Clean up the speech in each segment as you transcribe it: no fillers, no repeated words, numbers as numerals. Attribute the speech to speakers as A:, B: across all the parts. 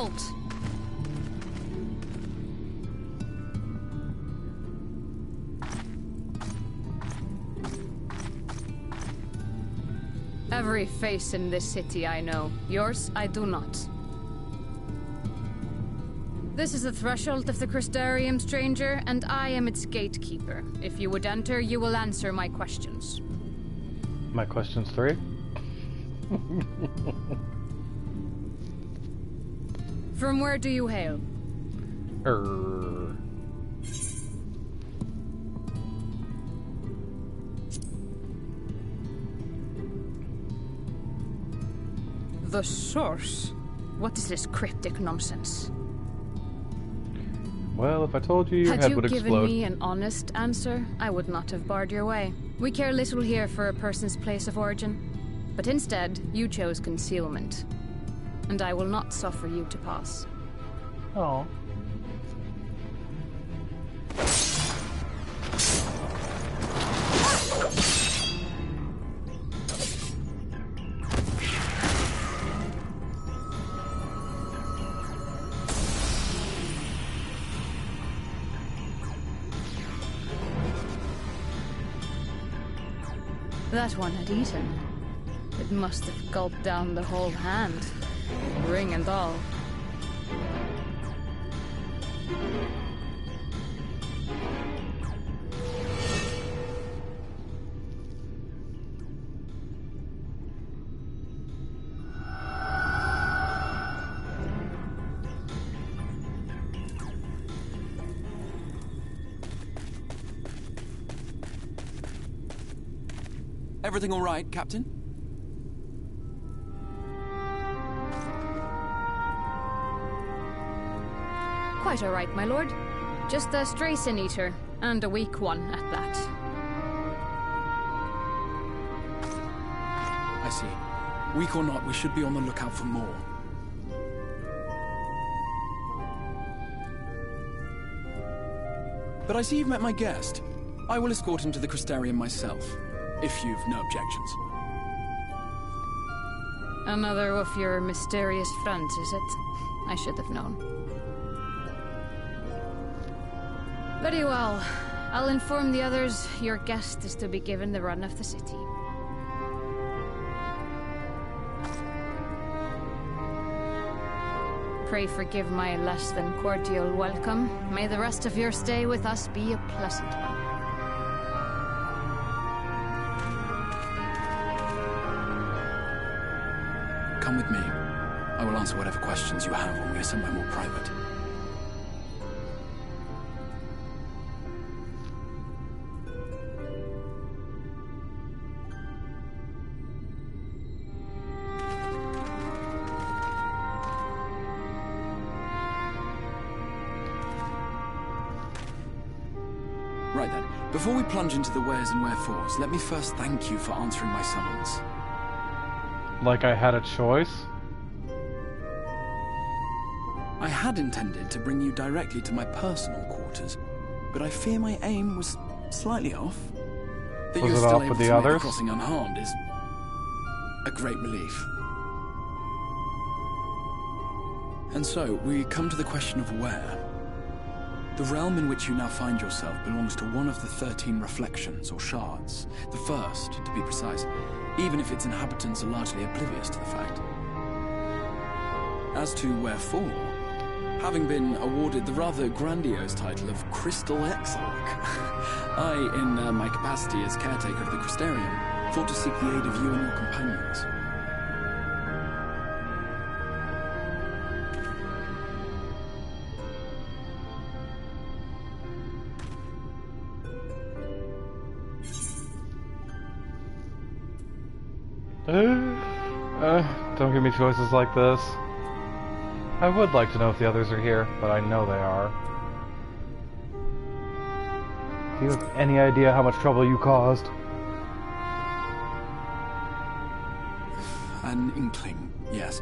A: halt! Every face in this city I know. Yours, I do not. This is the threshold of the Crystarium, stranger, and I am its gatekeeper. If you would enter, you will answer my questions.
B: My question's 3?
A: From where do you hail? The source? What is this cryptic nonsense?
B: Well, if I told you, your head would explode.
A: Had you given me an honest answer, I would not have barred your way. We care little here for a person's place of origin. But instead, you chose concealment. And I will not suffer you to pass.
B: Oh.
A: That one had eaten. It must have gulped down the whole hand, ring and all.
C: Everything all right, Captain?
A: Quite all right, my lord. Just a stray sin-eater, and a weak one at that.
C: I see. Weak or not, we should be on the lookout for more. But I see you've met my guest. I will escort him to the Crystarium myself, if you've no objections.
A: Another of your mysterious friends, is it? I should have known. Very well. I'll inform the others your guest is to be given the run of the city. Pray forgive my less than cordial welcome. May the rest of your stay with us be a pleasant one.
C: Come with me. I will answer whatever questions you have when we are somewhere more private. Right then, before we plunge into the wheres and wherefores, let me first thank you for answering my summons.
B: Like I had a choice?
C: I had intended to bring you directly to my personal quarters, but I fear my aim was slightly off. That
B: Was
C: you're
B: it
C: still
B: off
C: able
B: with
C: to
B: the
C: make the
B: others?
C: crossing unharmed is a great relief. And so, we come to the question of where. The realm in which you now find yourself belongs to one of the 13 reflections, or shards. The first, to be precise, even if its inhabitants are largely oblivious to the fact. As to wherefore, having been awarded the rather grandiose title of Crystal Exarch, I, in my capacity as caretaker of the Crystarium, thought to seek the aid of you and your companions.
B: Don't give me choices like this. I would like to know if the others are here, but I know they are. Do you have any idea how much trouble you caused?
C: An inkling, yes.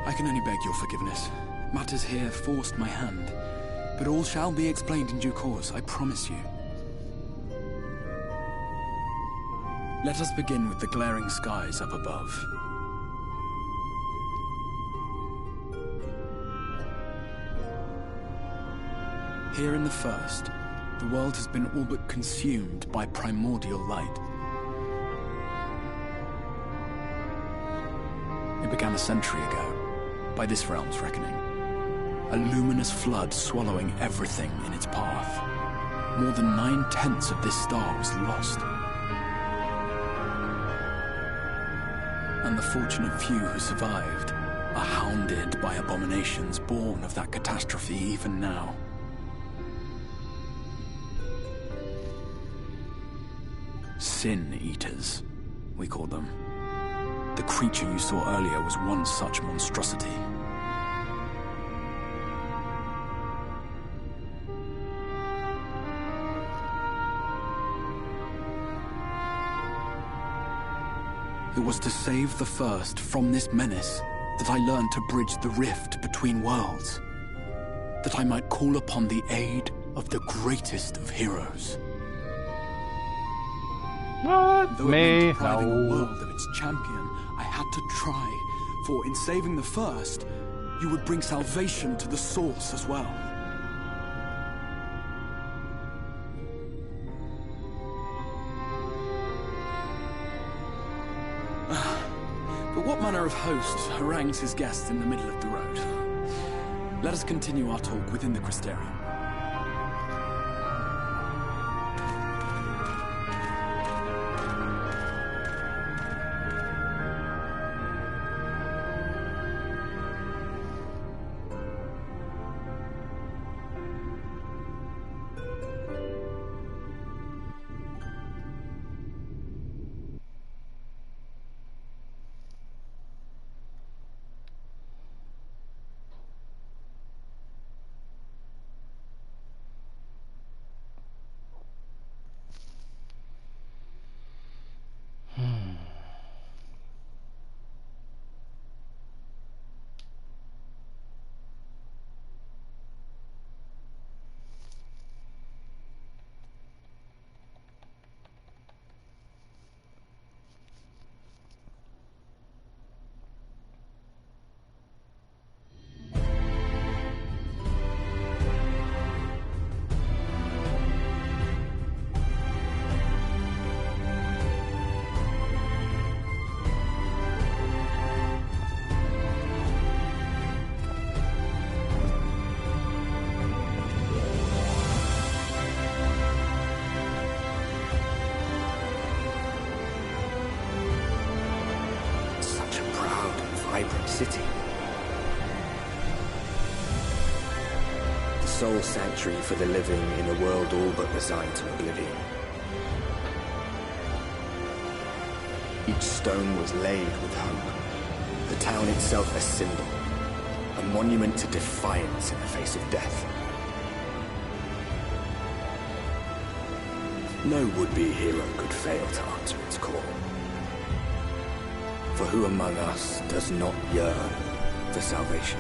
C: I can only beg your forgiveness. Matters here forced my hand. But all shall be explained in due course, I promise you. Let us begin with the glaring skies up above. Here in the first, the world has been all but consumed by primordial light. It began a century ago, by this realm's reckoning. A luminous flood swallowing everything in its path. More than 9/10 of this star was lost. And the fortunate few who survived are hounded by abominations born of that catastrophe even now. Sin Eaters, we call them. The creature you saw earlier was one such monstrosity. It was to save the first from this menace that I learned to bridge the rift between worlds. That I might call upon the aid of the greatest of heroes.
B: What?
C: Though it meant depriving the world of its champion, I had to try. For in saving the first, you would bring salvation to the source as well. But what manner of host harangues his guests in the middle of the road? Let us continue our talk within the Crystarium.
D: City. The sole sanctuary for the living in a world all but resigned to oblivion. Each stone was laid with hope. The town itself a symbol, a monument to defiance in the face of death. No would-be hero could fail to answer its call. For who among us does not yearn for salvation?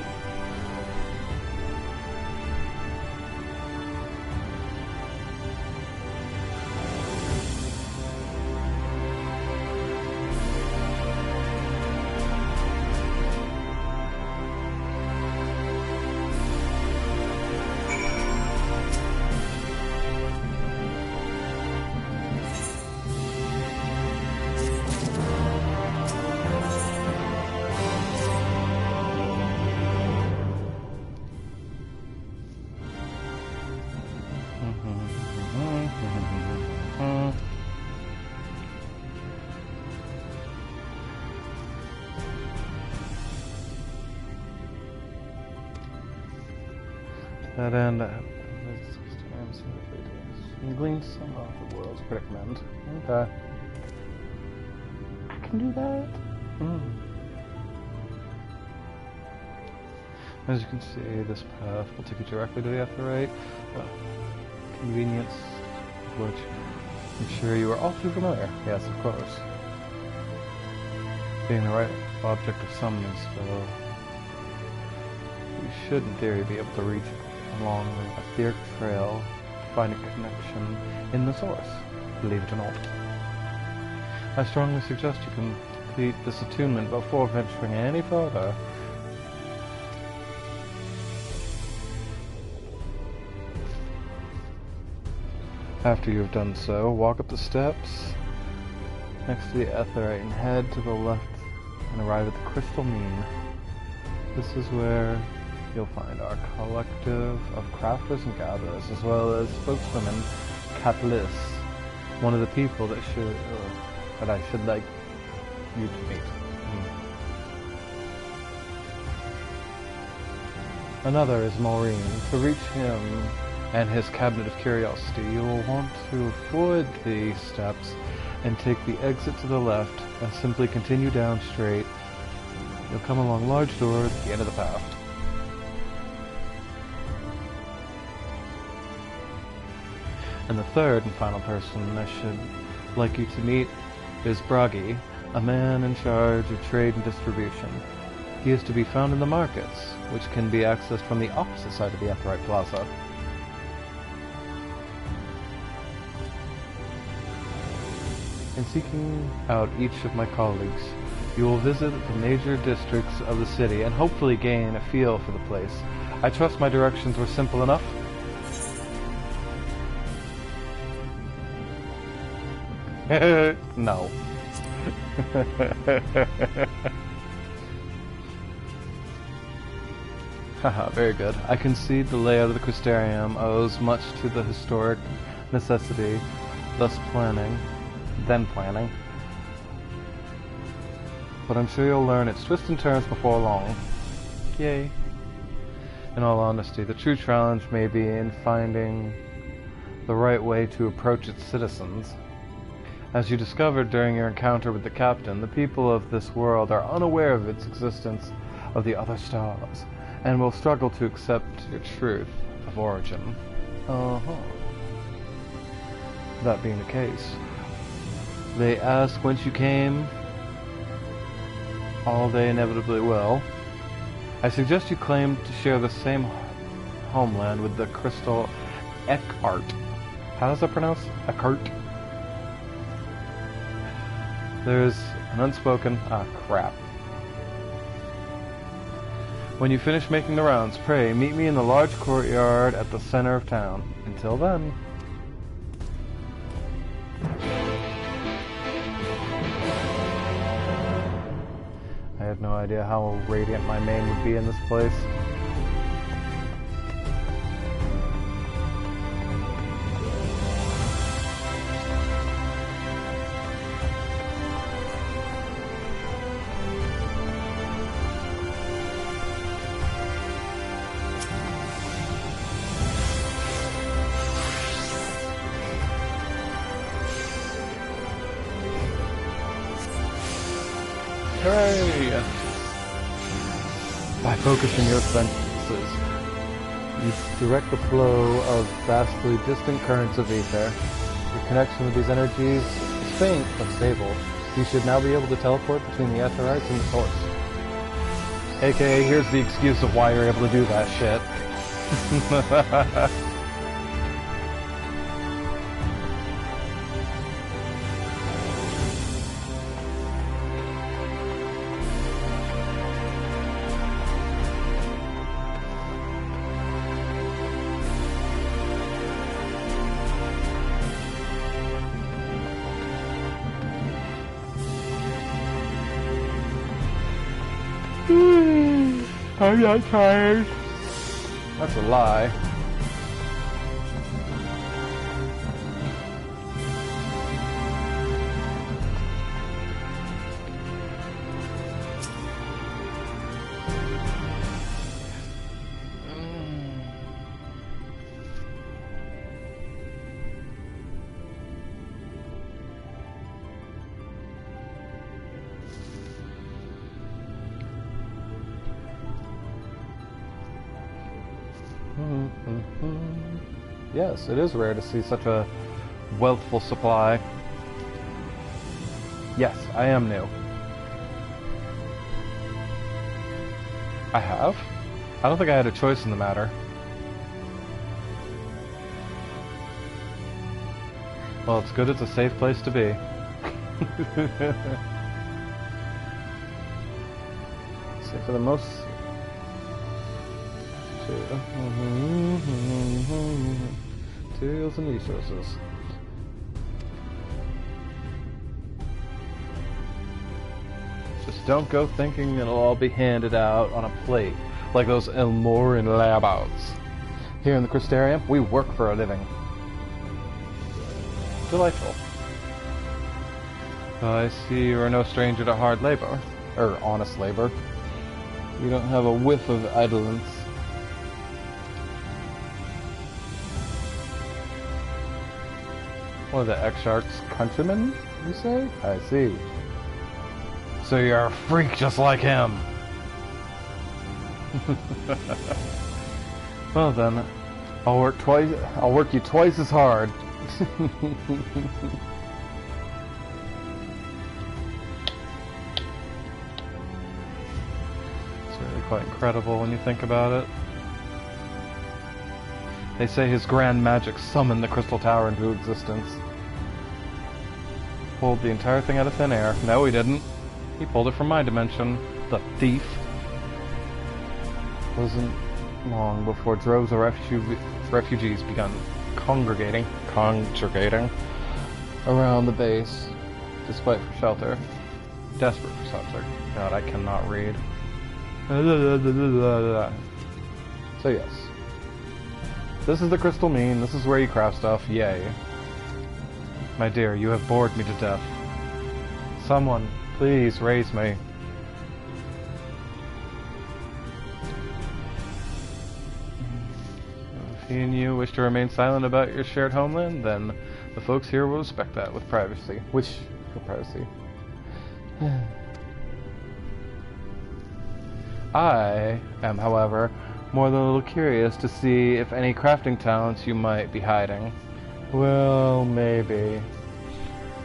B: That end, and glean some of the world's predicament. Okay. I can do that. As you can see, this path will take you directly to the F-Right. Convenience, which I'm sure you are all too familiar. Yes, of course. Being the right object of summons, so you should, in theory, be able to reach along a etheric trail to find a connection in the source, believe it or not. I strongly suggest you complete this attunement before venturing any further. After you have done so, walk up the steps next to the Aetheryte and head to the left and arrive at the Crystal Mean. This is where you'll find our collective of crafters and gatherers, as well as spokeswoman Catalyst, one of the people that I should like you to meet. Another is Maureen. To reach him and his cabinet of curiosity, you will want to avoid the steps and take the exit to the left and simply continue down straight. You'll come along large doors at the end of the path. And the third and final person I should like you to meet is Bragi, a man in charge of trade and distribution. He is to be found in the markets, which can be accessed from the opposite side of the Aetheryte Plaza. In seeking out each of my colleagues, you will visit the major districts of the city and hopefully gain a feel for the place. I trust my directions were simple enough. No. Haha, very good. I concede the layout of the Crystarium owes much to the historic necessity, then planning. But I'm sure you'll learn its twists and turns before long. Yay. In all honesty, the true challenge may be in finding the right way to approach its citizens. As you discovered during your encounter with the captain, the people of this world are unaware of its existence of the other stars, and will struggle to accept your truth of origin. That being the case, they ask whence you came. All they inevitably will. I suggest you claim to share the same homeland with the crystal Eckhart. How does that pronounce? Eckhart? There's an unspoken... crap. When you finish making the rounds, pray, meet me in the large courtyard at the center of town. Until then... I have no idea how radiant my main would be in this place. Hooray! By focusing your senses, you direct the flow of vastly distant currents of ether. Your connection with these energies is faint but stable. You should now be able to teleport between the Aetherites and the source. AKA, here's the excuse of why you're able to do that shit. I'm not tired. That's a lie. Yes, it is rare to see such a wealthful supply. Yes, I am new. I have? I don't think I had a choice in the matter. Well, it's good it's a safe place to be. So for the most... Materials and resources. Just don't go thinking it'll all be handed out on a plate, like those Elmoran labouts. Here in the Crystarium, we work for a living. Delightful. I see you are no stranger to hard labor, or honest labor. You don't have a whiff of idleness. One of the Exarch's countrymen, you say? I see. So you're a freak just like him. Well then, I'll work you twice as hard. It's really quite incredible when you think about it. They say his grand magic summoned the Crystal Tower into existence. Pulled the entire thing out of thin air. No, he didn't. He pulled it from my dimension. The thief. Wasn't long before droves of refugees began congregating around the base, despite for shelter. Desperate for shelter. God, I cannot read. So yes. This is the Crystal Mean. This is where you craft stuff. Yay. My dear, you have bored me to death. Someone, please raise me. If he and you wish to remain silent about your shared homeland, then the folks here will respect that with privacy. For privacy. I am, however, more than a little curious to see if any crafting talents you might be hiding. Well, maybe.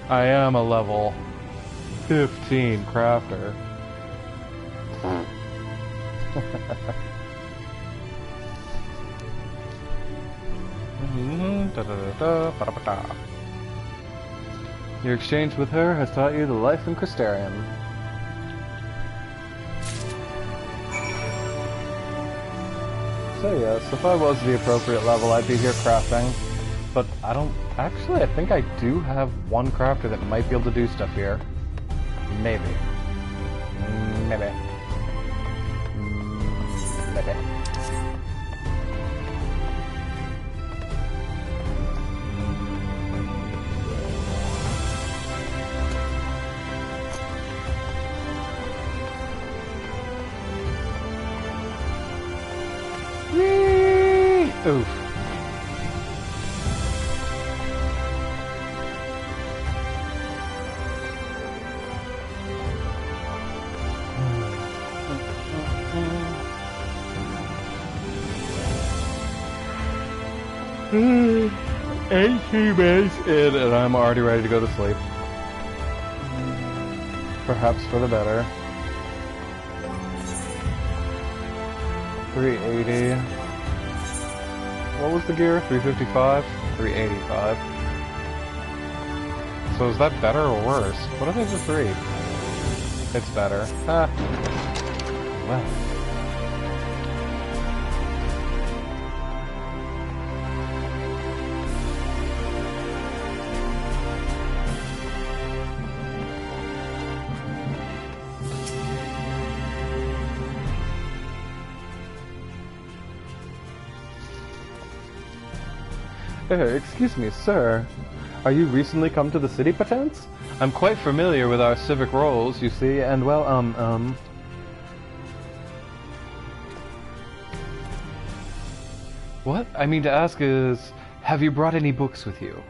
B: I am a level 15 crafter. Your exchange with her has taught you the life in Crystarium. So yes, if I was the appropriate level, I'd be here crafting. But I don't... Actually, I think I do have one crafter that might be able to do stuff here. Maybe. Maybe. Maybe. Oof. AC base in, and I'm already ready to go to sleep. Perhaps for the better. 380. What was the gear? 355? 385. So is that better or worse? What if I just read? It's better. Ah. Well. Excuse me, sir. Are you recently come to the city, perchance? I'm quite familiar with our civic roles, you see, and well, What I mean to ask is, have you brought any books with you?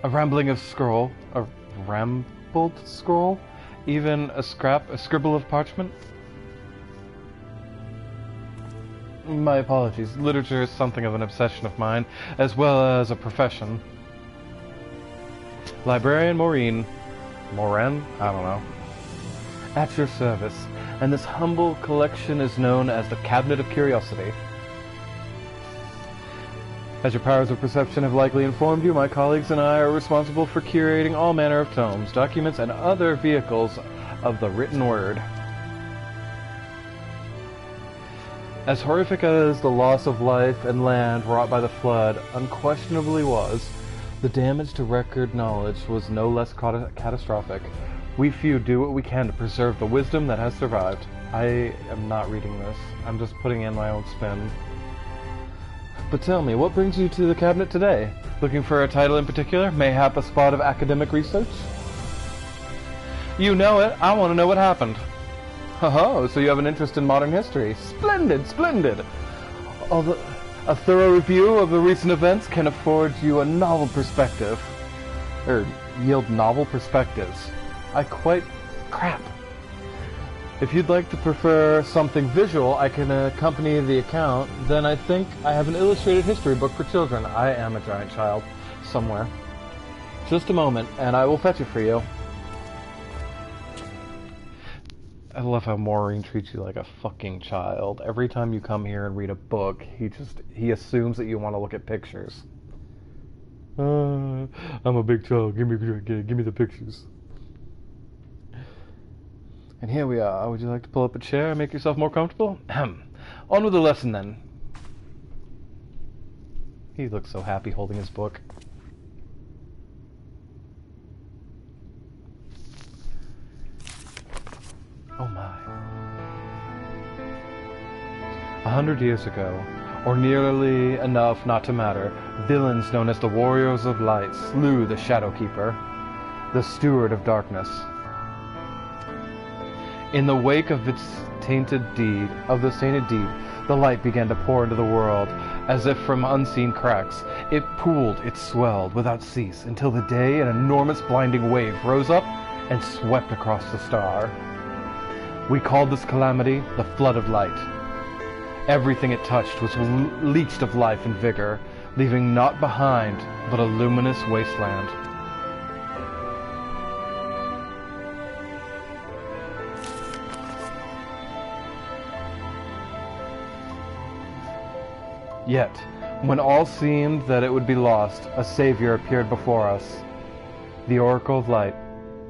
B: A rambled scroll? Even a scribble of parchment? My apologies. Literature is something of an obsession of mine, as well as a profession. Librarian Morin? I don't know. At your service, and this humble collection is known as the Cabinet of Curiosity. As your powers of perception have likely informed you, my colleagues and I are responsible for curating all manner of tomes, documents, and other vehicles of the written word. As horrific as the loss of life and land wrought by the flood unquestionably was, the damage to record knowledge was no less catastrophic. We few do what we can to preserve the wisdom that has survived. I am not reading this. I'm just putting in my own spin. But tell me, what brings you to the cabinet today? Looking for a title in particular? Mayhap a spot of academic research? You know it. I want to know what happened. Oh, so you have an interest in modern history. Splendid, splendid. Although a thorough review of the recent events can afford you a novel perspective. Yield novel perspectives. Crap. If you'd like to prefer something visual, I can accompany the account. Then I think I have an illustrated history book for children. I am a giant child. Somewhere. Just a moment, and I will fetch it for you. I love how Maureen treats you like a fucking child. Every time you come here and read a book, he assumes that you want to look at pictures. I'm a big child. Give me the pictures. And here we are. Would you like to pull up a chair and make yourself more comfortable? On with the lesson, then. He looks so happy holding his book. Oh my. 100 years ago, or nearly enough not to matter, villains known as the Warriors of Light slew the Shadowkeeper, the Steward of Darkness. In the wake of its tainted deed, the light began to pour into the world, as if from unseen cracks. It pooled, it swelled, without cease, until the day an enormous blinding wave rose up and swept across the star. We called this calamity the Flood of Light. Everything it touched was leached of life and vigor, leaving naught behind but a luminous wasteland. Yet, when all seemed that it would be lost, a savior appeared before us. The Oracle of Light.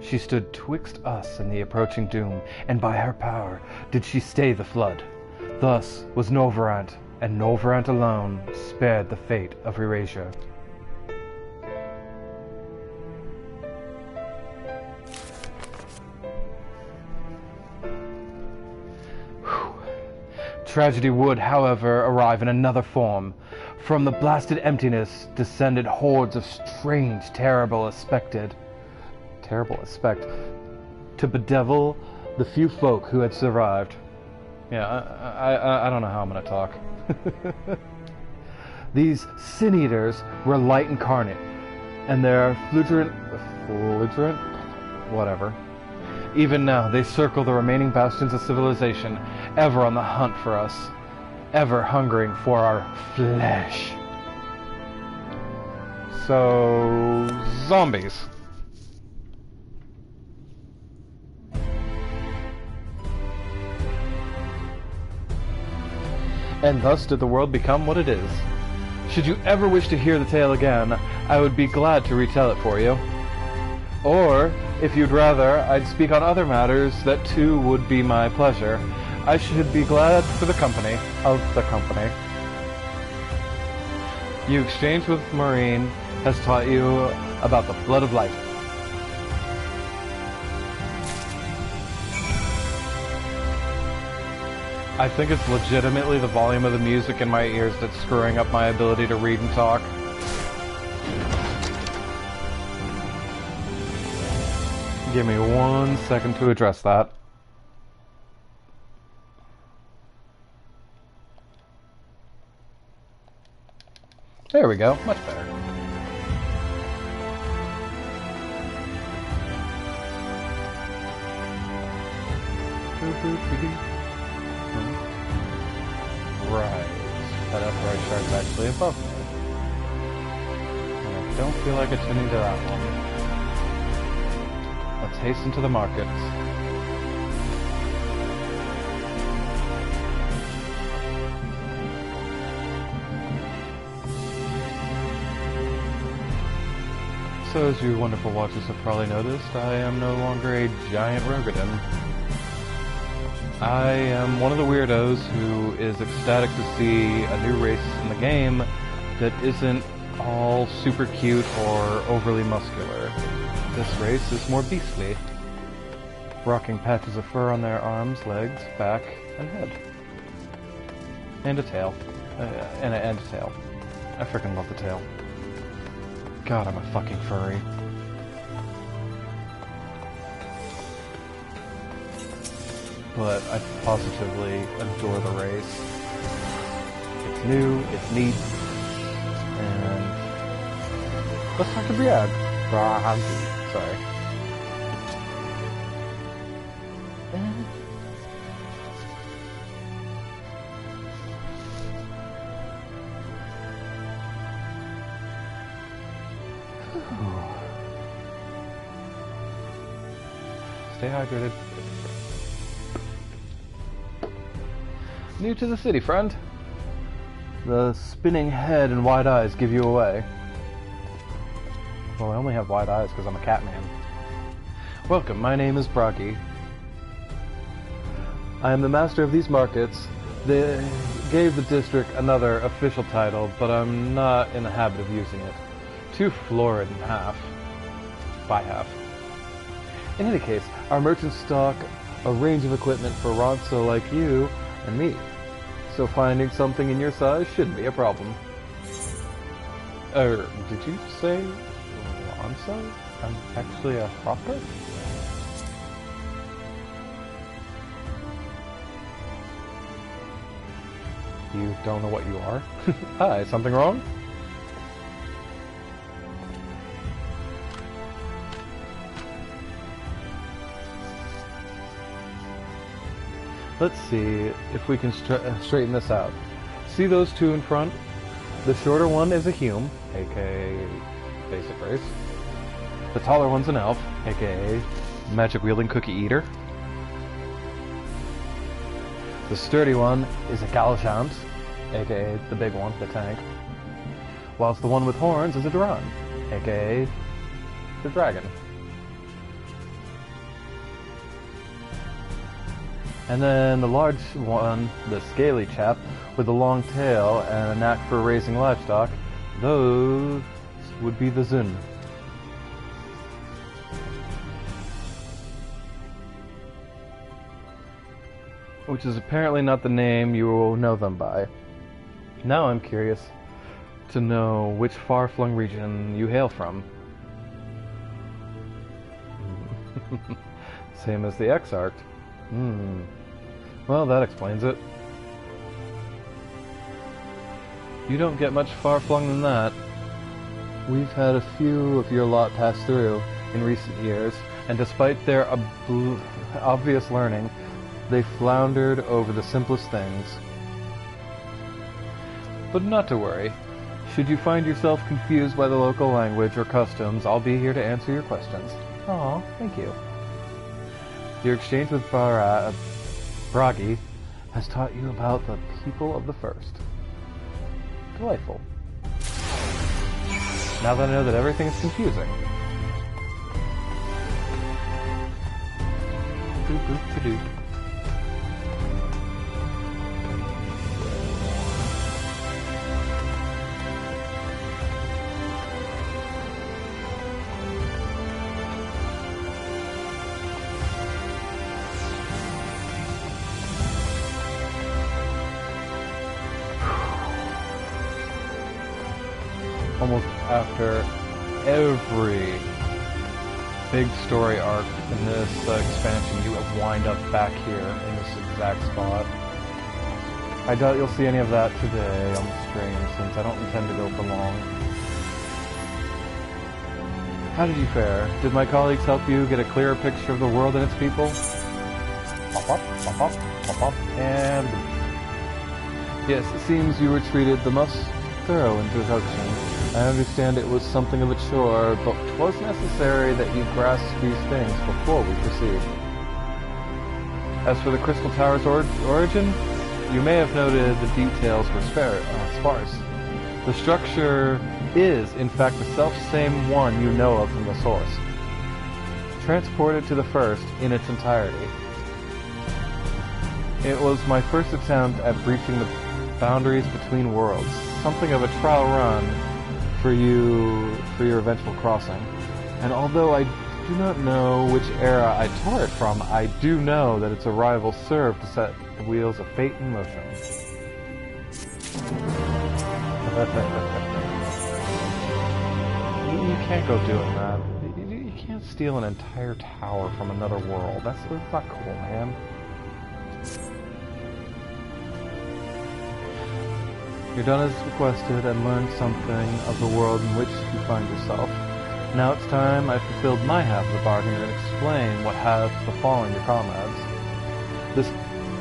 B: She stood twixt us and the approaching doom, and by her power did she stay the flood. Thus was Noverant, and Noverant alone spared the fate of Erasure. Tragedy would, however, arrive in another form. From the blasted emptiness descended hordes of strange, terrible aspect, to bedevil the few folk who had survived. Yeah, I don't know how I'm gonna talk. These sin-eaters were light incarnate, and their flugerant, whatever. Even now, they circle the remaining bastions of civilization, ever on the hunt for us, ever hungering for our flesh. So, zombies. And thus did the world become what it is. Should you ever wish to hear the tale again, I would be glad to retell it for you. Or, if you'd rather, I'd speak on other matters that too would be my pleasure. I should be glad for the company of the company. You exchange with Maureen has taught you about the Flood of Light. I think it's legitimately the volume of the music in my ears that's screwing up my ability to read and talk. Give me 1 second to address that. There we go, much better. Right, that upright shard's actually above me. And I don't feel like attending to that one. Let's hasten to the markets. So as you wonderful watchers have probably noticed, I am no longer a giant Rogadin. I am one of the weirdos who is ecstatic to see a new race in the game that isn't all super cute or overly muscular. This race is more beastly. rocking patches of fur on their arms, legs, back, and head. And a tail. And a tail. I freaking love the tail. God, I'm a fucking furry. But I positively adore the race. It's new, it's neat, and let's talk to Briag. Sorry. Stay hydrated. New to the city, friend. The spinning head and wide eyes give you away. Well, I only have wide eyes because I'm a cat man. Welcome, my name is Bragi. I am the master of these markets. They gave the district another official title, but I'm not in the habit of using it. Too florid in half. By half. In any case, our merchants stock a range of equipment for Ronso like you and me. So finding something in your size shouldn't be a problem. Did you say Ronso? I'm actually a hopper? You don't know what you are? Hi, something wrong? Let's see if we can straighten this out. See those two in front? The shorter one is a Hume, aka basic race. The taller one's an elf, aka magic-wielding cookie eater. The sturdy one is a Galshant, aka the big one, the tank. Whilst the one with horns is a Duran, aka the dragon. And then the large one, the scaly chap, with a long tail and a knack for raising livestock, those would be the Zun. Which is apparently not the name you will know them by. Now I'm curious to know which far-flung region you hail from. Same as the Exarch. Well, that explains it. You don't get much far-flung than that. We've had a few of your lot pass through in recent years, and despite their obvious learning, they floundered over the simplest things. But not to worry. Should you find yourself confused by the local language or customs, I'll be here to answer your questions. Aw, thank you. Your exchange with Bragi has taught you about the people of the First. Delightful. Now that I know that everything is confusing. Boop boop ba-doop. Almost after every big story arc in this expansion, you wind up back here in this exact spot. I doubt you'll see any of that today on the stream, since I don't intend to go for long. How did you fare? Did my colleagues help you get a clearer picture of the world and its people? Pop up, pop up, pop up, and... Yes, it seems you were treated the most thorough introduction. I understand it was something of a chore, but 'twas necessary that you grasp these things before we proceed. As for the Crystal Tower's origin, you may have noted the details were sparse. The structure is, in fact, the self-same one you know of from the source. Transported to the First in its entirety. It was my first attempt at breaching the boundaries between worlds, something of a trial run for your eventual crossing. And although I do not know which era I tore it from. I do know that its arrival served to set the wheels of fate in motion. You can't go doing that. You can't steal an entire tower from another world. That's not cool, man. You're done as requested and learned something of the world in which you find yourself. Now it's time I fulfilled my half of the bargain and explain what has befallen your comrades. This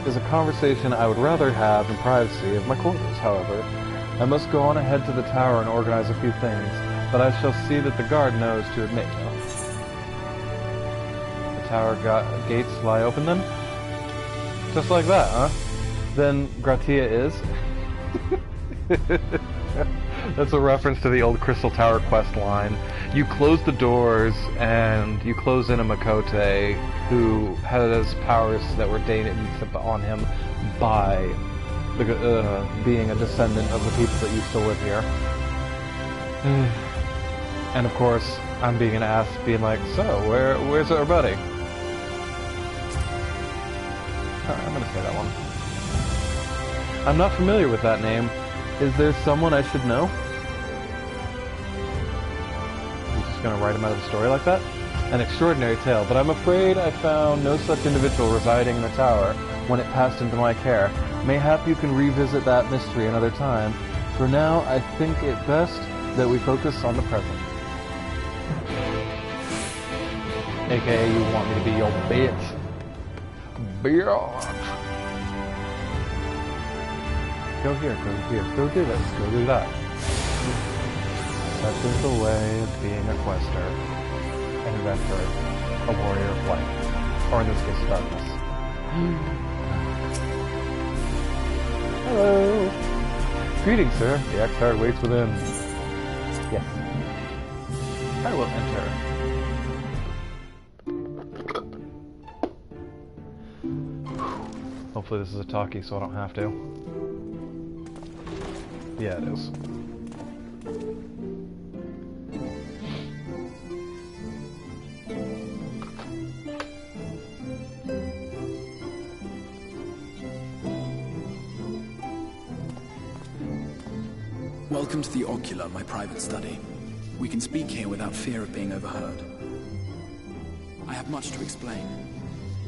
B: is a conversation I would rather have in privacy of my quarters, however. I must go on ahead to the tower and organize a few things, but I shall see that the guard knows to admit you. The tower gates lie open then? Just like that, huh? Then Gratia is? That's a reference to the old Crystal Tower quest line. You close the doors and you close in a Makote who has powers that were dated on him by being a descendant of the people that used to live here. And of course, I'm being an ass, being like, so, where's our buddy? I'm gonna say that one. I'm not familiar with that name. Is there someone I should know? I'm just gonna write him out of the story like that? An extraordinary tale, but I'm afraid I found no such individual residing in the tower when it passed into my care. Mayhap you can revisit that mystery another time. For now, I think it best that we focus on the present. AKA, you want me to be your bitch. Bitch. Go here, go do this, go do that. Such is the way of being a quester, an adventurer, a warrior of light, or in this case, darkness. Hello! Greetings, sir. The X-Heart waits within. Yes. I will enter. Hopefully this is a talkie so I don't have to. Yeah, it is.
C: Welcome to the Ocular, my private study. We can speak here without fear of being overheard. I have much to explain,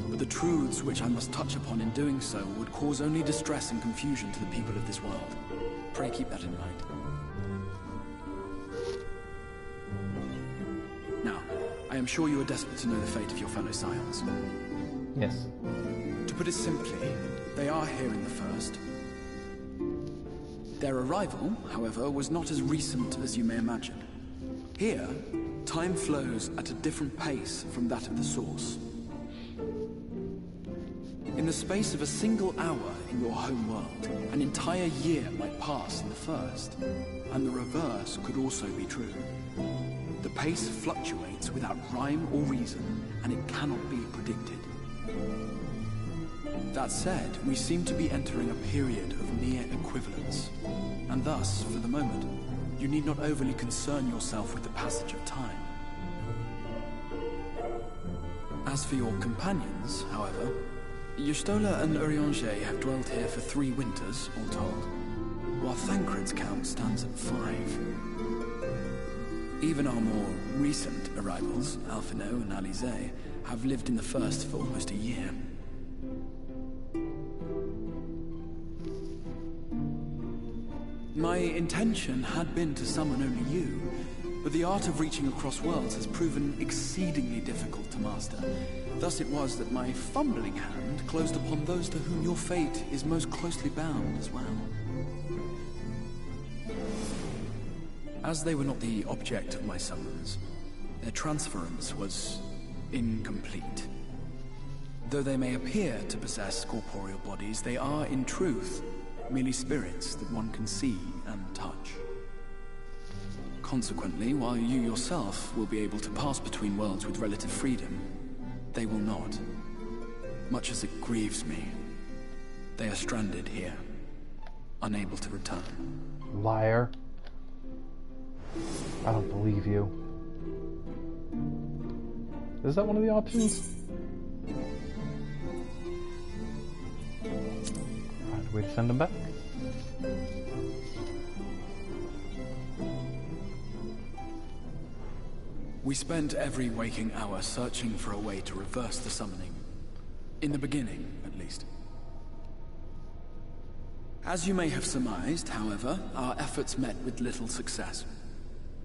C: but the truths which I must touch upon in doing so would cause only distress and confusion to the people of this world. Pray keep that in mind. Now, I am sure you are desperate to know the fate of your fellow scions.
B: Yes.
C: To put it simply, they are here in the first. Their arrival, however, was not as recent as you may imagine. Here, time flows at a different pace from that of the source. In the space of a single hour in your home world, an entire year might pass in the first, and the reverse could also be true. The pace fluctuates without rhyme or reason, and it cannot be predicted. That said, we seem to be entering a period of near equivalence, and thus, for the moment, you need not overly concern yourself with the passage of time. As for your companions, however, Y'shtola and Urianger have dwelt here for 3 winters, all told, while Thancred's count stands at 5. Even our more recent arrivals, Alphino and Alize, have lived in the first for almost a year. My intention had been to summon only you, but the art of reaching across worlds has proven exceedingly difficult to master. Thus it was that my fumbling hand closed upon those to whom your fate is most closely bound as well. As they were not the object of my summons, their transference was incomplete. Though they may appear to possess corporeal bodies, they are, in truth, merely spirits that one can see and touch. Consequently, while you yourself will be able to pass between worlds with relative freedom, they will not. Much as it grieves me, they are stranded here, unable to return.
B: Liar. I don't believe you. Is that one of the options? Find a way to send him back.
C: We spent every waking hour searching for a way to reverse the summoning. In the beginning, at least. As you may have surmised, however, our efforts met with little success.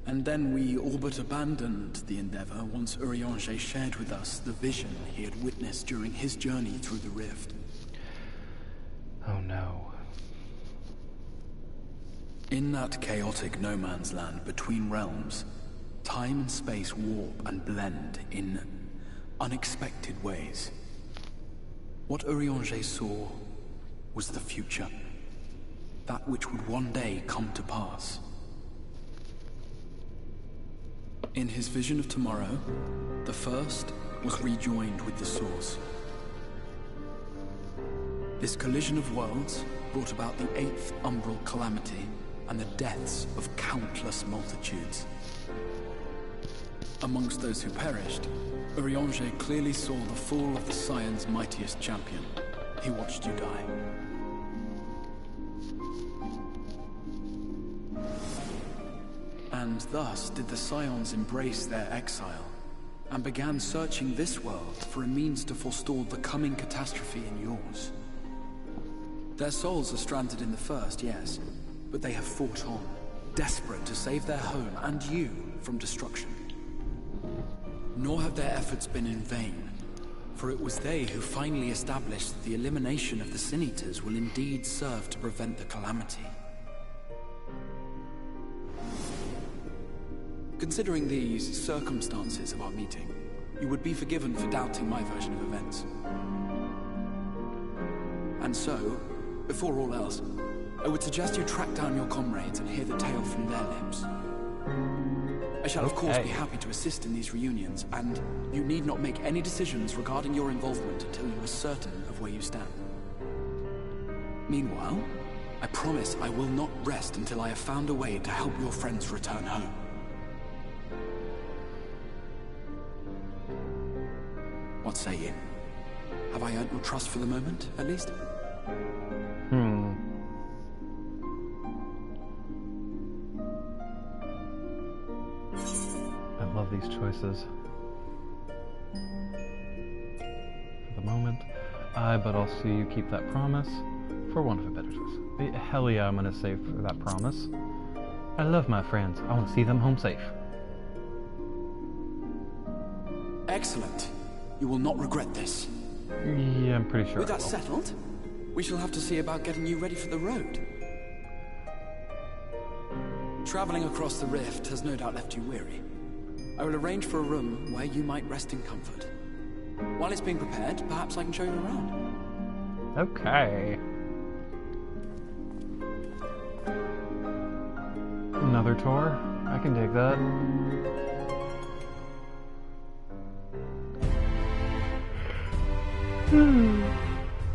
C: And then we all but abandoned the endeavor once Urianger shared with us the vision he had witnessed during his journey through the rift.
B: Oh no.
C: In that chaotic no-man's land between realms, time and space warp and blend in unexpected ways. What Urianger saw was the future. That which would one day come to pass. In his vision of tomorrow, the first was rejoined with the source. This collision of worlds brought about the 8th umbral calamity and the deaths of countless multitudes. Amongst those who perished, Urianger clearly saw the fall of the Scion's mightiest champion. He watched you die. And thus did the Scions embrace their exile, and began searching this world for a means to forestall the coming catastrophe in yours. Their souls are stranded in the first, yes, but they have fought on, desperate to save their home and you from destruction. Nor have their efforts been in vain, for it was they who finally established that the elimination of the Sin Eaters will indeed serve to prevent the calamity. Considering these circumstances of our meeting, you would be forgiven for doubting my version of events. And so, before all else, I would suggest you track down your comrades and hear the tale from their lips. I shall of course be happy to assist in these reunions, and you need not make any decisions regarding your involvement until you are certain of where you stand. Meanwhile, I promise I will not rest until I have found a way to help your friends return home. What say you? Have I earned your trust for the moment, at least?
B: I love these choices. For the moment, but I'll see you keep that promise for want of a better choice. Hell yeah, I'm gonna save for that promise. I love my friends. I want to see them home safe.
C: Excellent. You will not regret this.
B: Yeah, I'm pretty sure.
C: With that settled, we shall have to see about getting you ready for the road. Traveling across the rift has no doubt left you weary. I will arrange for a room where you might rest in comfort. While it's being prepared, perhaps I can show you around.
B: Okay. Another tour? I can dig that.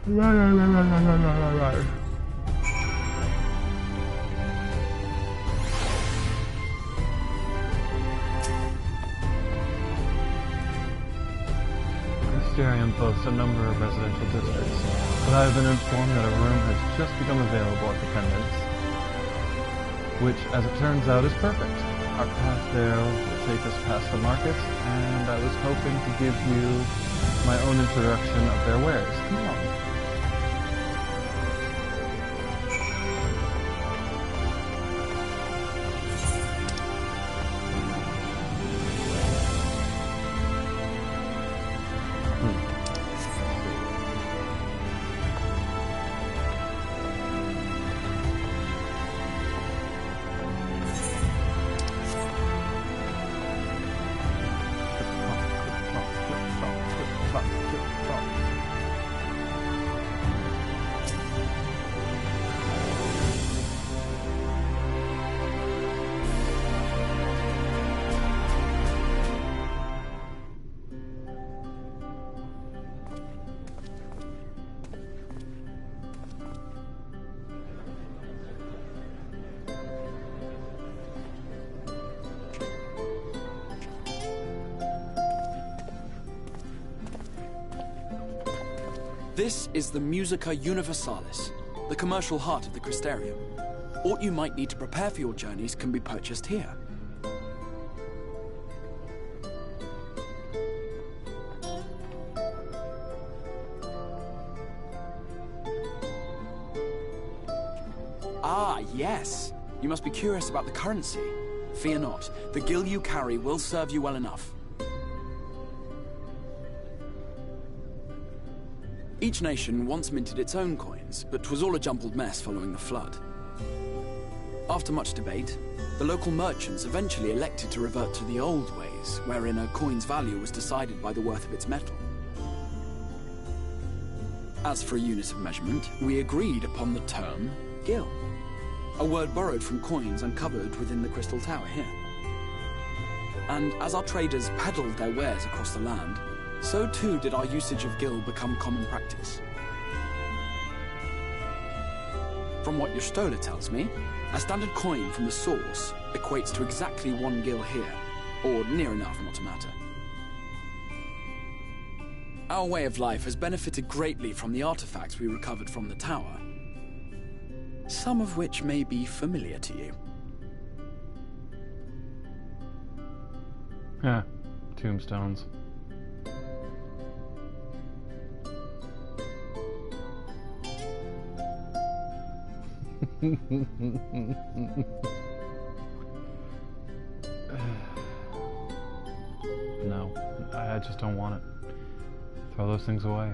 B: Right. Mysterium boasts a number of residential districts, but I have been informed that a room has just become available at the Pendants, which, as it turns out, is perfect. Our path there will take us past the markets, and I was hoping to give you my own introduction of their wares. Come on.
C: This is the Musica Universalis, the commercial heart of the Crystarium. What you might need to prepare for your journeys can be purchased here. Ah, yes. You must be curious about the currency. Fear not. The gil you carry will serve you well enough. Each nation once minted its own coins, but 'twas all a jumbled mess following the flood. After much debate, the local merchants eventually elected to revert to the old ways, wherein a coin's value was decided by the worth of its metal. As for a unit of measurement, we agreed upon the term gil, a word borrowed from coins uncovered within the Crystal Tower here. And as our traders peddled their wares across the land, so too did our usage of gil become common practice. From what your stola tells me, a standard coin from the source equates to exactly 1 gil here, or near enough not to matter. Our way of life has benefited greatly from the artifacts we recovered from the tower, some of which may be familiar to you.
B: Yeah, tombstones. No, I just don't want it. Throw those things away.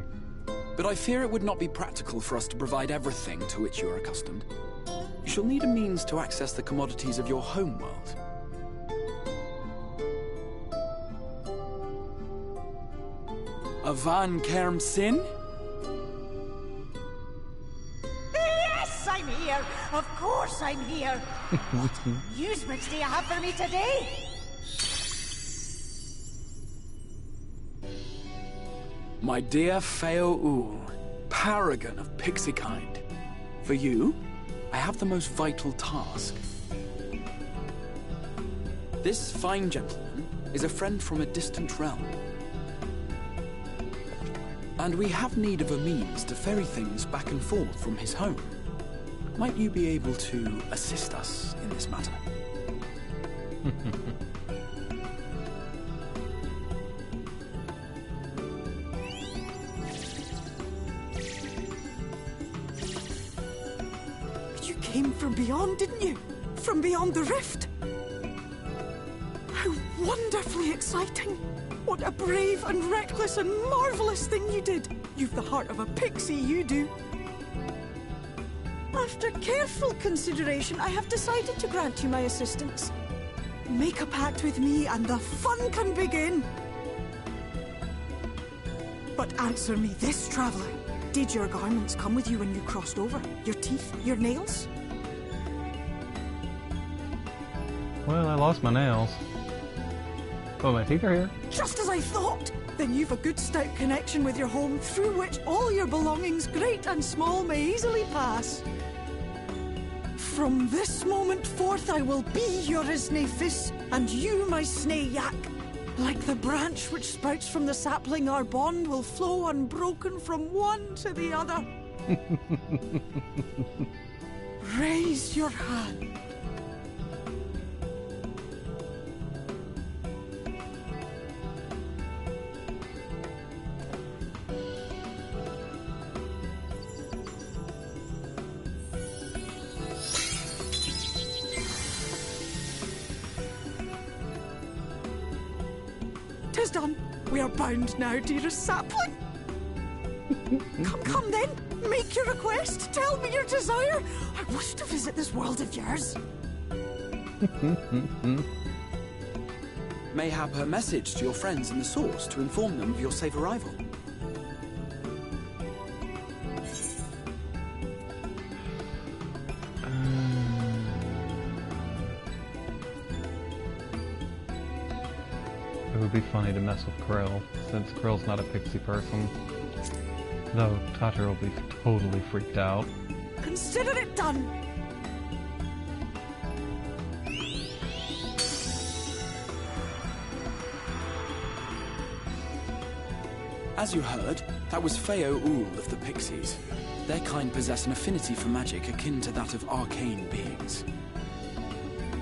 C: But I fear it would not be practical for us to provide everything to which you are accustomed. You shall need a means to access the commodities of your home world. Avan Kerm Sin?
E: Yes, I'm here. Of course I'm here. What amusements do you have for me today?
C: My dear Feo U, paragon of pixie kind. For you, I have the most vital task. This fine gentleman is a friend from a distant realm. And we have need of a means to ferry things back and forth from his home. Might you be able to assist us in this matter?
E: You came from beyond, didn't you? From beyond the rift? How wonderfully exciting! What a brave and reckless and marvelous thing you did! You've the heart of a pixie, you do. After careful consideration, I have decided to grant you my assistance. Make a pact with me and the fun can begin. But answer me this, traveller. Did your garments come with you when you crossed over? Your teeth? Your nails?
B: Well, I lost my nails. Oh, my teeth are here.
E: Just as I thought! Then you've a good stout connection with your home through which all your belongings, great and small, may easily pass. From this moment forth I will be your Isne Fis, and you my Snay Yak. Like the branch which sprouts from the sapling, our bond will flow unbroken from one to the other. Raise your hand. Tis done. We are bound now, dearest sapling. Come then. Make your request. Tell me your desire. I wish to visit this world of yours.
C: Mayhap her message to your friends in the source to inform them of your safe arrival.
B: It would be funny to mess with Krill, since Krill's not a pixie person. Though Tatter will be totally freaked out.
E: Consider it done.
C: As you heard, that was Feo Ul of the Pixies. Their kind possess an affinity for magic akin to that of arcane beings.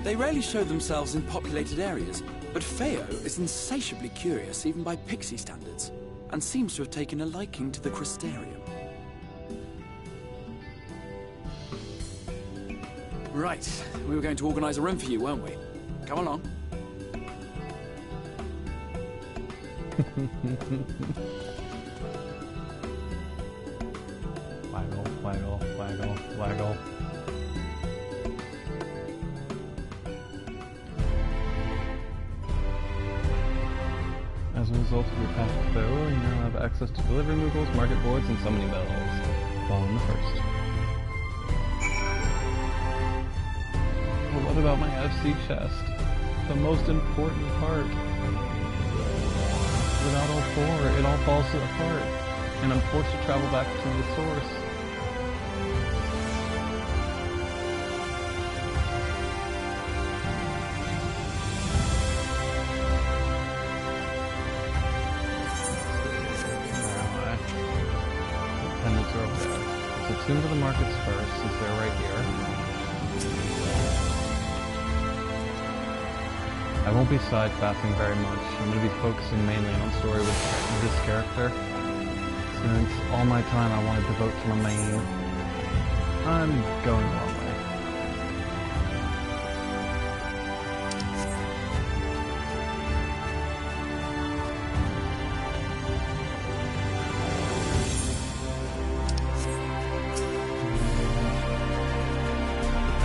C: They rarely show themselves in populated areas, but Feo is insatiably curious even by Pixie standards, and seems to have taken a liking to the Crystarium. Right, we were going to organize a room for you, weren't we? Come along.
B: Waggle, waggle, waggle, waggle. As a result of your path to Feo, you now have access to delivery moogles, market boards, and summoning bells. Following the first. But what about my FC chest? The most important part. Without all four, it all falls apart, and I'm forced to travel back to the source. Over there. So tune to the markets first, since they're right here. I won't be side-fassing very much. I'm going to be focusing mainly on story with this character, since all my time I want to devote to my main. I'm going the wrong way.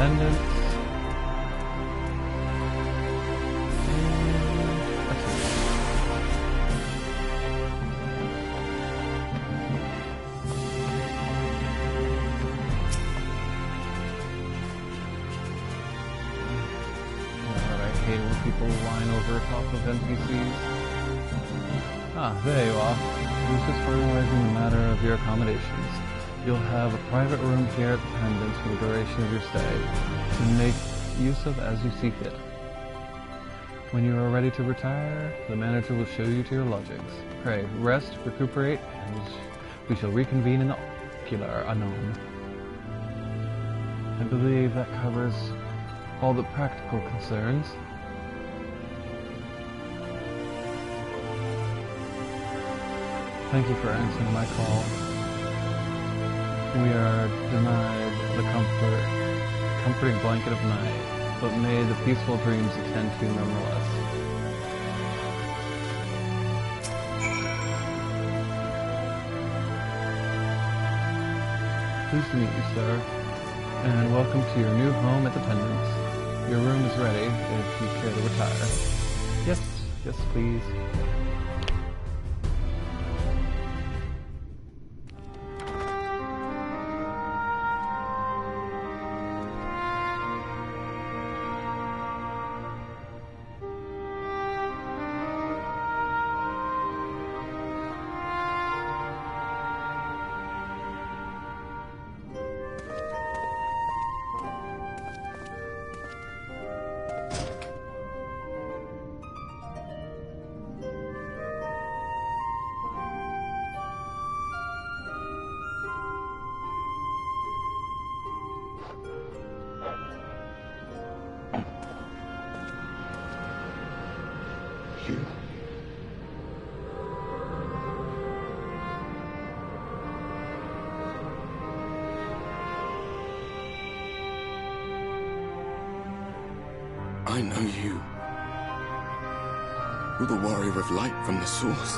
B: Dependence. I hate when people line over top of NPCs. Ah, there you are. I was just finalizing the matter of your accommodations. You'll have a private room here at the Pendants for the duration of your stay, to make use of as you see fit. When you are ready to retire, the manager will show you to your lodgings. Pray, rest, recuperate, and we shall reconvene in the ocular anon. I believe that covers all the practical concerns. Thank you for answering my call. We are denied the comforting blanket of night, but may the peaceful dreams attend to you nonetheless. Pleased to meet you, sir, and welcome to your new home at the Pendants. Your room is ready if you care to retire. Yes, yes, please.
D: I know you. You're the warrior of light from the source.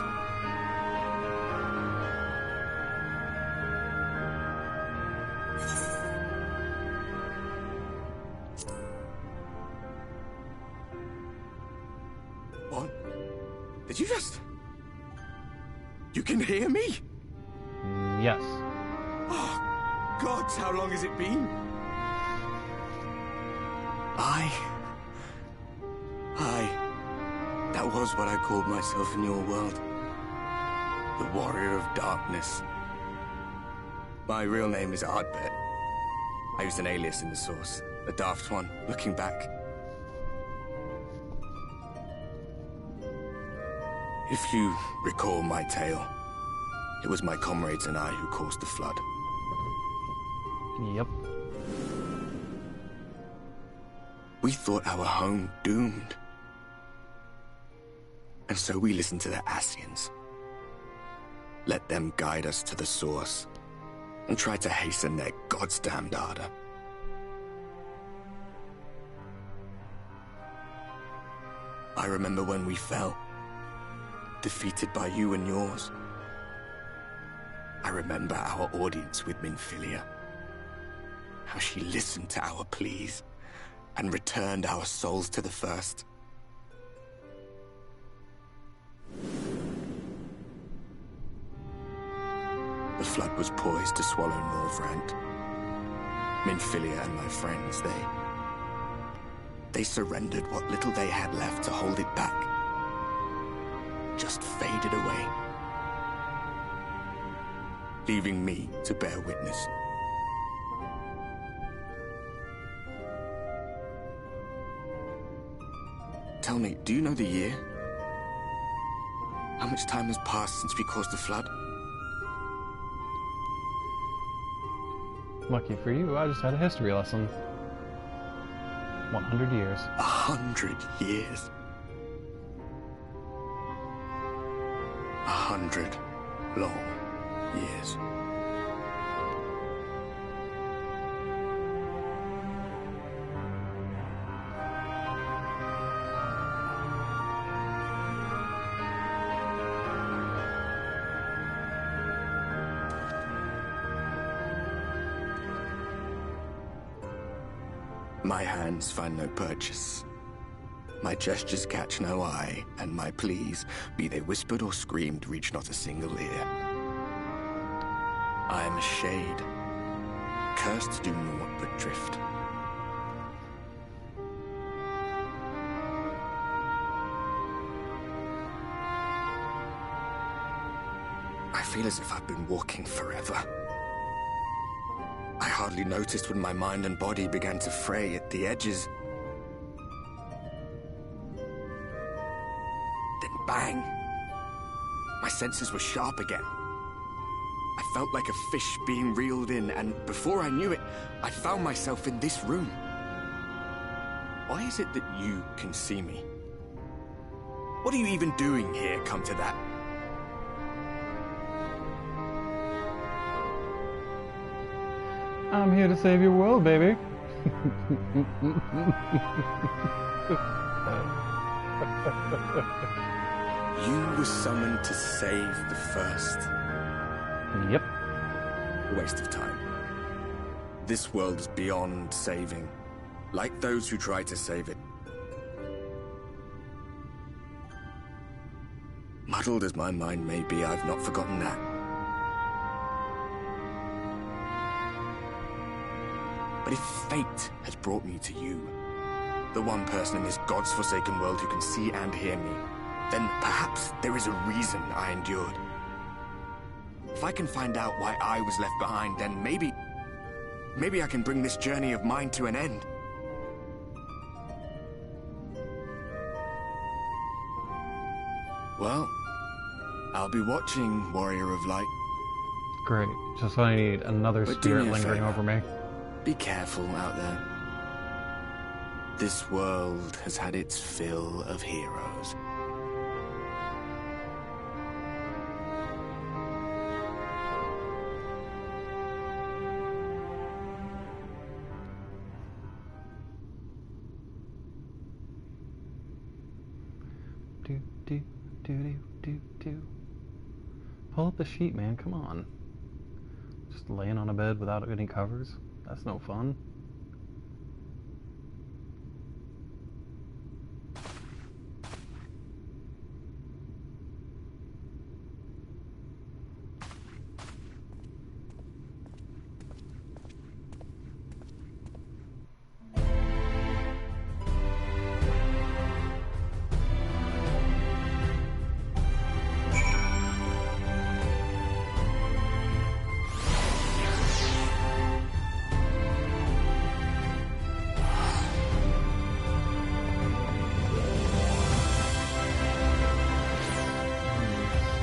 D: What? Did you just... You can hear me?
B: Yes.
D: Oh, gods, how long has it been? That was what I called myself in your world. The Warrior of Darkness. My real name is Ardbert. I used an alias in the source. A daft one, looking back. If you recall my tale, It was my comrades and I who caused the flood.
B: Yep.
D: We thought our home doomed. And so we listened to the Ascians. Let them guide us to the source, and tried to hasten their goddamned ardor. I remember when we fell, defeated by you and yours. I remember our audience with Minfilia, how she listened to our pleas and returned our souls to the First. The flood was poised to swallow Norvrant. Minfilia and my friends, they surrendered what little they had left to hold it back. Just faded away, leaving me to bear witness. Tell me, do you know the year? How much time has passed since we caused the flood?
B: Lucky for you, I just had a history lesson. 100 years.
D: 100 years. 100 long years. My hands find no purchase. My gestures catch no eye, and my pleas, be they whispered or screamed, reach not a single ear. I am a shade, cursed to do naught but drift. I feel as if I've been walking forever. I hardly noticed when my mind and body began to fray at the edges. Then bang! My senses were sharp again. I felt like a fish being reeled in, and before I knew it, I found myself in this room. Why is it that you can see me? What are you even doing here, come to that?
B: I'm here to save your world, baby.
D: You were summoned to save the First.
B: Yep.
D: A waste of time. This world is beyond saving, like those who try to save it. Muddled as my mind may be, I've not forgotten that. But if fate has brought me to you, the one person in this God's forsaken world who can see and hear me, then perhaps there is a reason I endured. If I can find out why I was left behind, then maybe I can bring this journey of mine to an end. Well, I'll be watching, Warrior of Light.
B: Great. Just what I need. Another
D: But do
B: spirit
D: me a
B: lingering
D: favor.
B: over me.
D: Be careful out there. This world has had its fill of heroes.
B: Do, do, do, do, do, do. Pull up the sheet, man. Come on. Just laying on a bed without any covers? That's no fun.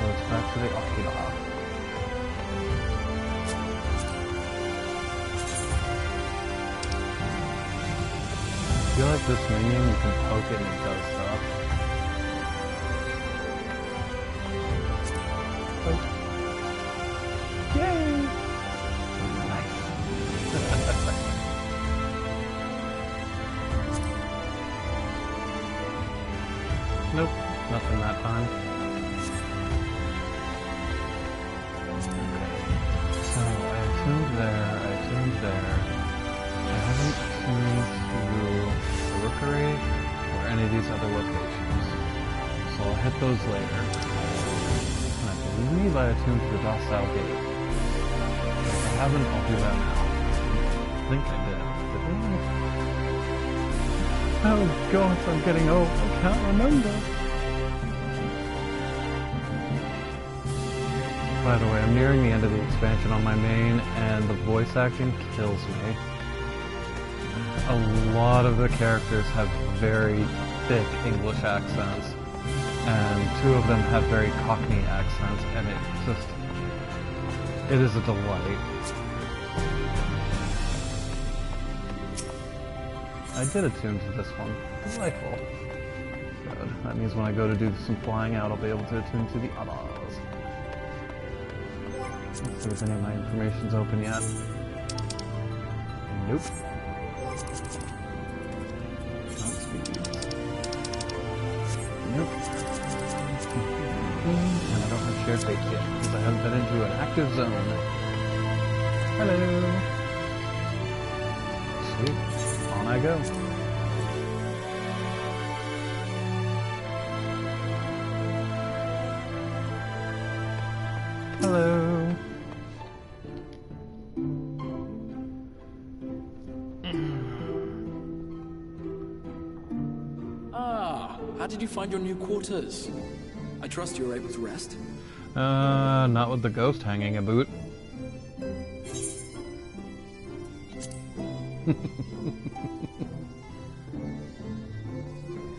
B: So it's back to the Akira. feel like this minion, you can poke it and it does stuff. Poke. Yay! Nice. Nope, nothing that time. So, I attuned there, I haven't attuned to the Rookery or any of these other locations. So I'll hit those later. And I believe I attuned to the Docile Gate. If I haven't, I'll do that now. I think I did. Oh gosh, I'm getting old. I can't remember. By the way, I'm nearing the end of the expansion on my main, and the voice acting kills me. A lot of the characters have very thick English accents, and 2 of them have very Cockney accents, and it is a delight. I did attune to this one. Delightful. Good. That means when I go to do some flying out, I'll be able to attune to the others. Let's see if any of my information's open yet. Nope. Nope. And I don't have shared fate yet, because I haven't been into an active zone. Hello! Sweet. On I go. Hello!
C: How did you find your new quarters? I trust you were able to rest?
B: Not with the ghost hanging about.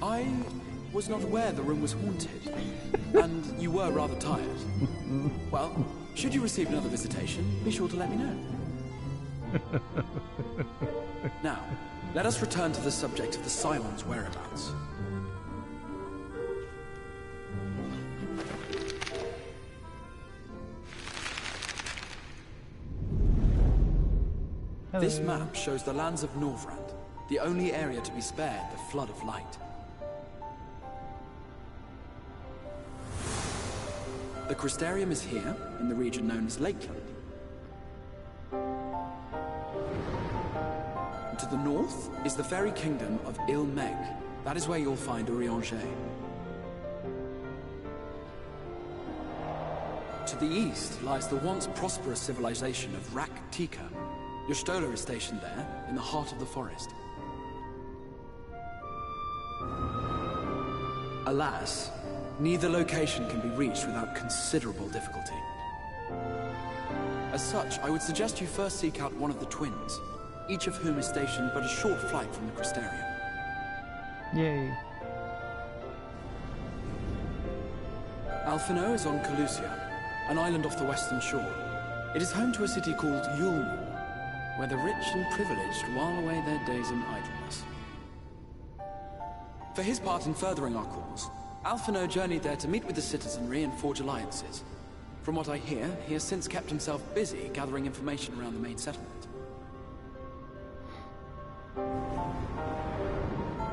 C: I was not aware the room was haunted, and you were rather tired. Well, should you receive another visitation, be sure to let me know. Now, let us return to the subject of the Scion's whereabouts.
B: Hello.
C: This map shows the lands of Norvrand, the only area to be spared the flood of light. The Crystarium is here, in the region known as Lakeland. And to the north is the fairy kingdom of Il-Meg. That is where you'll find Urianger. To the east lies the once prosperous civilization of Rak-Tika. Your Stola is stationed there, in the heart of the forest. Alas, neither location can be reached without considerable difficulty. As such, I would suggest you first seek out one of the twins, each of whom is stationed but a short flight from the Crystarium.
B: Yay.
C: Alphino is on Calusia, an island off the western shore. It is home to a city called Yulmore, where the rich and privileged while away their days in idleness. For his part in furthering our cause, Alphino journeyed there to meet with the citizenry and forge alliances. From what I hear, he has since kept himself busy gathering information around the main settlement.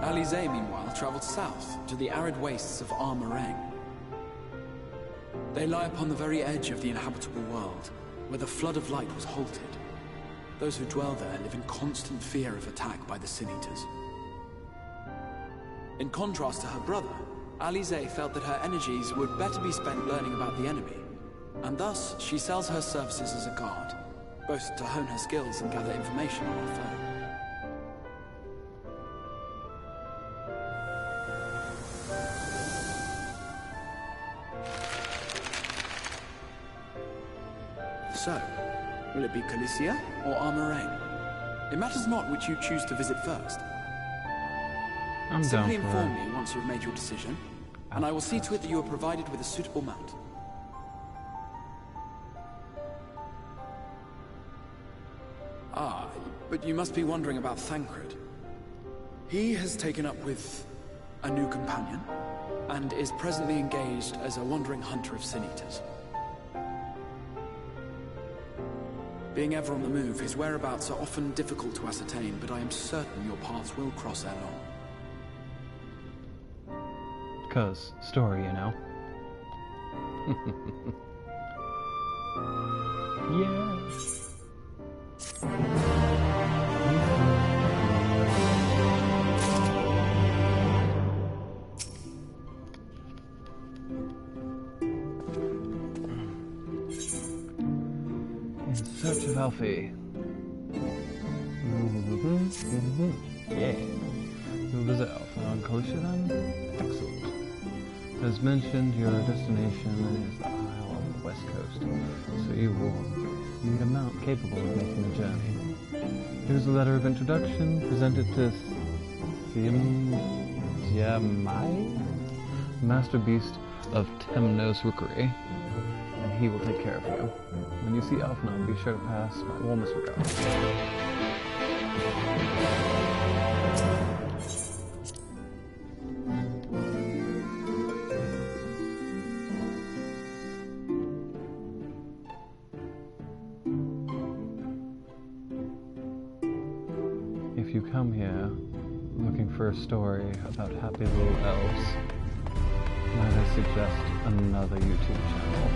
C: Alize, meanwhile, traveled south to the arid wastes of Armareng. They lie upon the very edge of the inhabitable world, where the flood of light was halted. Those who dwell there live in constant fear of attack by the Sin-Eaters. In contrast to her brother, Alize felt that her energies would better be spent learning about the enemy, and thus she sells her services as a guard, both to hone her skills and gather information on her foe. So, will it be Calusia or Armareng? It matters not which you choose to visit first.
B: I'm
C: Simply
B: down for
C: inform
B: it.
C: me once you've made your decision, and I will see to it that you are provided with a suitable mount. Ah, but you must be wondering about Thancred. He has taken up with a new companion, and is presently engaged as a wandering hunter of sin-eaters. Being ever on the move, his whereabouts are often difficult to ascertain, but I am certain your paths will cross ere long.
B: 'Cause story, you know. Yeah. In search of Alfie. Yeah. You'll visit Alpha on Kosha then? Excellent. As mentioned, your destination is the Isle on the west coast, so you will need a mount capable of making the journey. Here's a letter of introduction presented to Yamai, Master Beast of Temnos Rookery, and he will take care of you. When you see Alphna, be sure to pass my warmest regards. If you come here looking for a story about happy little elves, might I suggest another YouTube channel?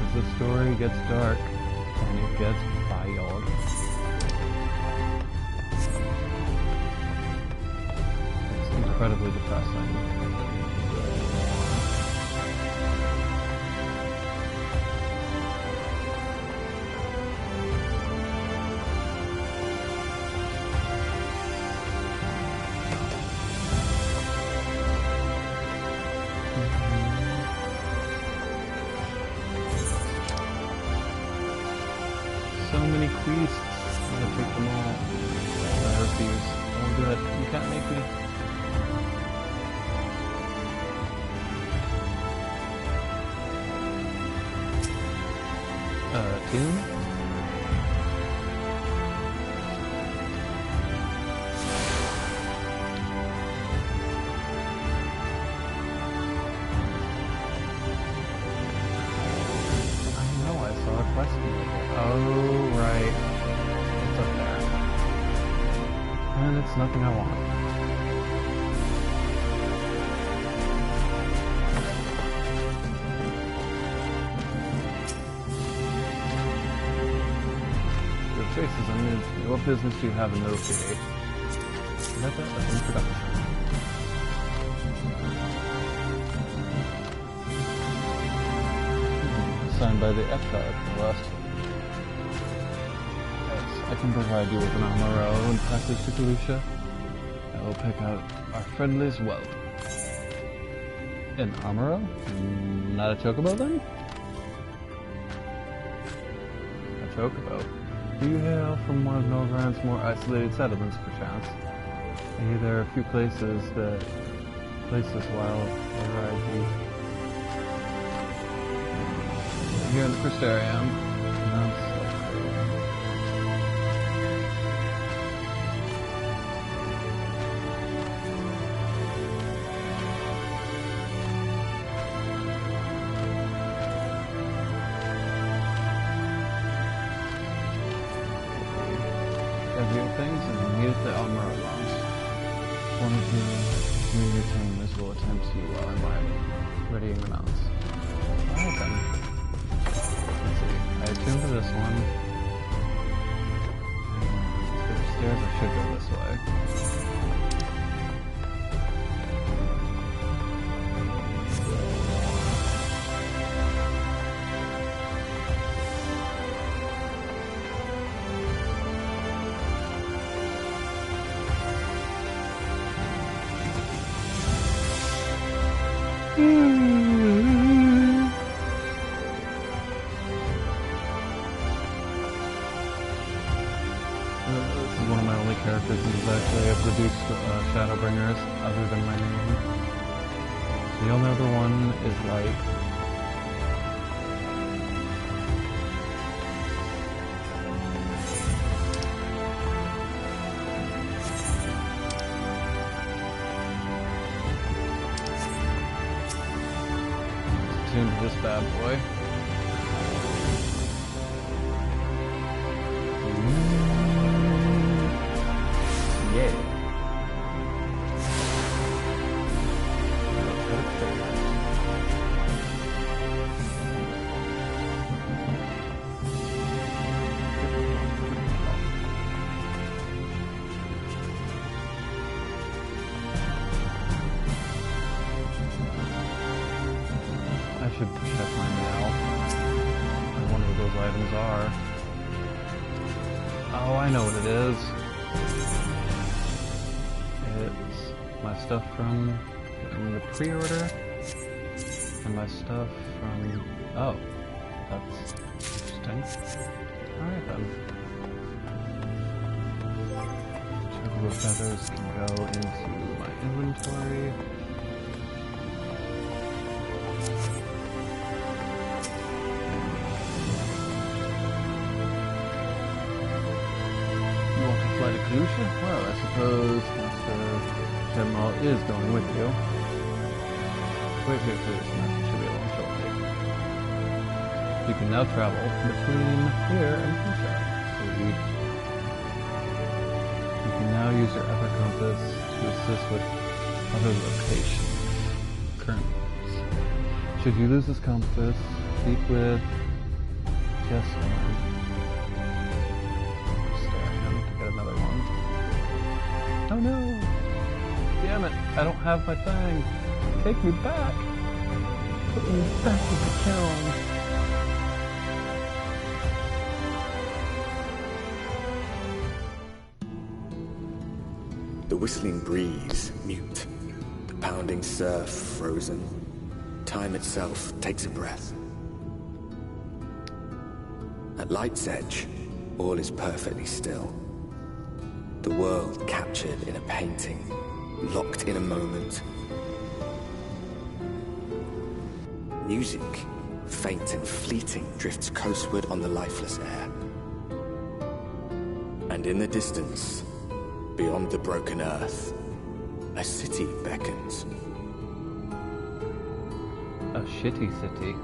B: As the story gets dark and it gets wild. It's incredibly depressing. So many quests. I'm gonna take them all. I refuse. Don't do it. You can't make me. Tune? Oh, right. It's up there. And it's nothing I want. Your faces amused me. What business do you have in those three? That's an introduction. Signed by the FFXIV, the last one. I can provide you with an armor and passage to Kalusha. I will pick out our friendliest whelp. An armor? Not a chocobo then? A chocobo? Do you hail from one of Norgrand's more isolated settlements, perchance? I hear there are a few places while I ride here in the first area. Things and meet at the armor lounge. One of the junior teamers will attend to you while I'm readying the mounts. Alright then. Let's see. I attuned to this one. And upstairs I should go this way. This is one of my only characters who is actually have reduced shadowbringers other than my name. The only other one is like this bad boy. Yeah. I should check my mail. I wonder what those items are. Oh, I know what it is. It's my stuff from the pre-order and my stuff from... Oh, that's interesting. Alright then. Chocobo feathers can go into my inventory. Well, I suppose Master General is going with you. Wait here for this message to be along shortly. You can now travel between here and Fuchsia. Sweet. You can now use your Ever Compass to assist with other locations. Currents. Should you lose this compass, speak with Jessica. Oh no! Damn it, I don't have my thing. Take me back! Put me back in the kiln.
D: The whistling breeze, mute. The pounding surf, frozen. Time itself takes a breath. At light's edge, all is perfectly still. The world captured in a painting, locked in a moment. Music, faint and fleeting, drifts coastward on the lifeless air. And in the distance, beyond the broken earth, a city beckons.
B: A shitty city.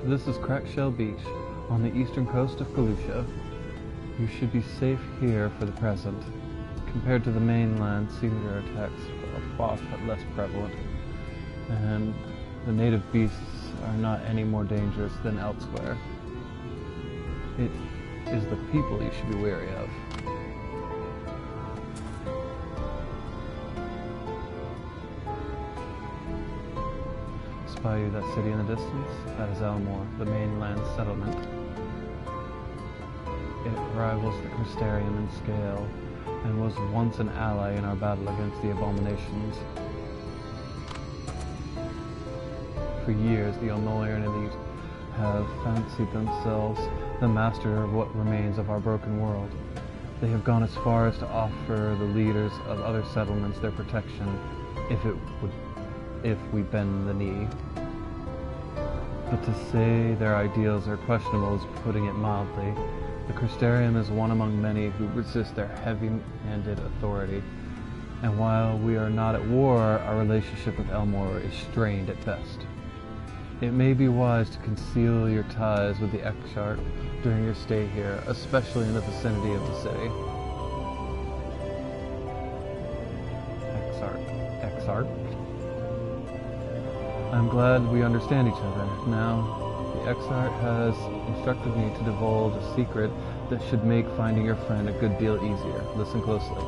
B: This is Crackshell Beach, on the eastern coast of Galusha. You should be safe here for the present. Compared to the mainland, singular attacks are far less prevalent, and the native beasts are not any more dangerous than elsewhere. It is the people you should be wary of. Spy you that city in the distance? That is Elmore, the mainland settlement. It rivals the Crystarium in scale, and was once an ally in our battle against the abominations. For years, the Elmoian elite have fancied themselves the master of what remains of our broken world. They have gone as far as to offer the leaders of other settlements their protection, if we bend the knee. But to say their ideals are questionable is putting it mildly. The Crystarium is one among many who resist their heavy-handed authority, and while we are not at war, our relationship with Elmore is strained at best. It may be wise to conceal your ties with the Exarch during your stay here, especially in the vicinity of the city. Exarch? I'm glad we understand each other. Now, the Exarch has instructed me to divulge a secret that should make finding your friend a good deal easier. Listen closely.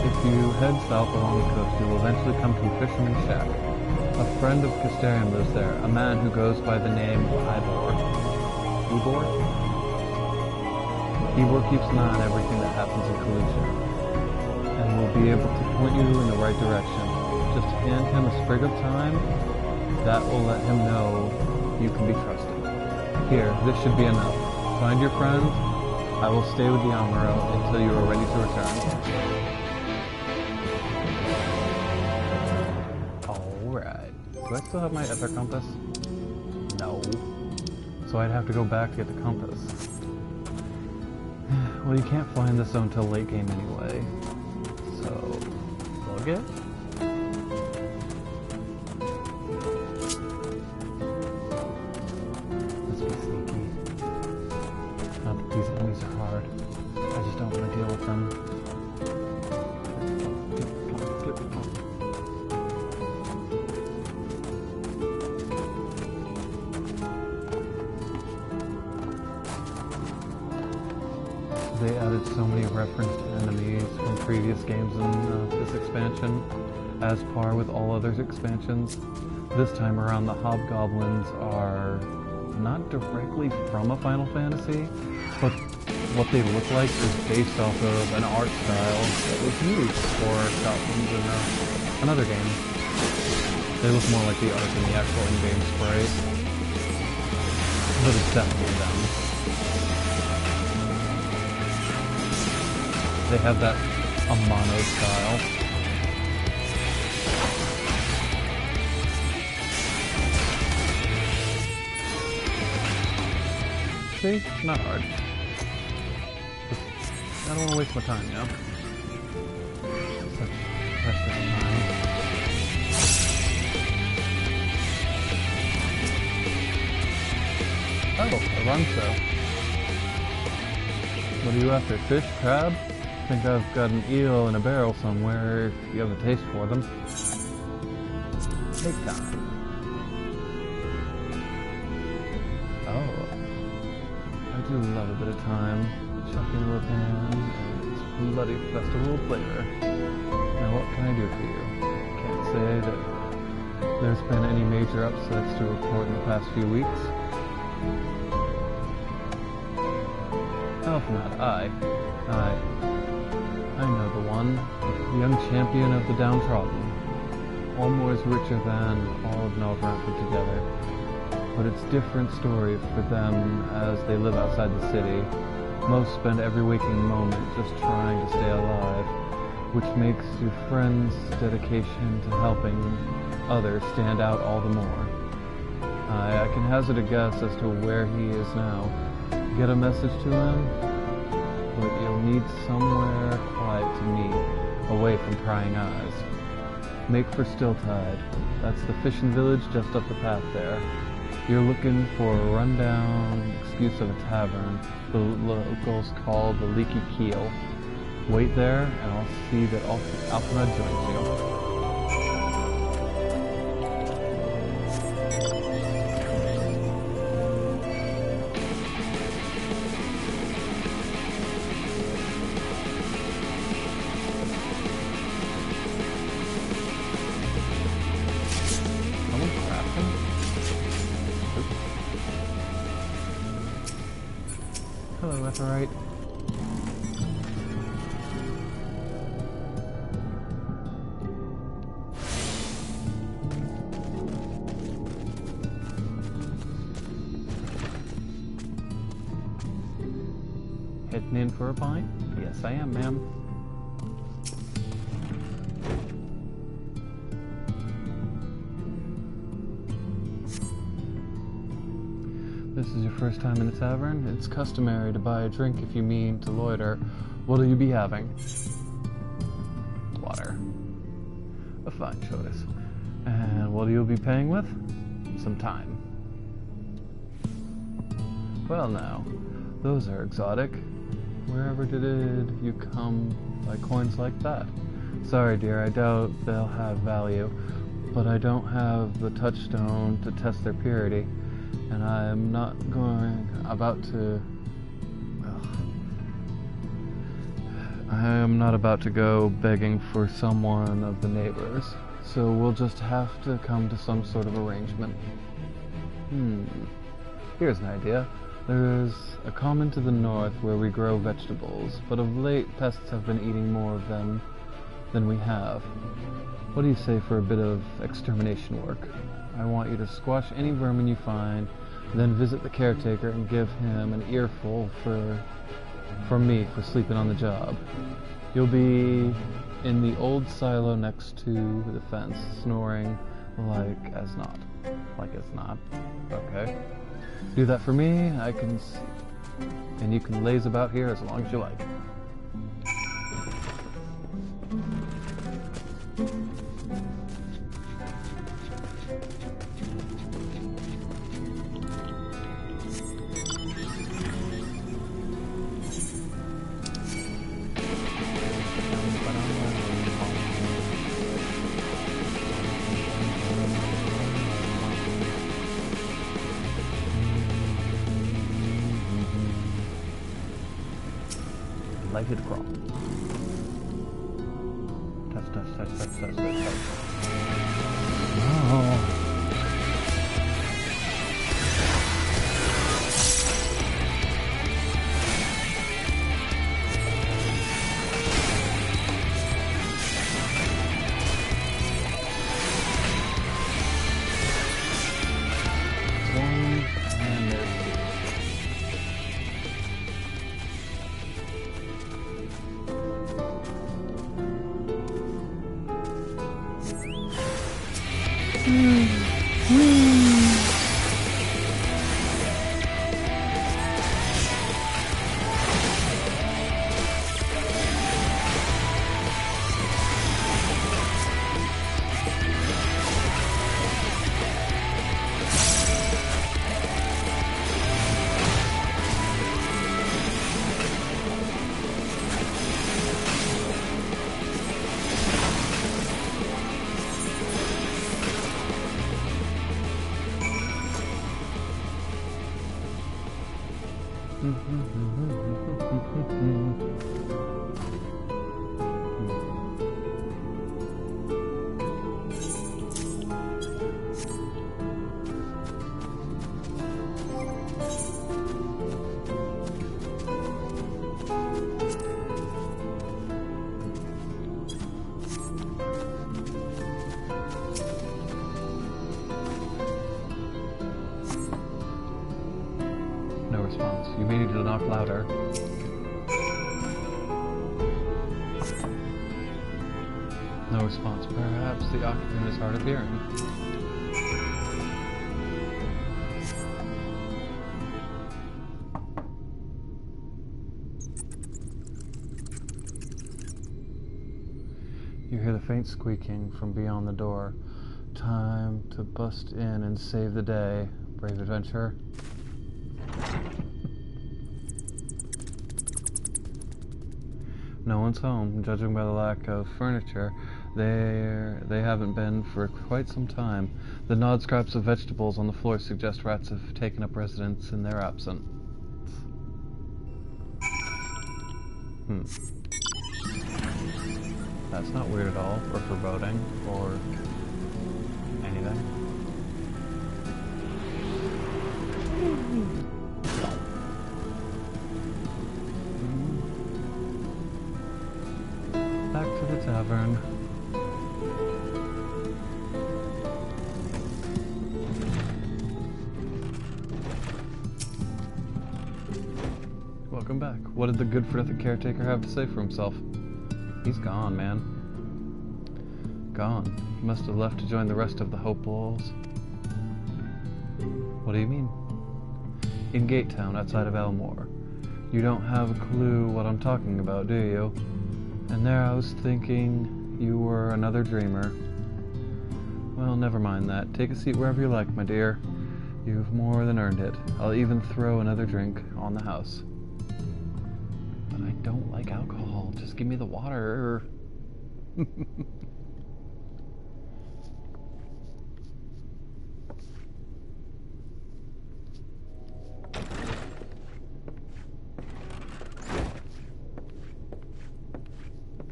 B: If you head south along the coast, you will eventually come to a fisherman's shack. A friend of Crystarium lives there, a man who goes by the name Ivor. Ivor? Ivor keeps an eye on everything that happens in Galusha, and will be able to point you in the right direction. Just hand him a sprig of thyme. That will let him know you can be trusted. Here, this should be enough. Find your friend. I will stay with the Amuro until you are ready to return. Alright. Do I still have my ether compass? No. So I'd have to go back to get the compass. Well, you can't fly in this zone till late game anyway. So, plug it? Let's be sneaky. Not that these enemies are hard. I just don't want to deal with them. They added so many referenced enemies from previous games in this expansion, as par with all others expansions. This time around, the hobgoblins are not directly from a Final Fantasy, but what they look like is based off of an art style that was used for goblins in another game. They look more like the art than the actual in-game sprite, but it's definitely them. They have that Amano style. See? Not hard. I don't want to waste my time, you know? Such precious time. Oh, a Runso. What are you after? Fish? Crab? I think I've got an eel in a barrel somewhere if you have a taste for them. Take time. Oh. I do love a bit of time. Chucking with him and its bloody festival flavor. Now what can I do for you? Can't say that there's been any major upsets to report in the past few weeks. Elfnat, I know the one, the young champion of the downtrodden. Almost richer than all of Northrop put together. But it's different stories for them as they live outside the city. Most spend every waking moment just trying to stay alive, which makes your friend's dedication to helping others stand out all the more. I can hazard a guess as to where he is now. Get a message to him? But you'll need somewhere quiet to meet, away from prying eyes. Make for Stilltide. That's the fishing village just up the path there. You're looking for a rundown excuse of a tavern the locals call the Leaky Keel. Wait there, and I'll see that Alpha joins you. Hello, that's alright. Heading in for a pint? Yes, I am, ma'am. This is your first time in the tavern. It's customary to buy a drink if you mean to loiter. What'll you be having? Water. A fine choice. And what will you be paying with? Some time. Well now, those are exotic. Wherever did you come by coins like that? Sorry dear, I doubt they'll have value, but I don't have the touchstone to test their purity. And I am not about to go begging for someone of the neighbors, so we'll just have to come to some sort of arrangement. Here's an idea. There's a common to the north where we grow vegetables, but of late pests have been eating more of them than we have. What do you say for a bit of extermination work? I want you to squash any vermin you find, then visit the caretaker and give him an earful from me for sleeping on the job. You'll be in the old silo next to the fence, snoring like as not. Like as not. Okay. Do that for me, I can see. And you can laze about here as long as you like. Lighted crawl. Test. Oh. No response. You may need to knock louder. No response. Perhaps the occupant is hard of hearing. You hear the faint squeaking from beyond the door. Time to bust in and save the day, brave adventurer. No one's home, judging by the lack of furniture. They haven't been for quite some time. The gnawed scraps of vegetables on the floor suggest rats have taken up residence in their absence. That's not weird at all, or foreboding, or anything. Back to the tavern. Welcome back. What did the good-for-nothing caretaker have to say for himself? He's gone, man. Gone. He must have left to join the rest of the hopefuls. What do you mean? In Gate Town, outside of Elmore. You don't have a clue what I'm talking about, do you? And there I was thinking you were another dreamer. Well, never mind that. Take a seat wherever you like, my dear. You've more than earned it. I'll even throw another drink on the house. But I don't like alcohol. Just give me the water.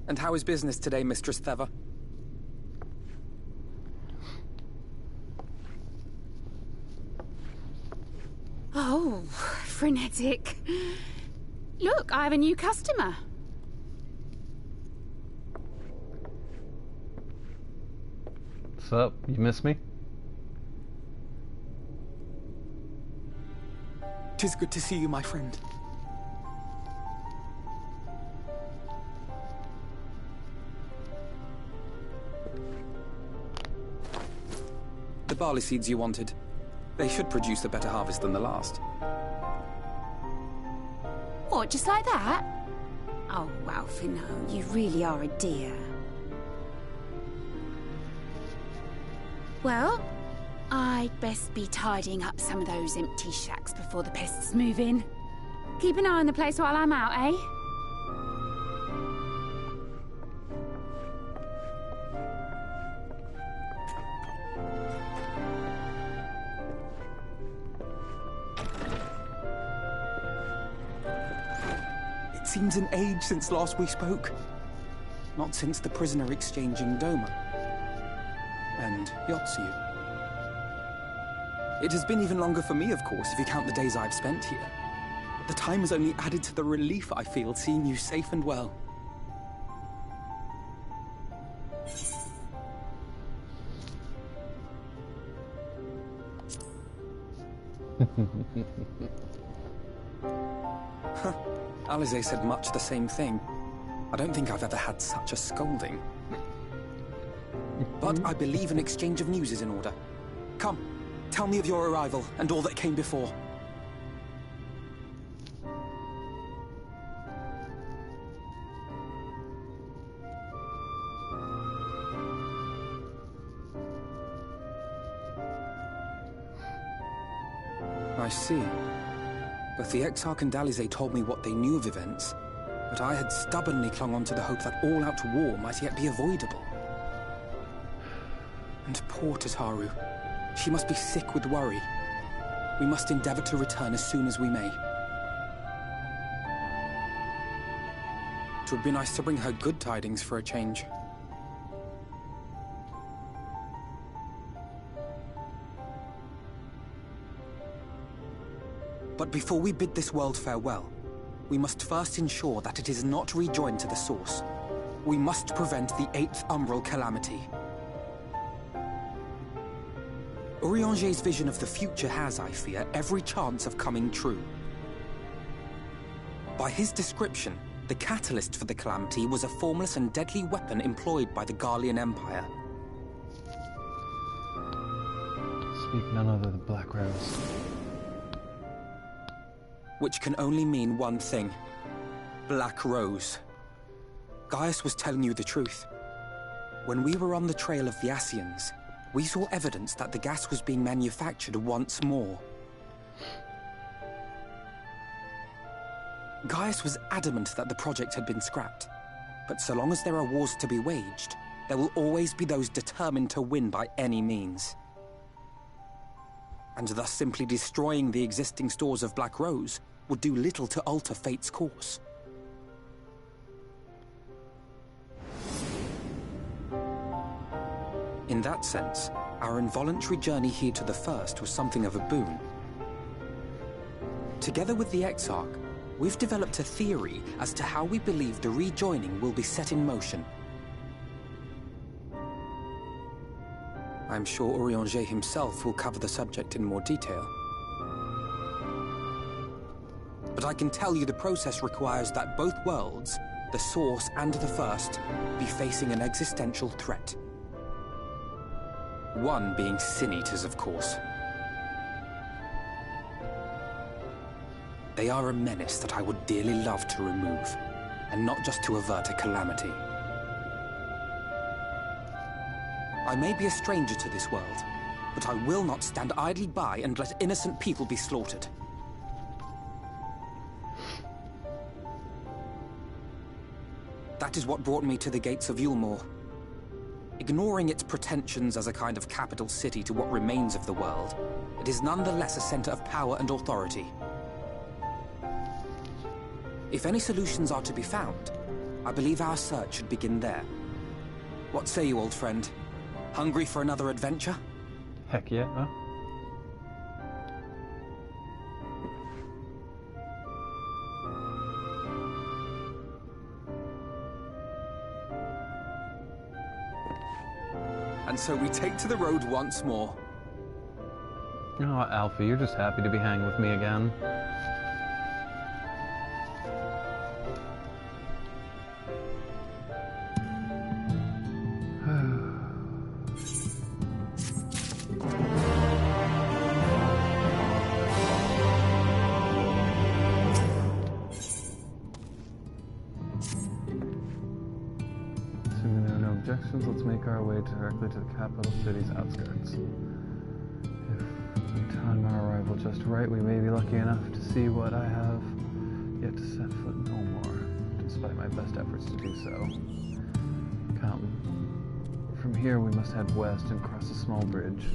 F: And how is business today, Mistress Theva?
G: Oh, frenetic. Look, I have a new customer.
B: What's up? You miss me?
F: 'Tis good to see you, my friend. The barley seeds you wanted. They should produce a better harvest than the last.
G: What, just like that? Oh, Alfino, you really are a dear. Well, I'd best be tidying up some of those empty shacks before the pests move in. Keep an eye on the place while I'm out, eh?
F: It seems an age since last we spoke. Not since the prisoner exchanging Doma and Yotsu. It has been even longer for me, of course, if you count the days I've spent here. But the time has only added to the relief I feel seeing you safe and well. Alize said much the same thing. I don't think I've ever had such a scolding. But I believe an exchange of news is in order. Come, tell me of your arrival and all that came before. I see. Both the Exarch and Alize told me what they knew of events, but I had stubbornly clung on to the hope that all-out war might yet be avoidable. And poor Tataru. She must be sick with worry. We must endeavor to return as soon as we may. It would be nice to bring her good tidings for a change. But before we bid this world farewell, we must first ensure that it is not rejoined to the source. We must prevent the 8th Umbral calamity. Urianger's vision of the future has, I fear, every chance of coming true. By his description, the catalyst for the calamity was a formless and deadly weapon employed by the Garlean Empire.
B: Speak none other than Black Rose.
F: Which can only mean one thing. Black Rose. Gaius was telling you the truth. When we were on the trail of the Ascians, we saw evidence that the gas was being manufactured once more. Gaius was adamant that the project had been scrapped. But so long as there are wars to be waged, there will always be those determined to win by any means. And thus simply destroying the existing stores of Black Rose would do little to alter fate's course. In that sense, our involuntary journey here to the First was something of a boon. Together with the Exarch, we've developed a theory as to how we believe the rejoining will be set in motion. I'm sure Urianger himself will cover the subject in more detail. But I can tell you the process requires that both worlds, the Source and the First, be facing an existential threat. One being Sin Eaters, of course. They are a menace that I would dearly love to remove, and not just to avert a calamity. I may be a stranger to this world, but I will not stand idly by and let innocent people be slaughtered. That is what brought me to the gates of Yulmore. Ignoring its pretensions as a kind of capital city to what remains of the world, it is nonetheless a center of power and authority. If any solutions are to be found, I believe our search should begin there. What say you, old friend? Hungry for another adventure?
B: Heck yeah, huh?
F: And so we take to the road once more.
B: Oh, Alfie, you're just happy to be hanging with me again. Assuming there are no objections, let's make our way directly to the capital city's outskirts. If we time our arrival just right, we may be lucky enough to see what I have yet to set foot in Ulmore, despite my best efforts to do so. Come. From here, we must head west and cross a small bridge.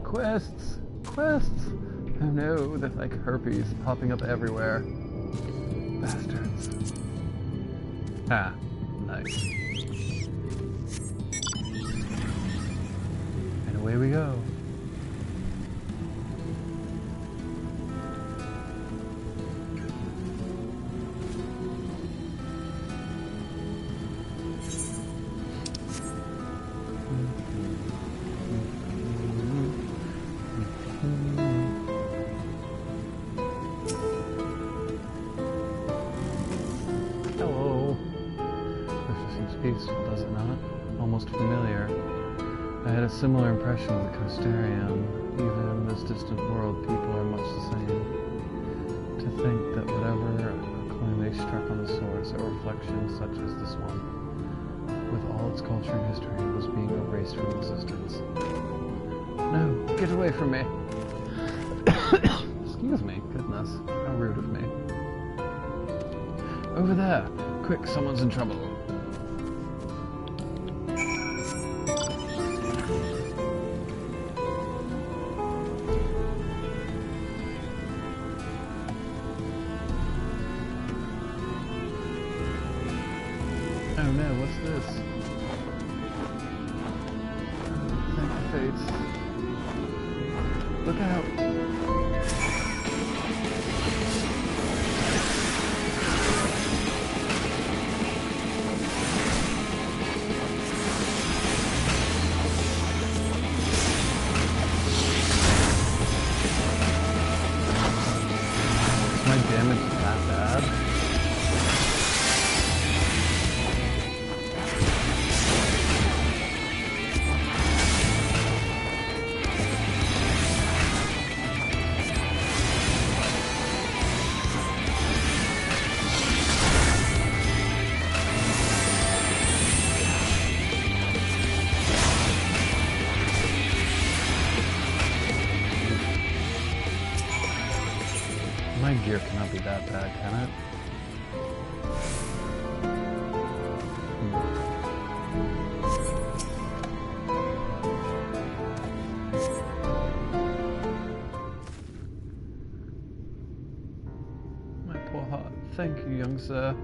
B: Quests! Quests! Oh no, they're like herpes, popping up everywhere. Bastards. Ah, nice. And away we go. Hello. This seems peaceful, does it not? Almost familiar. I had a similar impression of the Coastarium. Even in this distant world, people are much the same. To think that whatever coin they struck on the source, a reflection such as this one, with all its culture and history, was being erased from existence. No, get away from me! Excuse me, goodness, how rude of me. Over there! Quick, someone's in trouble. Oh no, what's this? Thank the fates. Look out! Is my damage that bad? My gear cannot be that bad, can it? My poor heart. Thank you, young sir.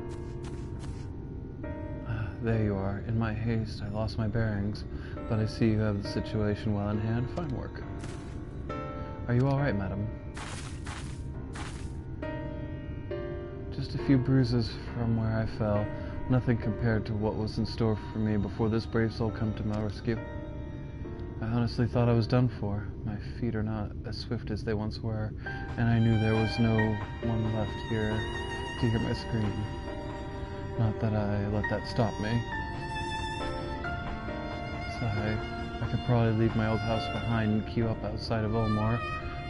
B: There you are. In my haste, I lost my bearings, but I see you have the situation well in hand. Fine work. Are you all right, madam? Just a few bruises from where I fell, nothing compared to what was in store for me before this brave soul come to my rescue. I honestly thought I was done for. My feet are not as swift as they once were, and I knew there was no one left here to hear my scream. Not that I let that stop me. Sigh, I could probably leave my old house behind and queue up outside of Ulmore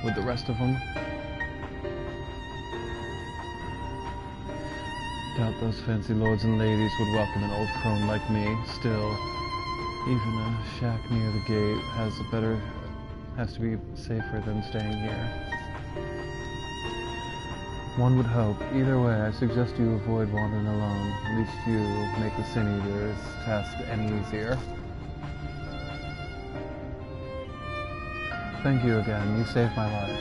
B: with the rest of them. Doubt those fancy lords and ladies would welcome an old crone like me. Still, even a shack near the gate has to be safer than staying here. One would hope. Either way, I suggest you avoid wandering alone. At least you make the Sin Eater's task any easier. Thank you again. You saved my life.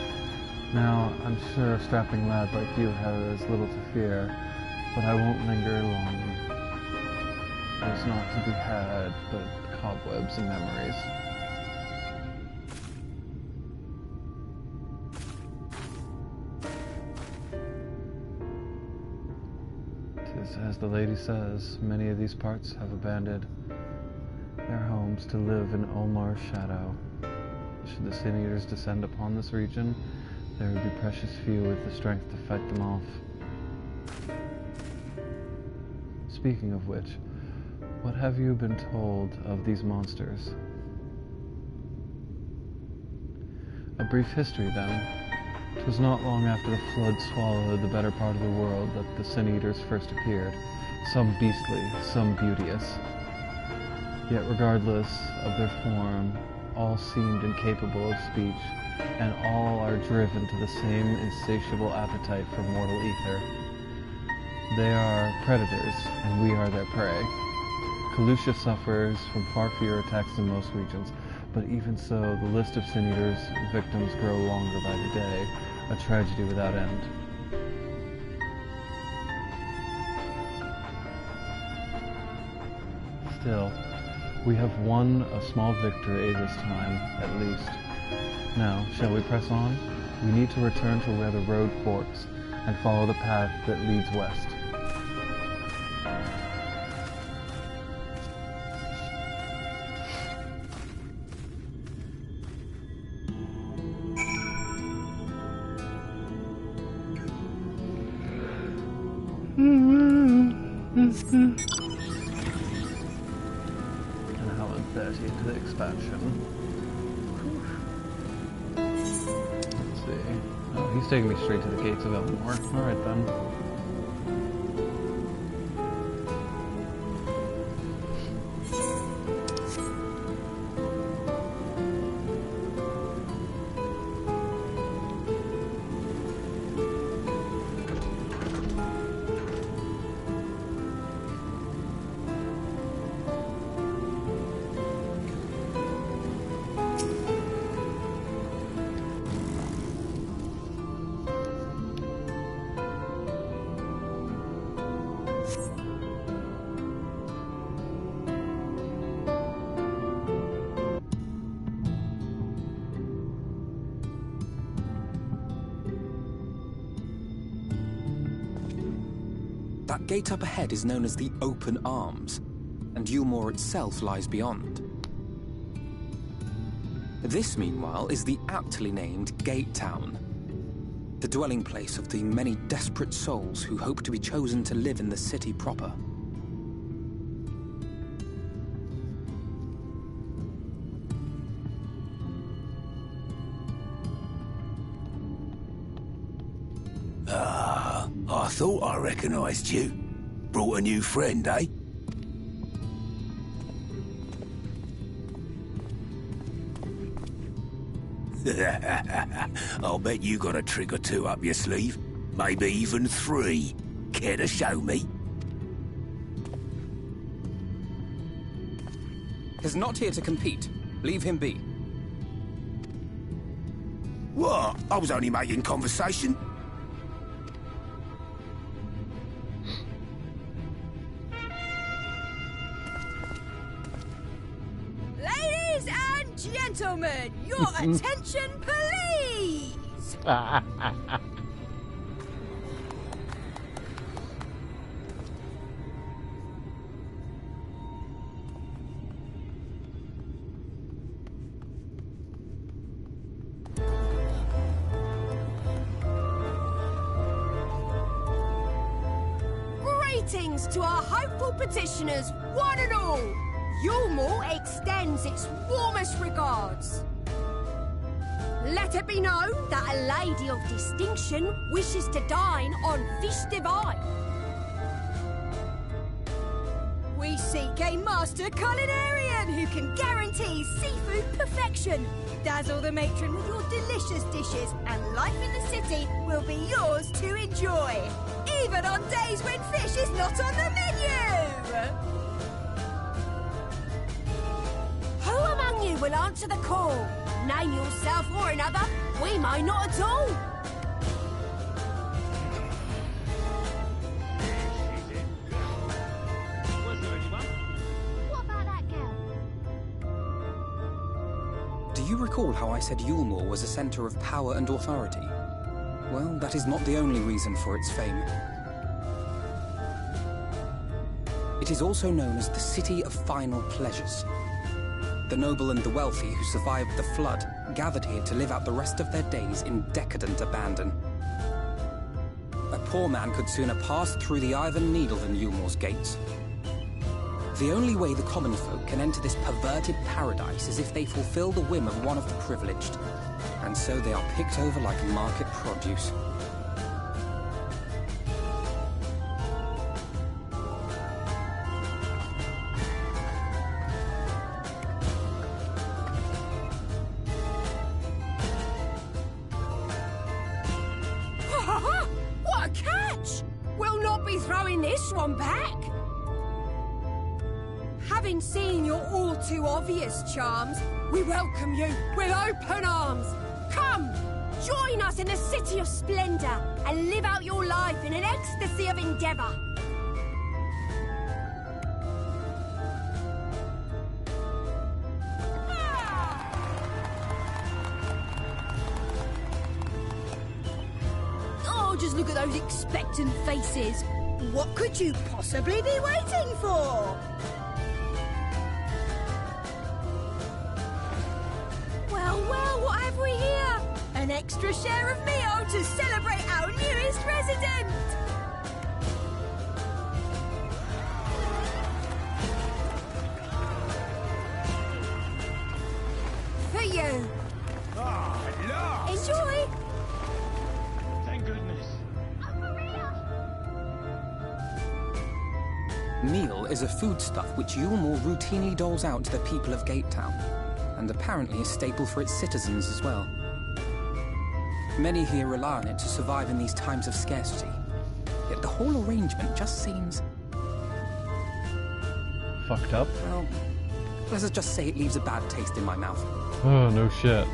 B: Now, I'm sure a strapping lad like you has little to fear. But I won't linger long. There's naught to be had but cobwebs and memories. the lady says, many of these parts have abandoned their homes to live in Ulmar's shadow. Should the Sin Eaters descend upon this region, there would be precious few with the strength to fight them off. Speaking of which, what have you been told of these monsters? A brief history, then. 'Twas not long after the flood swallowed the better part of the world that the Sin Eaters first appeared, some beastly, some beauteous. Yet regardless of their form, all seemed incapable of speech, and all are driven to the same insatiable appetite for mortal ether. They are predators, and we are their prey. Kalusha suffers from far fewer attacks than most regions, but even so, the list of Sin Eaters' victims grow longer by the day, a tragedy without end. Still, we have won a small victory this time, at least. Now, shall we press on? We need to return to where the road forks, and follow the path that leads west. And how I'm 30 into the expansion. Let's see. Oh, he's taking me straight to the gates of Elmore. Alright then.
F: That gate up ahead is known as the Open Arms, and Ulmore itself lies beyond. This, meanwhile, is the aptly named Gate Town, the dwelling place of the many desperate souls who hope to be chosen to live in the city proper.
H: I thought I recognized you. Brought a new friend, eh? I'll bet you got a trick or two up your sleeve. Maybe even 3. Care to show me?
F: He's not here to compete. Leave him be.
H: What? I was only making conversation.
I: Gentlemen, your attention, please! Greetings to our hopeful petitioners, one and all! Ulmore extends its warmest regards. Let it be known that a lady of distinction wishes to dine on fish divine. We seek a master culinarian who can guarantee seafood perfection. Dazzle the matron with your delicious dishes, and life in the city will be yours to enjoy, even on days when fish is not on the menu. Who among you will answer the call? Name yourself or another. We may not at all.
J: What about that girl?
F: Do you recall how I said Ulmore was a center of power and authority? Well, that is not the only reason for its fame. It is also known as the City of Final Pleasures. The noble and the wealthy who survived the flood gathered here to live out the rest of their days in decadent abandon. A poor man could sooner pass through the Iron Needle than Eulmore's gates. The only way the common folk can enter this perverted paradise is if they fulfill the whim of one of the privileged, and so they are picked over like market produce.
I: What a catch! We'll not be throwing this one back. Having seen your all-too-obvious charms, we welcome you with open arms. Come, join us in the City of Splendor and live out your life in an ecstasy of endeavor. Oh, just look at those expectant faces. What could you possibly be waiting for? Well, what have we here? An extra share of meal to celebrate our newest resident! For you!
H: Ah, lost!
I: Enjoy!
H: Thank goodness.
F: Meal is a foodstuff which Eulmore routinely doles out to the people of Gatetown, and apparently a staple for its citizens as well. Many here rely on it to survive in these times of scarcity, yet the whole arrangement just seems...
B: Fucked up?
F: well, let's just say it leaves a bad taste in my mouth.
B: Oh, no shit.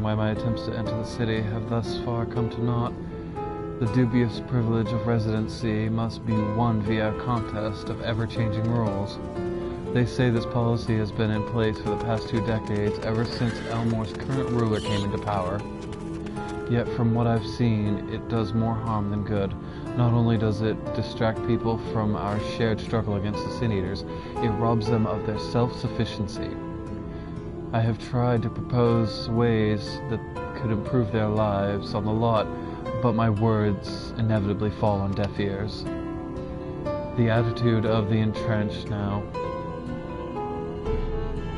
B: Why my attempts to enter the city have thus far come to naught. The dubious privilege of residency must be won via a contest of ever-changing rules. They say this policy has been in place for the past 2 decades, ever since Elmore's current ruler came into power. Yet from what I've seen, it does more harm than good. Not only does it distract people from our shared struggle against the Sin Eaters, it robs them of their self-sufficiency. I have tried to propose ways that could improve their lives on the lot, but my words inevitably fall on deaf ears. The attitude of the entrenched now.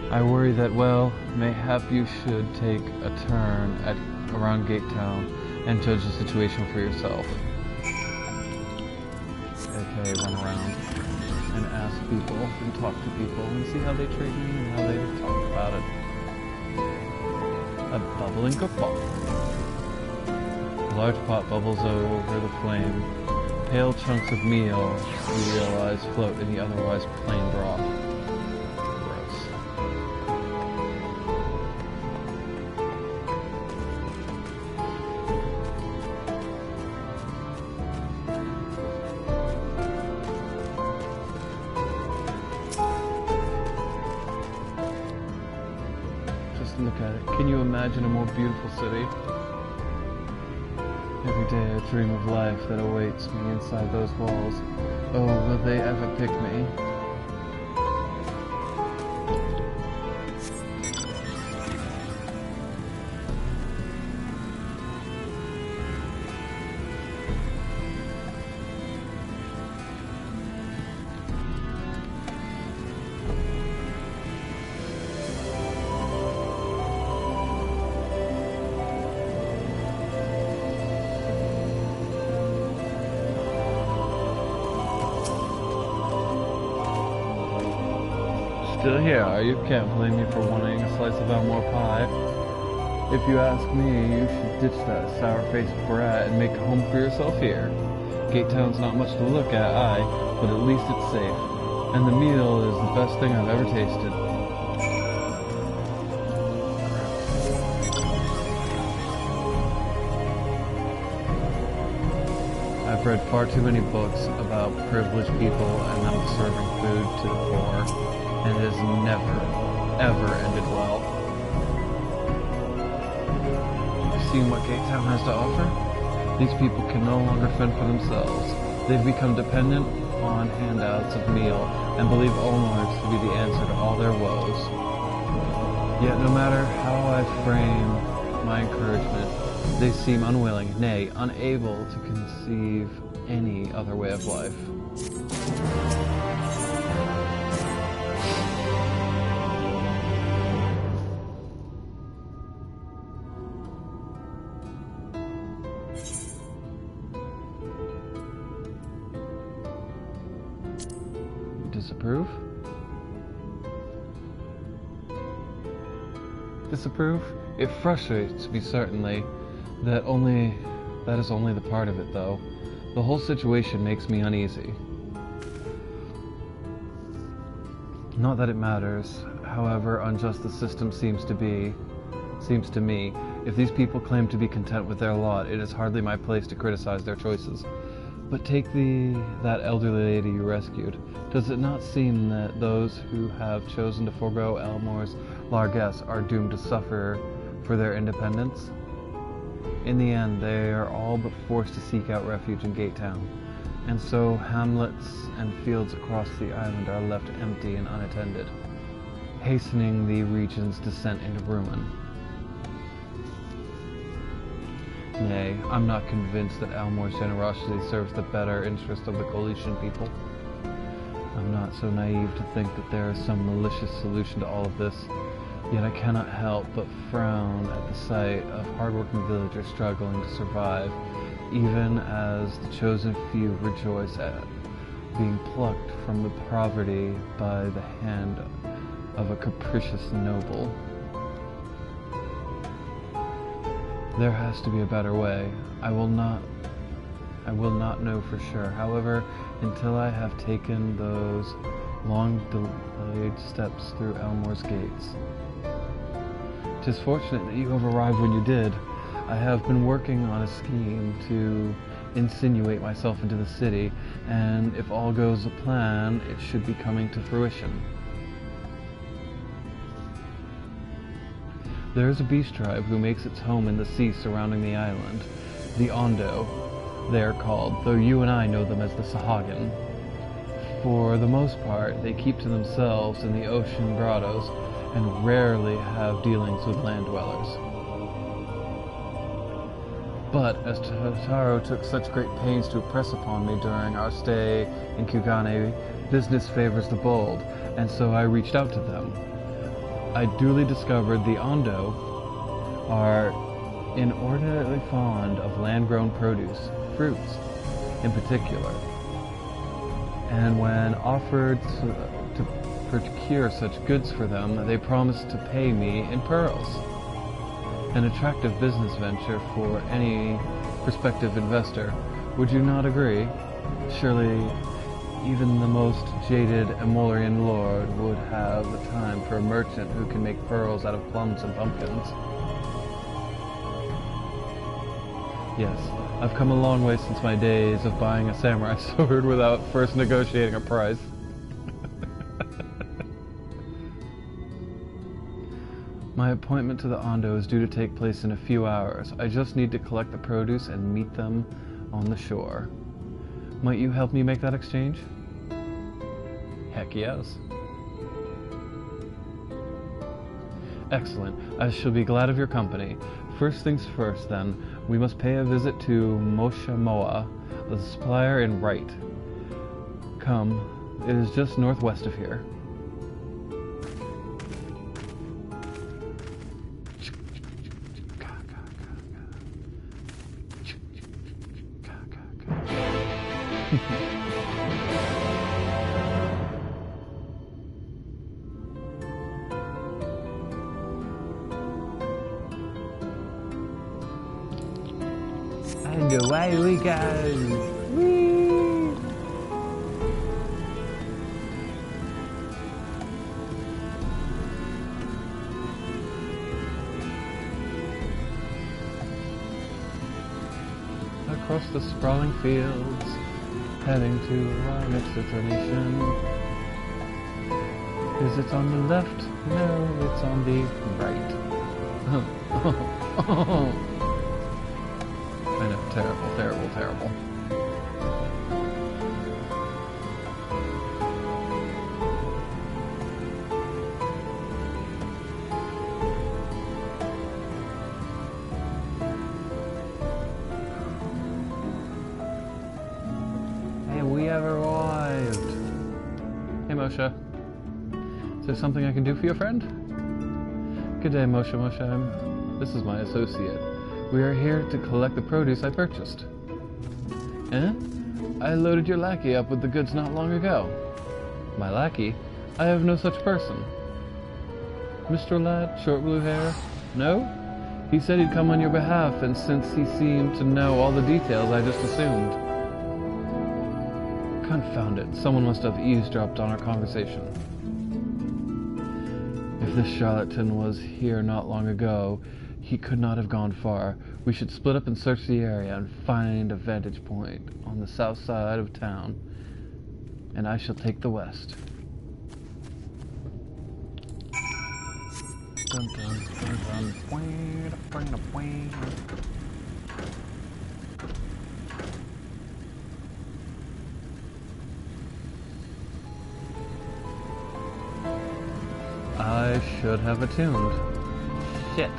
B: I worry that, well, mayhap you should take a turn around Gatetown and judge the situation for yourself. Okay, run around and ask people and talk to people and see how they treat me and how they talk about it. A bubbling cookball. A large pot bubbles over the flame. Pale chunks of meal, you realize, float in the otherwise plain broth. Gross. Look at it. Can you imagine a more beautiful city? Every day I dream of life that awaits me inside those walls. Oh, will they ever pick me? Still here, are you? Can't blame me for wanting a slice of Elmore pie. If you ask me, you should ditch that sour-faced brat and make a home for yourself here. Gate Town's not much to look at, but at least it's safe. And the meal is the best thing I've ever tasted. I've read far too many books about privileged people and them serving food to the poor, and it has never, ever ended well. You've seen what Gate Town has to offer? These people can no longer fend for themselves. They've become dependent on handouts of meal and believe Olmarks to be the answer to all their woes. Yet no matter how I frame my encouragement, they seem unwilling, nay, unable to conceive any other way of life. Disapprove? Disapprove? It frustrates me, certainly. That is only the part of it, though. The whole situation makes me uneasy. Not that it matters, however unjust the system seems to me. If these people claim to be content with their lot, it is hardly my place to criticize their choices. But take that elderly lady you rescued. Does it not seem that those who have chosen to forego Elmore's largesse are doomed to suffer for their independence? In the end, they are all but forced to seek out refuge in Gate Town, and so hamlets and fields across the island are left empty and unattended, hastening the region's descent into ruin. Nay, I'm not convinced that Elmore's generosity serves the better interest of the Coalition people. I'm not so naive to think that there is some malicious solution to all of this, yet I cannot help but frown at the sight of hardworking villagers struggling to survive, even as the chosen few rejoice at being plucked from the poverty by the hand of a capricious noble. There has to be a better way. I will not know for sure. However, until I have taken those long-delayed steps through Elmore's gates. 'Tis fortunate that you have arrived when you did. I have been working on a scheme to insinuate myself into the city, and if all goes to plan, it should be coming to fruition. There is a beast tribe who makes its home in the sea surrounding the island, the Ondo, they are called, though you and I know them as the Sahagin. For the most part, they keep to themselves in the ocean grottos, and rarely have dealings with land dwellers. But as Totaro took such great pains to impress upon me during our stay in Kugane, business favors the bold, and so I reached out to them. I duly discovered the Ondo are inordinately fond of land-grown produce, fruits in particular, and when offered to procure such goods for them, they promised to pay me in pearls. An attractive business venture for any prospective investor. Would you not agree? Surely even the most jaded Emolian lord would have the time for a merchant who can make pearls out of plums and pumpkins. Yes, I've come a long way since my days of buying a samurai sword without first negotiating a price. My appointment to the Ondo is due to take place in a few hours. I just need to collect the produce and meet them on the shore. Might you help me make that exchange? Heck yes. Excellent. I shall be glad of your company. First things first, then, we must pay a visit to Moshamoa, the supplier in Wright. Come, it is just northwest of here. And away we go! Whee! Across the sprawling fields, heading to our next destination. Is it on the left? No, it's on the right. I know, terrible, terrible, terrible. Hey, we have arrived. Hey, Moshe. Is there something I can do for your friend? Good day, Moshe Moshe. This is my associate. We are here to collect the produce I purchased. Eh? I loaded your lackey up with the goods not long ago. My lackey? I have no such person. Mr. Lad, short blue hair? No? He said he'd come on your behalf, and since he seemed to know all the details, I just assumed. Confound it, someone must have eavesdropped on our conversation. If this charlatan was here not long ago, he could not have gone far. We should split up and search the area and find a vantage point on the south side of town. And I shall take the west. Dun, dun, dun, dun. I should have attuned. Shit.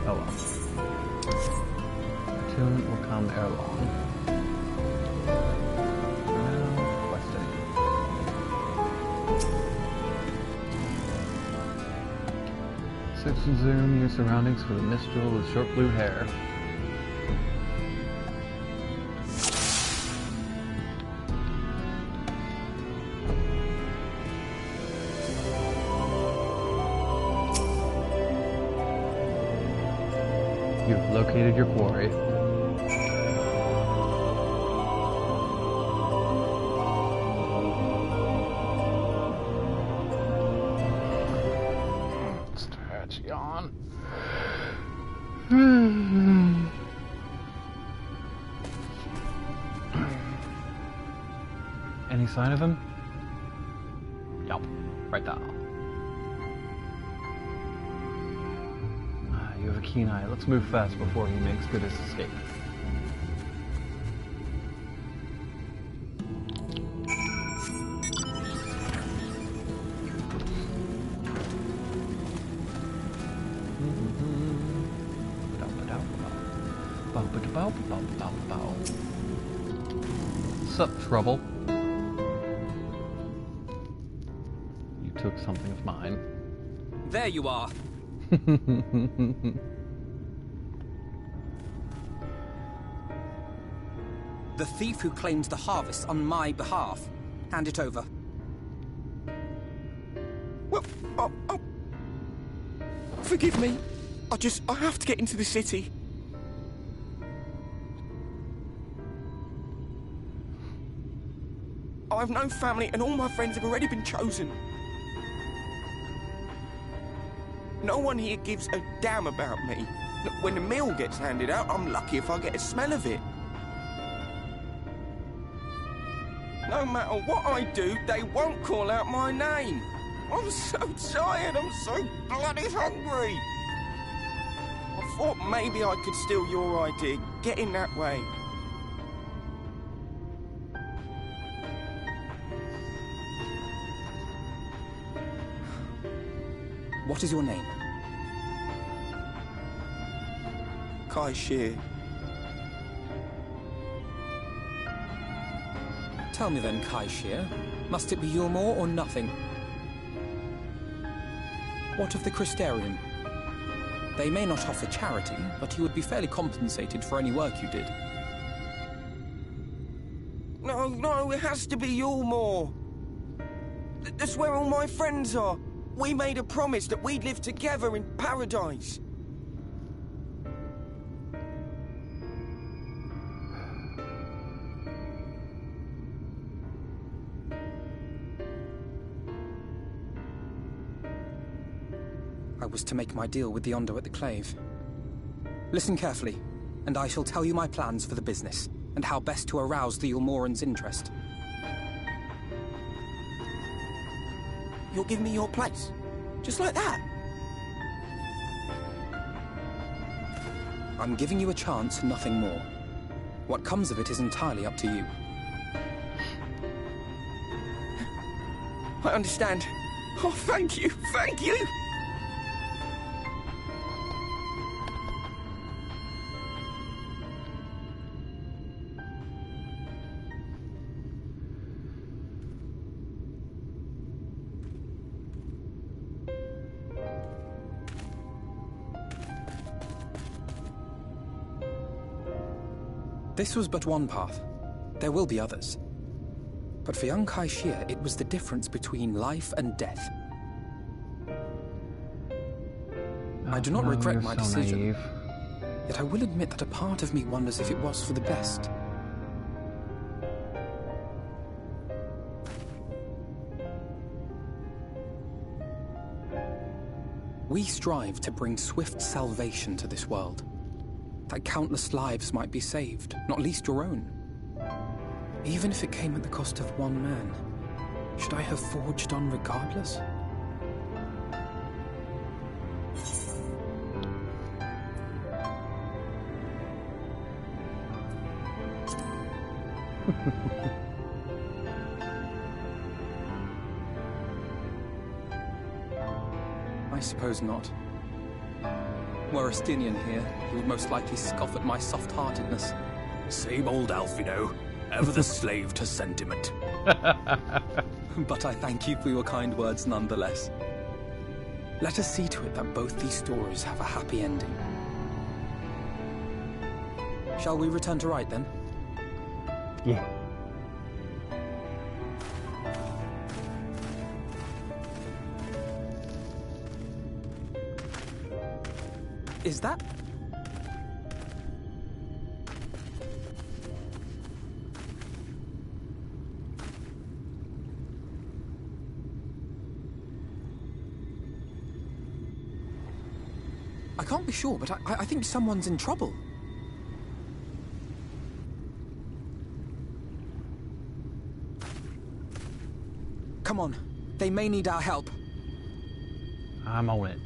B: Oh well. Attunement will come ere long. Now, westing. Search and zoom your surroundings for the minstrel with short blue hair. You've located your quarry. Stretch, yawn. Any sign of him? Yup, right there. You have a keen eye. Let's move fast before he makes good his escape. Sup, trouble? You took something of mine.
F: There you are. The thief who claims the harvest on my behalf. Hand it over.
J: Well, forgive me. I have to get into the city. I have no family and all my friends have already been chosen. No one here gives a damn about me. When the meal gets handed out, I'm lucky if I get a smell of it. No matter what I do, they won't call out my name. I'm so tired, I'm so bloody hungry. I thought maybe I could steal your idea, get in that way.
F: What is your name?
J: Kai Shear.
F: Tell me then, Kai Shear, must it be Yulmore or nothing? What of the Christerium? They may not offer charity, but you would be fairly compensated for any work you did.
J: No, it has to be Yulmore. That's where all my friends are. We made a promise that we'd live together in paradise.
F: I was to make my deal with the Ondo at the Clave. Listen carefully, and I shall tell you my plans for the business, and how best to arouse the Ulmoran's interest.
J: You'll give me your place? Just like that?
F: I'm giving you a chance, nothing more. What comes of it is entirely up to you.
J: I understand. Oh, thank you, thank you!
F: This was but one path. There will be others. But for young Kaishia, it was the difference between life and death. I do not regret my decision.
B: Naive.
F: Yet I will admit that a part of me wonders if it was for the best. We strive to bring swift salvation to this world. That countless lives might be saved, not least your own. Even if it came at the cost of one man, should I have forged on regardless? I suppose not. Were Estinian here, he would most likely scoff at my soft-heartedness.
H: Same old Alfino, ever the slave to sentiment.
F: But I thank you for your kind words nonetheless. Let us see to it that both these stories have a happy ending. Shall we return to Wright then?
B: Yeah.
F: Is that... I can't be sure, but I think someone's in trouble. Come on. They may need our help.
B: I'm on it.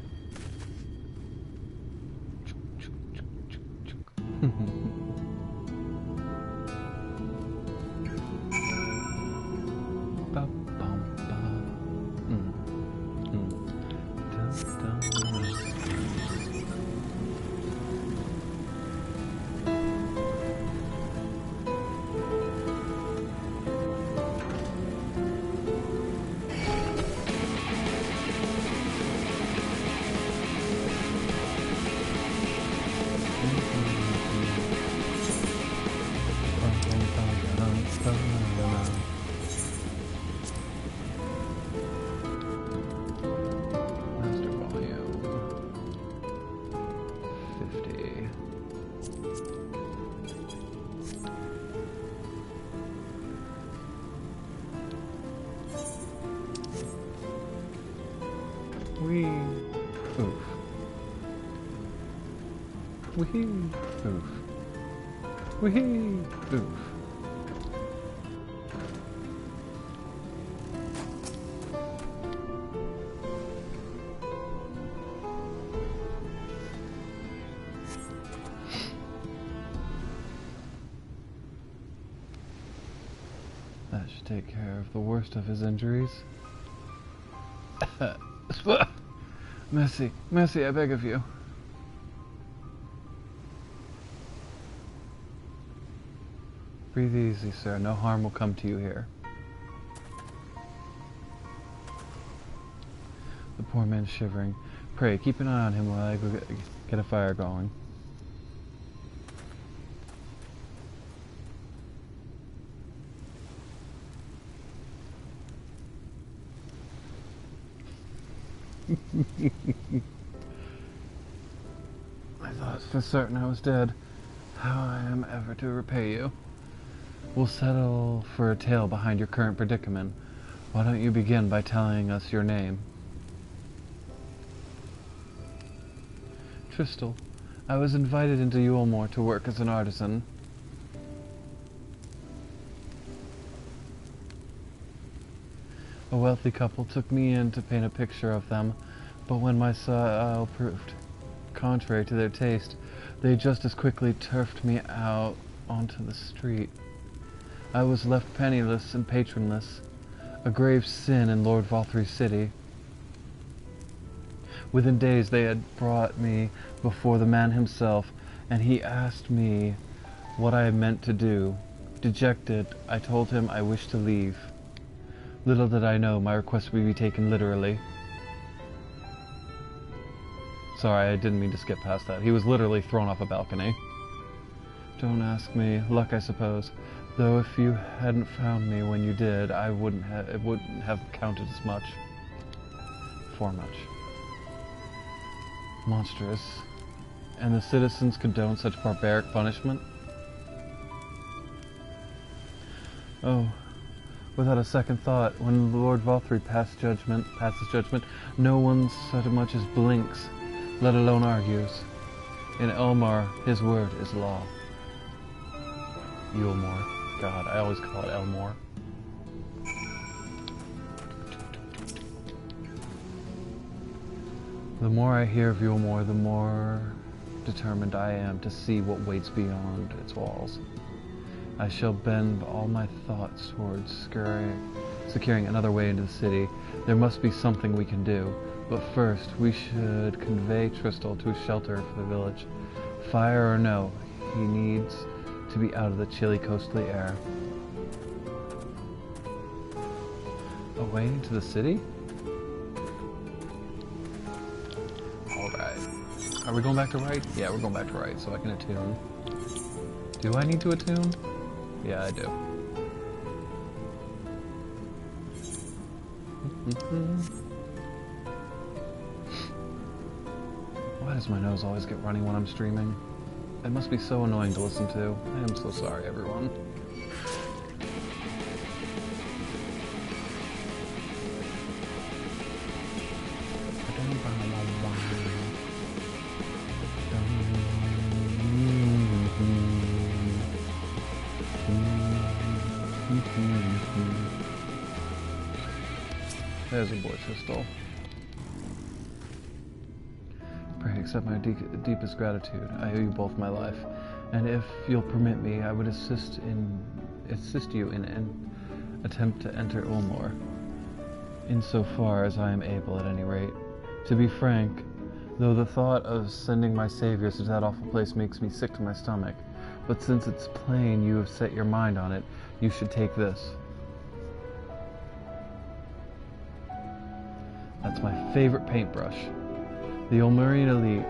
B: Wee. Oof. Wee. Oof. Wee. Oof. That should take care of the worst of his injuries. Mercy, mercy, I beg of you. Breathe easy, sir. No harm will come to you here. The poor man's shivering. Pray, keep an eye on him while I go get a fire going. I thought for certain I was dead. How I am ever to repay you? We'll settle for a tale behind your current predicament. Why don't you begin by telling us your name? Tristal, I was invited into Yulmore to work as an artisan. A wealthy couple took me in to paint a picture of them, but when my style proved contrary to their taste, they just as quickly turfed me out onto the street. I was left penniless and patronless, a grave sin in Lord Valthry's city. Within days they had brought me before the man himself, and he asked me what I meant to do. Dejected, I told him I wished to leave. Little did I know my request would be taken literally. Sorry, I didn't mean to skip past that. He was literally thrown off a balcony. Don't ask me. Luck, I suppose. Though if you hadn't found me when you did, it wouldn't have counted as much. For much. Monstrous. And the citizens condone such barbaric punishment? Oh, without a second thought, when Lord Valthry passes judgment, no one so much as blinks, let alone argues. In Elmar, his word is law. Yulmore. God, I always call it Elmore. The more I hear of Yulmore, the more determined I am to see what waits beyond its walls. I shall bend all my thoughts towards securing another way into the city. There must be something we can do, but first we should convey Tristal to a shelter for the village. Fire or no, he needs to be out of the chilly coastly air. Away into the city? Alright. Are we going back to right? Yeah, we're going back to right, so I can attune. Do I need to attune? Yeah, I do. Why does my nose always get running when I'm streaming? It must be so annoying to listen to. I am so sorry, everyone. There's a boy Tristal. Pray accept my deepest gratitude. I owe you both my life, and if you'll permit me, I would assist you in an attempt to enter Ulmore, insofar as I am able, at any rate. To be frank, though the thought of sending my saviors to that awful place makes me sick to my stomach, but since it's plain you have set your mind on it, you should take this. That's my favorite paintbrush. The Ulmurian elite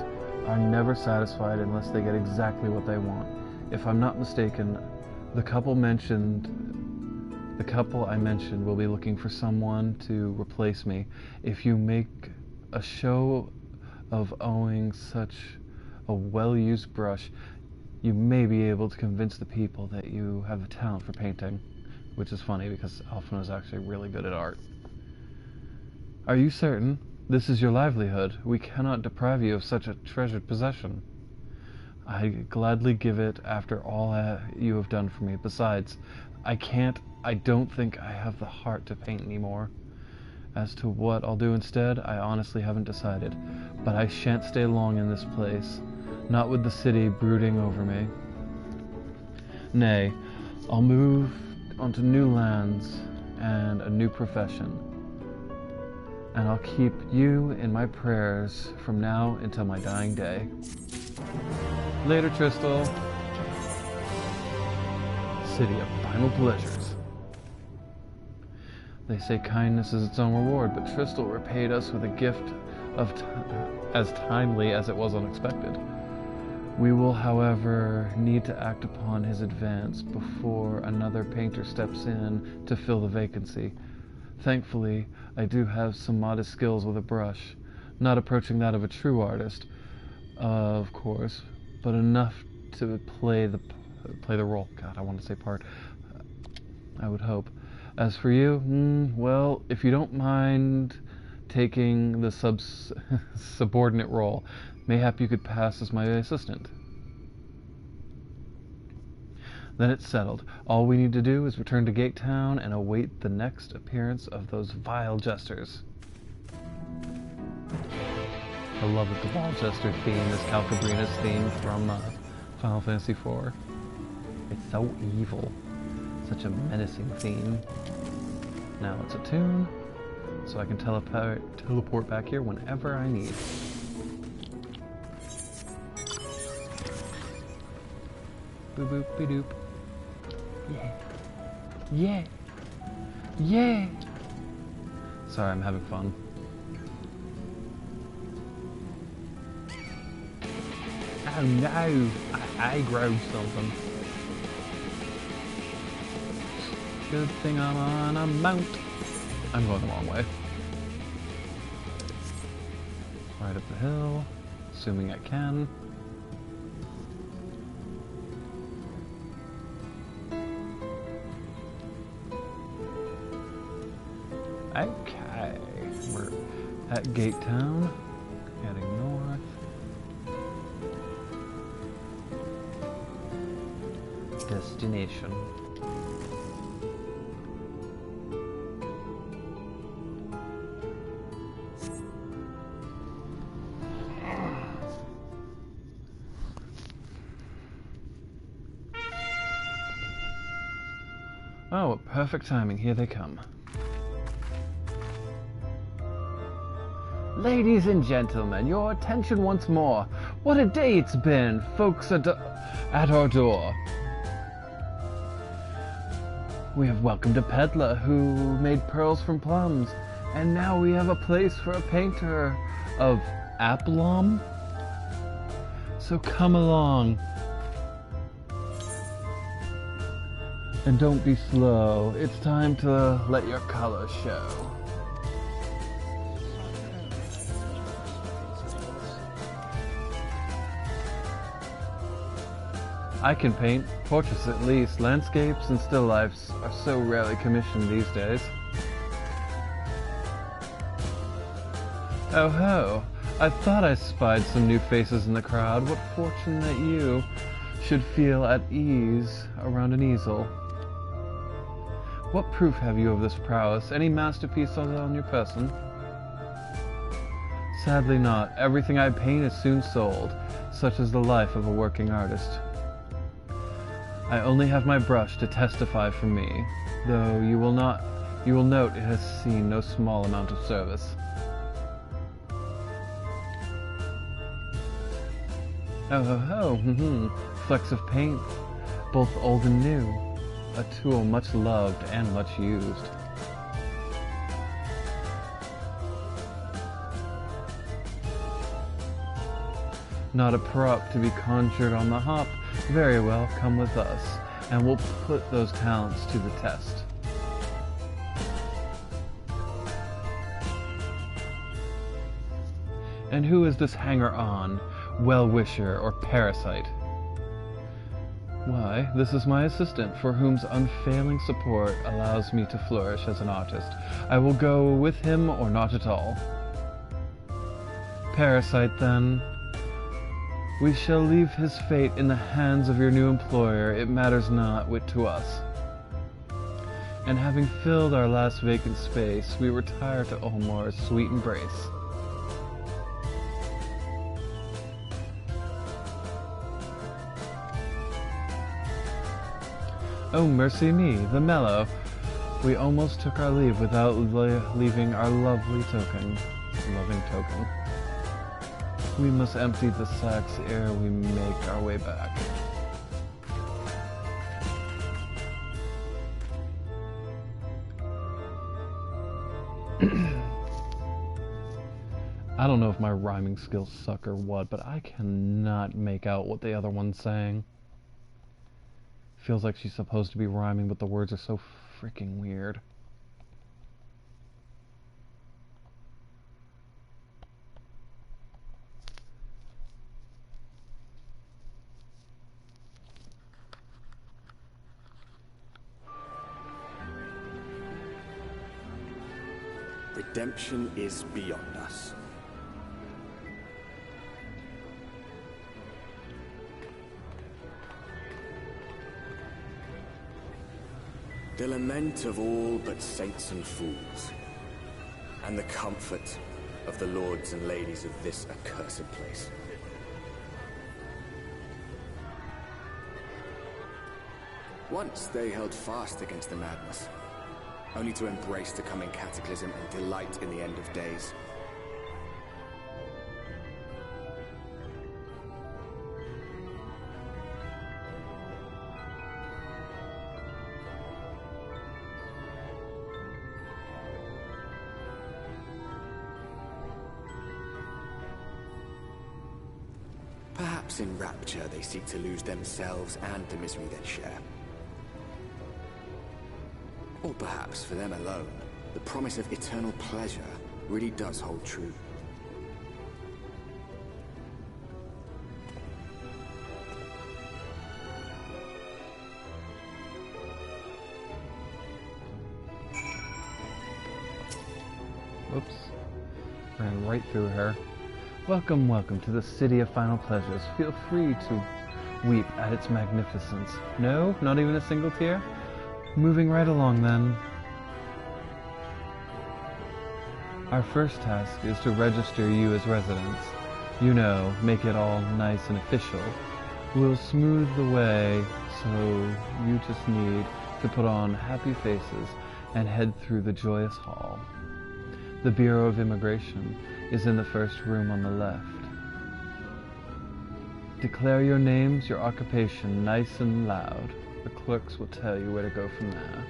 B: are never satisfied unless they get exactly what they want. If I'm not mistaken, the couple I mentioned will be looking for someone to replace me. If you make a show of owning such a well-used brush, you may be able to convince the people that you have a talent for painting. Which is funny because Alphen is actually really good at art. Are you certain? This is your livelihood. We cannot deprive you of such a treasured possession. I'd gladly give it after all you have done for me. Besides, I don't think I have the heart to paint anymore. As to what I'll do instead, I honestly haven't decided. But I shan't stay long in this place, not with the city brooding over me. Nay, I'll move onto new lands and a new profession. And I'll keep you in my prayers from now until my dying day. Later, Tristal. City of final pleasures. They say kindness is its own reward, but Tristal repaid us with a gift of as timely as it was unexpected. We will, however, need to act upon his advance before another painter steps in to fill the vacancy. Thankfully, I do have some modest skills with a brush, not approaching that of a true artist, of course, but enough to play the role. God, I want to say part. I would hope. As for you, well, if you don't mind taking the subordinate role. Mayhap you could pass as my assistant. Then it's settled. All we need to do is return to Gate Town and await the next appearance of those vile jesters. I love that the vile jester theme is Calcabrina's theme from Final Fantasy IV. It's so evil. Such a menacing theme. Now let's attune, so I can teleport back here whenever I need. Boop boop be doop. Yeah. Yeah. Yeah. Sorry, I'm having fun. Oh no! I grow something. Good thing I'm on a mount. I'm going the wrong way. Right up the hill, assuming I can. Okay, we're at Gate Town, heading north. Destination. Oh, perfect timing. Here they come. Ladies and gentlemen, your attention once more. What a day it's been. Folks at our door. We have welcomed a peddler who made pearls from plums, and now we have a place for a painter of Aplom. So come along. And don't be slow. It's time to let your color show. I can paint, portraits at least. Landscapes and still lifes are so rarely commissioned these days. Oh ho! I thought I spied some new faces in the crowd. What fortune that you should feel at ease around an easel. What proof have you of this prowess? Any masterpiece on your person? Sadly not. Everything I paint is soon sold. Such is the life of a working artist. I only have my brush to testify for me, though you will note it has seen no small amount of service. Oh ho ho, flecks of paint, both old and new, a tool much loved and much used. Not a prop to be conjured on the hop. Very well, come with us, and we'll put those talents to the test. And who is this hanger-on, well-wisher, or parasite? Why, this is my assistant, for whom's unfailing support allows me to flourish as an artist. I will go with him or not at all. Parasite, then. We shall leave his fate in the hands of your new employer. It matters not whit to us. And having filled our last vacant space, we retire to Olmore's sweet embrace. Oh, mercy me, the mellow. We almost took our leave without leaving our loving token. We must empty the sacks ere we make our way back. I don't know if my rhyming skills suck or what, but I cannot make out what the other one's saying. Feels like she's supposed to be rhyming, but the words are so freaking weird.
D: Redemption is beyond us. The lament of all but saints and fools, and the comfort of the lords and ladies of this accursed place. Once they held fast against the madness, only to embrace the coming cataclysm and delight in the end of days. Perhaps in rapture they seek to lose themselves and the misery they share. Or perhaps for them alone, the promise of eternal pleasure really does hold true.
B: Whoops. Ran right through her. Welcome, welcome to the City of Final Pleasures. Feel free to weep at its magnificence. No? Not even a single tear? Moving right along then. Our first task is to register you as residents. You know, make it all nice and official. We'll smooth the way, so you just need to put on happy faces and head through the joyous hall. The Bureau of Immigration is in the first room on the left. Declare your names, your occupation, nice and loud. The clerks will tell you where to go from there.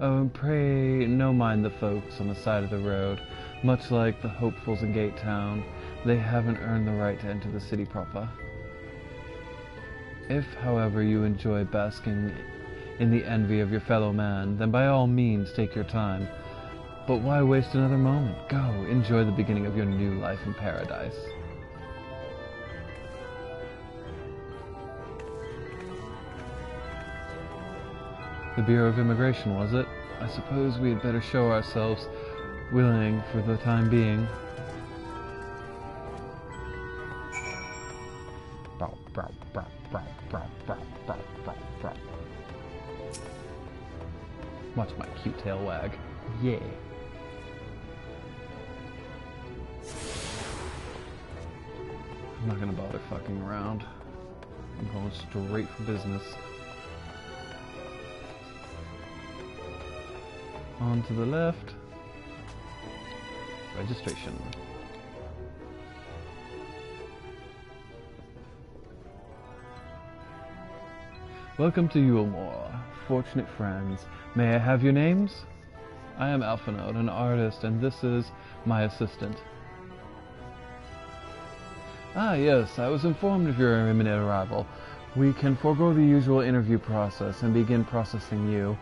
B: Oh, and pray no mind the folks on the side of the road. Much like the hopefuls in Gate Town, they haven't earned the right to enter the city proper. If, however, you enjoy basking in the envy of your fellow man, then by all means take your time. But why waste another moment? Go, enjoy the beginning of your new life in paradise. The Bureau of Immigration, was it? I suppose we had better show ourselves willing for the time being. Watch my cute tail wag. Yeah. I'm not gonna bother fucking around. I'm going straight for business. On to the left. Registration. Welcome to Yulemore, fortunate friends. May I have your names? I am Alphanode, an artist, and this is my assistant. Ah, yes, I was informed of your imminent arrival. We can forego the usual interview process and begin processing you.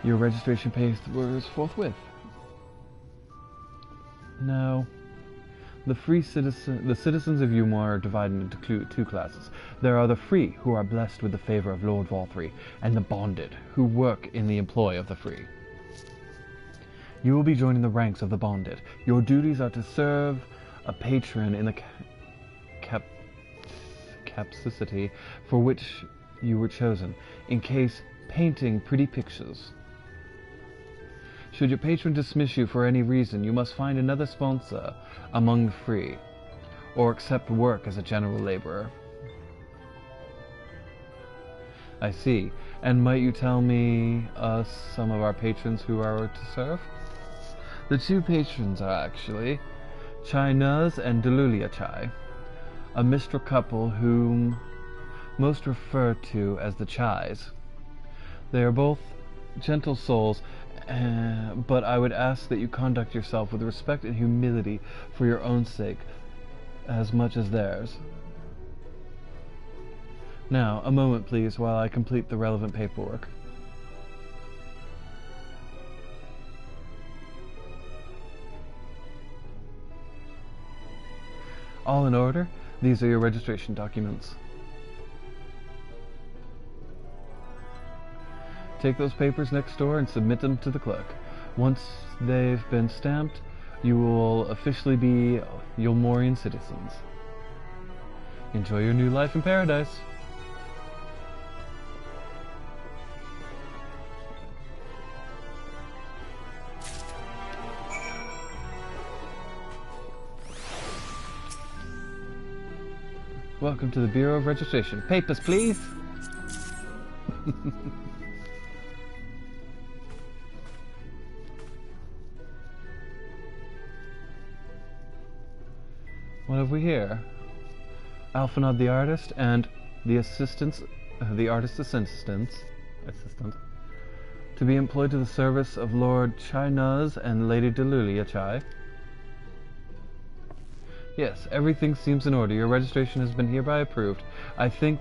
B: Your registration papers forthwith. Now, the citizens of Yulemore are divided into two classes. There are the free, who are blessed with the favor of Lord Valthree, and the bonded, who work in the employ of the free. You will be joining the ranks of the bonded. Your duties are to serve a patron in the capacity for which you were chosen, in case painting pretty pictures. Should your patron dismiss you for any reason, you must find another sponsor among the free, or accept work as a general laborer. I see. And might you tell me some of our patrons who are to serve? The two patrons are actually Chai Nuz and Delulia Chai, a mistral couple whom most refer to as the Chais. They are both gentle souls, but I would ask that you conduct yourself with respect and humility for your own sake, as much as theirs. Now, a moment please, while I complete the relevant paperwork. All in order. These are your registration documents. Take those papers next door and submit them to the clerk. Once they've been stamped, you will officially be Yulmorian citizens. Enjoy your new life in paradise. Welcome to the Bureau of Registration. Papers, please! What have we here? Alphanod the artist and the artist's assistant, to be employed to the service of Lord Chai Nuz and Lady Delulia Chai. Yes, everything seems in order. Your registration has been hereby approved. I think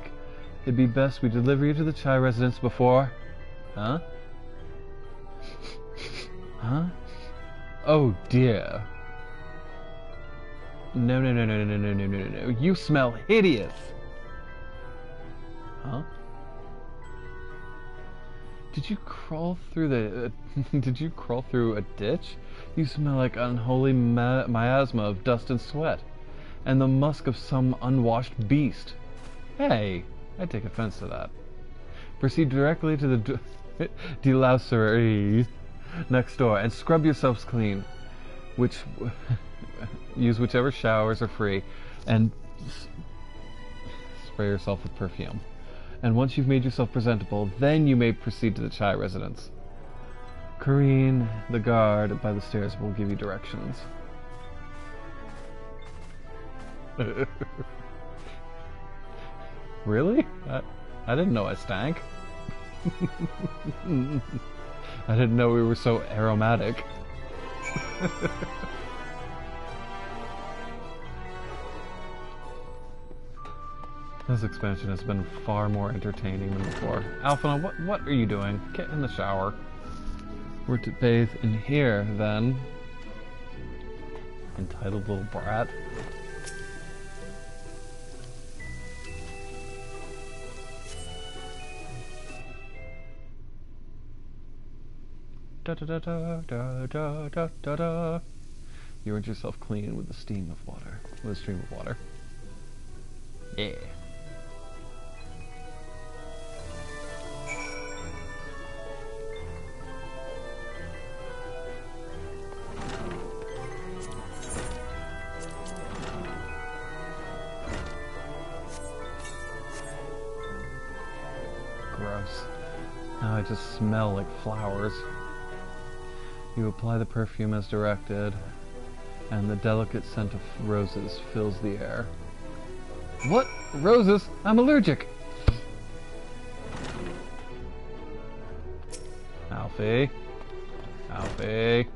B: it'd be best we deliver you to the Chai residence before... Huh? Huh? Oh dear. No. You smell hideous. Huh? Did you crawl through the... did you crawl through a ditch? You smell like unholy miasma of dust and sweat, and the musk of some unwashed beast. Hey, I take offense to that. Proceed directly to the delouserie next door and scrub yourselves clean. Use whichever showers are free, and spray yourself with perfume. And once you've made yourself presentable, then you may proceed to the Chai residence. Kareen, the guard by the stairs, will give you directions. Really? I didn't know I stank. I didn't know we were so aromatic. This expansion has been far more entertaining than before. Alphina, what are you doing? Get in the shower. We're to bathe in here, then. Entitled little brat. Da da da da da da da da da. You rinse yourself clean with a stream of water. Yeah. Gross. Now I just smell like flowers. You apply the perfume as directed, and the delicate scent of roses fills the air. What? Roses? I'm allergic! Alfie? Alfie?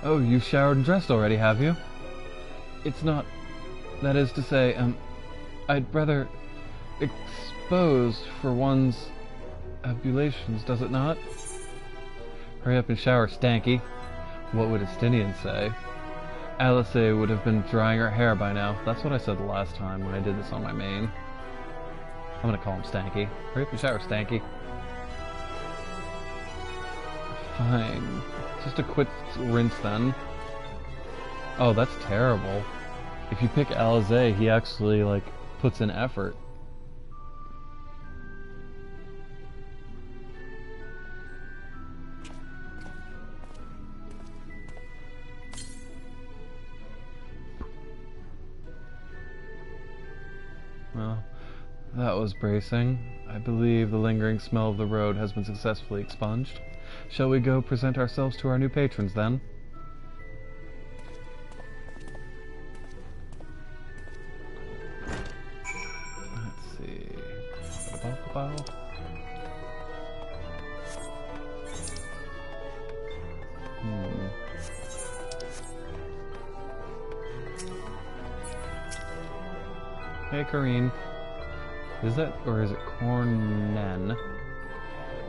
B: Oh, you've showered and dressed already, have you? It's not... That is to say, I'd rather... exposed for one's ablutions, does it not? Hurry up and shower, Stanky. What would Estinian say? Alice would have been drying her hair by now. That's what I said the last time when I did this on my main. I'm gonna call him Stanky. Hurry up and shower, Stanky. Fine. Just a quick rinse then. Oh, that's terrible. If you pick Alize, he actually, like, puts in effort. Well, that was bracing. I believe the lingering smell of the road has been successfully expunged. Shall we go present ourselves to our new patrons, then? Let's see... Hey, Kareen. Is that, or is it Cornen?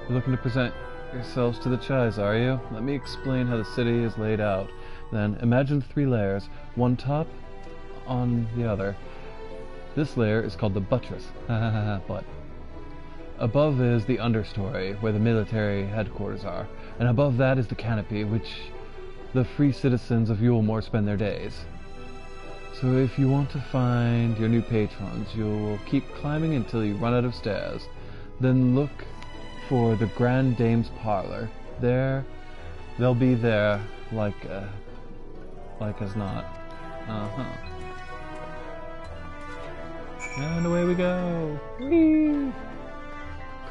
B: You're looking to present yourselves to the Chais, are you? Let me explain how the city is laid out. Then, imagine 3 layers, one top on the other. This layer is called the buttress. But Above is the understory, where the military headquarters are, and above that is the canopy, which the free citizens of Yulemore spend their days. So if you want to find your new patrons, you'll keep climbing until you run out of stairs. Then look for the Grand Dame's parlor. They'll be there like as not. And away we go. Whee!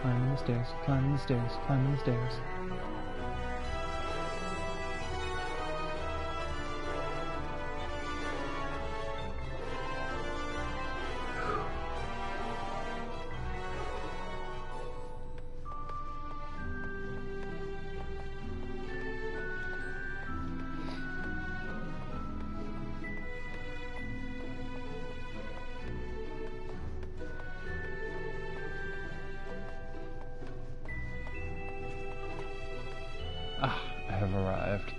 B: Climbing the stairs, climbing the stairs, climbing the stairs. I have arrived.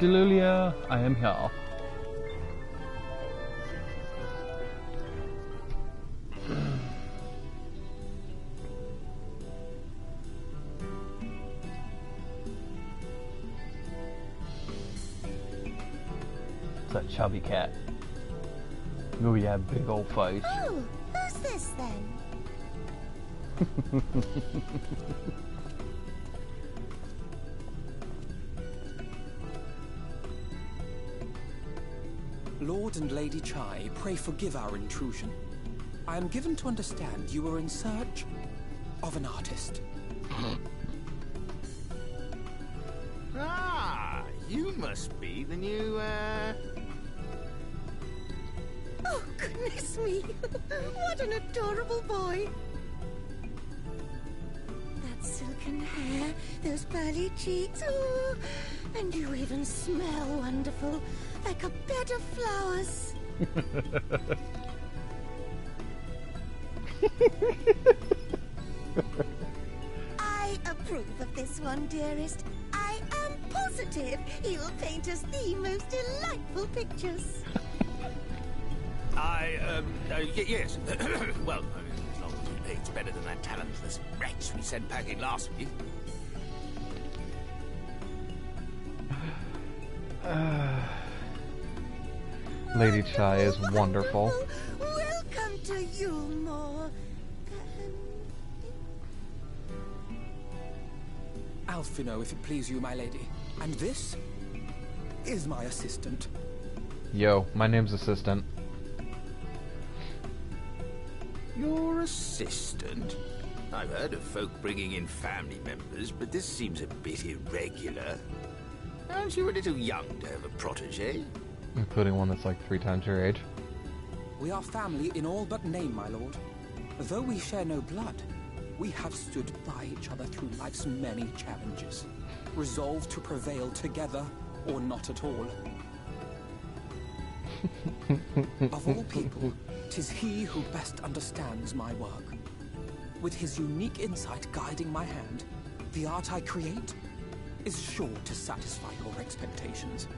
B: Delulia, I am here. It's a chubby cat. Oh yeah, big old face.
I: Oh, who's this then?
F: Lord and Lady Chai, pray forgive our intrusion. I am given to understand you are in search of an artist.
H: Ah, you must be the new,
I: Oh, goodness me. What an adorable boy. That silken hair, those pearly cheeks. Oh, and you even smell wonderful, like a bed of flowers. I approve of this one, dearest. I am positive he'll paint us the most delightful pictures.
H: Yes. Well, as long as he paints better than that talentless wretch we sent packing last week.
B: Lady Chai is wonderful.
I: Welcome to Yulemore.
F: Alphino, if it please you, my lady. And this is my assistant.
B: Yo, my name's Assistant.
H: Your assistant? I've heard of folk bringing in family members, but this seems a bit irregular. Aren't you a little young to have a protege?
B: Including one that's like 3 times your age.
F: We are family in all but name, my lord. Though we share no blood, we have stood by each other through life's many challenges, resolved to prevail together or not at all. Of all people, 'tis he who best understands my work. With his unique insight guiding my hand, the art I create is sure to satisfy your expectations.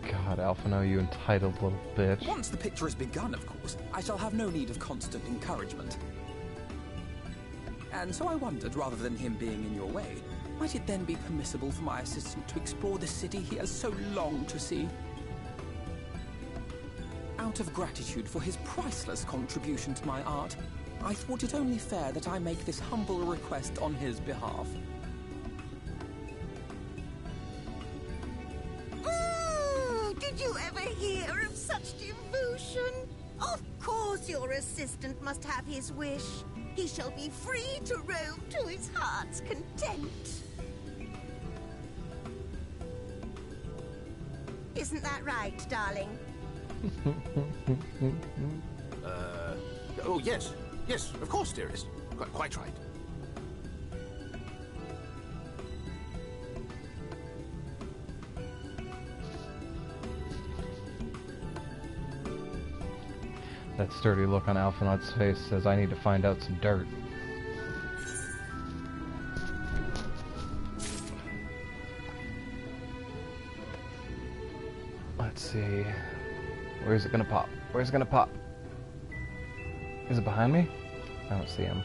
B: God, Alphino, you entitled little bitch.
F: Once the picture is begun, of course, I shall have no need of constant encouragement. And so I wondered, rather than him being in your way, might it then be permissible for my assistant to explore the city he has so longed to see? Out of gratitude for his priceless contribution to my art, I thought it only fair that I make this humble request on his behalf.
I: Did you ever hear of such devotion? Of course your assistant must have his wish. He shall be free to roam to his heart's content. Isn't that right, darling?
H: Oh, yes. Yes, of course, dearest. Quite right.
B: That sturdy look on Alphinaud's face says I need to find out some dirt. Let's see. Where's it gonna pop? Where's it gonna pop? Is it behind me? I don't see him.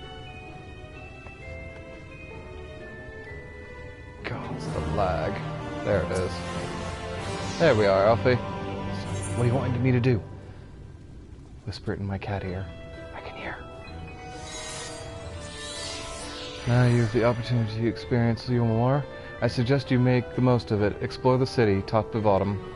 B: God, it's the lag. There it is. There we are, Alfie. What do you want me to do? Whisper it in my cat ear. I can hear. Now you have the opportunity to experience you more. I suggest you make the most of it. Explore the city, top to bottom.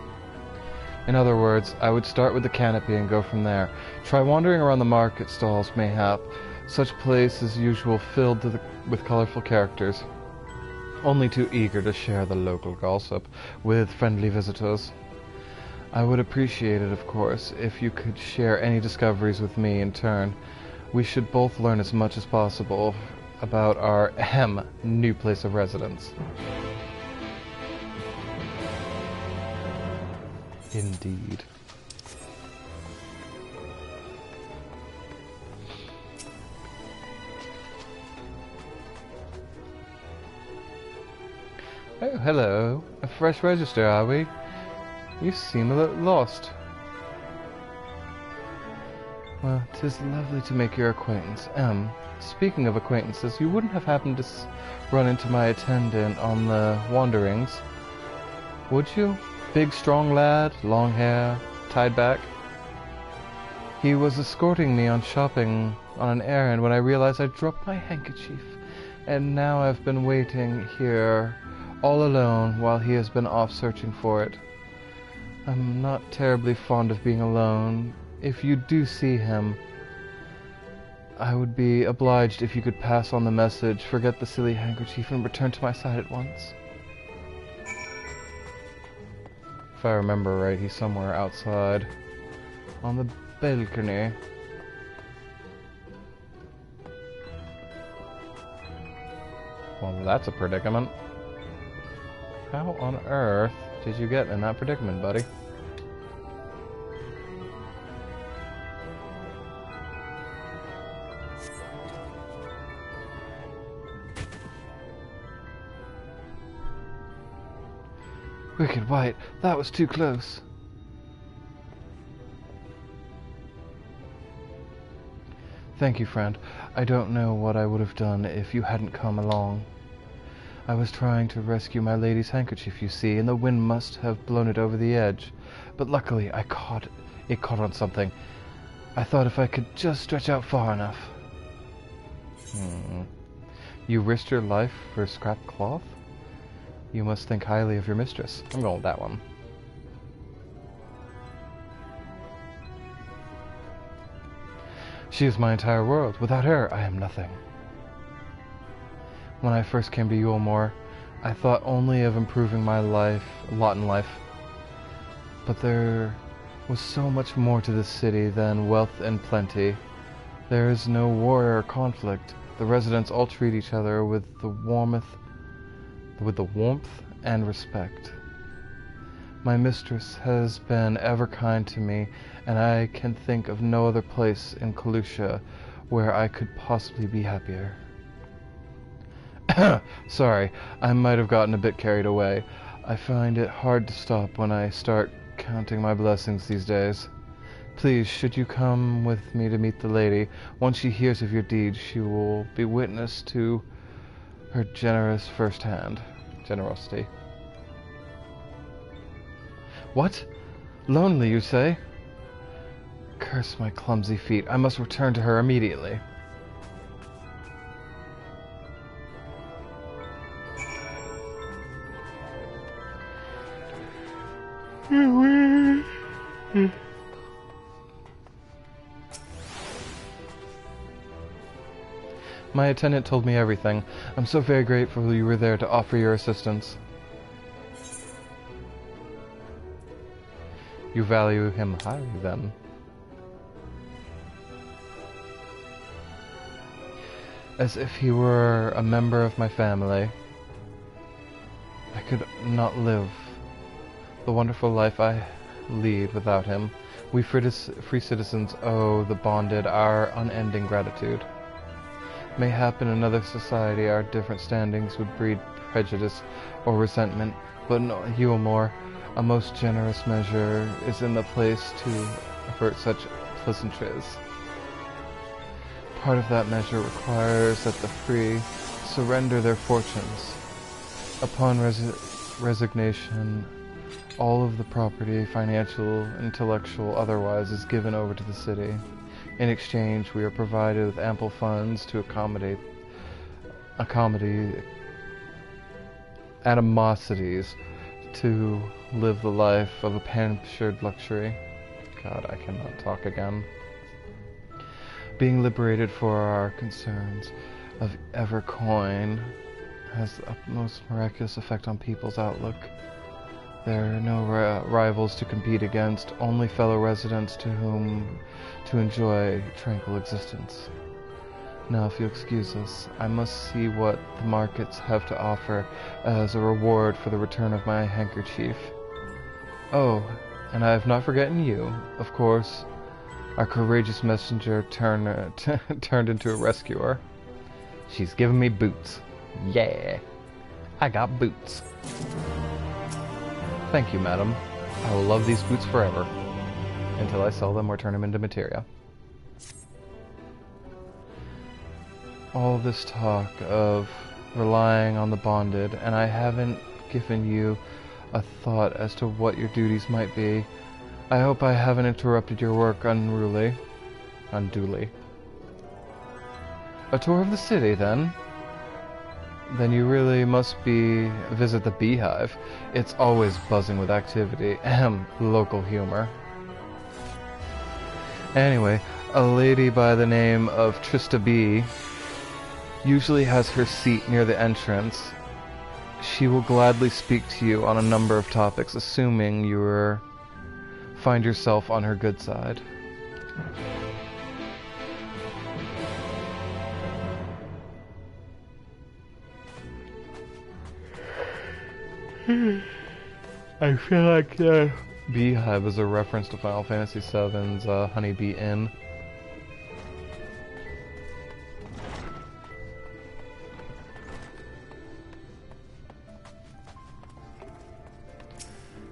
B: In other words, I would start with the canopy and go from there. Try wandering around the market stalls, mayhap. Such place as usual filled with colorful characters, only too eager to share the local gossip with friendly visitors. I would appreciate it, of course, if you could share any discoveries with me in turn. We should both learn as much as possible about our new place of residence. Indeed. Oh, hello. A fresh register, are we? You seem a little lost. Well, 'tis lovely to make your acquaintance. Speaking of acquaintances, you wouldn't have happened to run into my attendant on the wanderings, would you? Big, strong lad, long hair, tied back. He was escorting me on shopping on an errand when I realized I'd dropped my handkerchief, and now I've been waiting here all alone while he has been off searching for it. I'm not terribly fond of being alone. If you do see him, I would be obliged if you could pass on the message, forget the silly handkerchief, and return to my side at once. If I remember right, he's somewhere outside on the balcony. Well, that's a predicament. How on earth did you get in that predicament, buddy? Wicked White, that was too close. Thank you, friend. I don't know what I would have done if you hadn't come along. I was trying to rescue my lady's handkerchief, you see, and the wind must have blown it over the edge. But luckily, it caught on something. I thought if I could just stretch out far enough. You risked your life for scrap cloth? You must think highly of your mistress. I'm going with that one. She is my entire world. Without her, I am nothing. When I first came to Yulmore, I thought only of improving my lot in life. But there was so much more to this city than wealth and plenty. There is no war or conflict. The residents all treat each other with the warmth and respect. My mistress has been ever kind to me, and I can think of no other place in Kalusha where I could possibly be happier. Sorry, I might have gotten a bit carried away. I find it hard to stop when I start counting my blessings these days. Please, should you come with me to meet the lady, once she hears of your deeds, she will be witness to her generosity. What? Lonely, you say? Curse my clumsy feet. I must return to her immediately. My attendant told me everything. I'm so very grateful you were there to offer your assistance. You value him highly, then. As if he were a member of my family. I could not live the wonderful life I lead without him. We free citizens owe the bonded our unending gratitude. Mayhap in another society our different standings would breed prejudice or resentment, but in Yulmore A most generous measure is in the place to avert such pleasantries. Part of that measure requires that the free surrender their fortunes. Upon resignation, all of the property, financial, intellectual, otherwise, is given over to the city. In exchange, we are provided with ample funds to accommodate animosities, to live the life of a pampered luxury. God, I cannot talk again. Being liberated for our concerns of Evercoin has the utmost miraculous effect on people's outlook. There are no rivals to compete against, only fellow residents to whom to enjoy tranquil existence. Now, if you'll excuse us, I must see what the markets have to offer as a reward for the return of my handkerchief. Oh, and I have not forgotten you, of course. Our courageous messenger turned into a rescuer. She's giving me boots. Yeah, I got boots. Thank you, madam. I will love these boots forever, until I sell them or turn them into materia. All this talk of relying on the bonded, and I haven't given you a thought as to what your duties might be. I hope I haven't interrupted your work unduly. A tour of the city, then? Then you really must visit the Beehive. It's always buzzing with activity. Local humor. Anyway, a lady by the name of Trista B usually has her seat near the entrance. She will gladly speak to you on a number of topics, assuming you find yourself on her good side. I feel like Beehive is a reference to Final Fantasy VII's Honeybee Inn.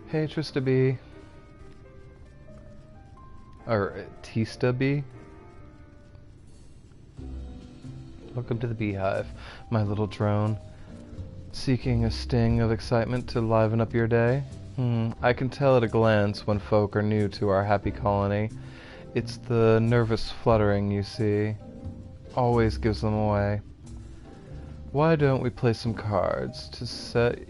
B: Hey, Trista B. Or Tista B. Welcome to the Beehive, my little drone. Seeking a sting of excitement to liven up your day? I can tell at a glance when folk are new to our happy colony. It's the nervous fluttering, you see. Always gives them away. Why don't we play some cards to set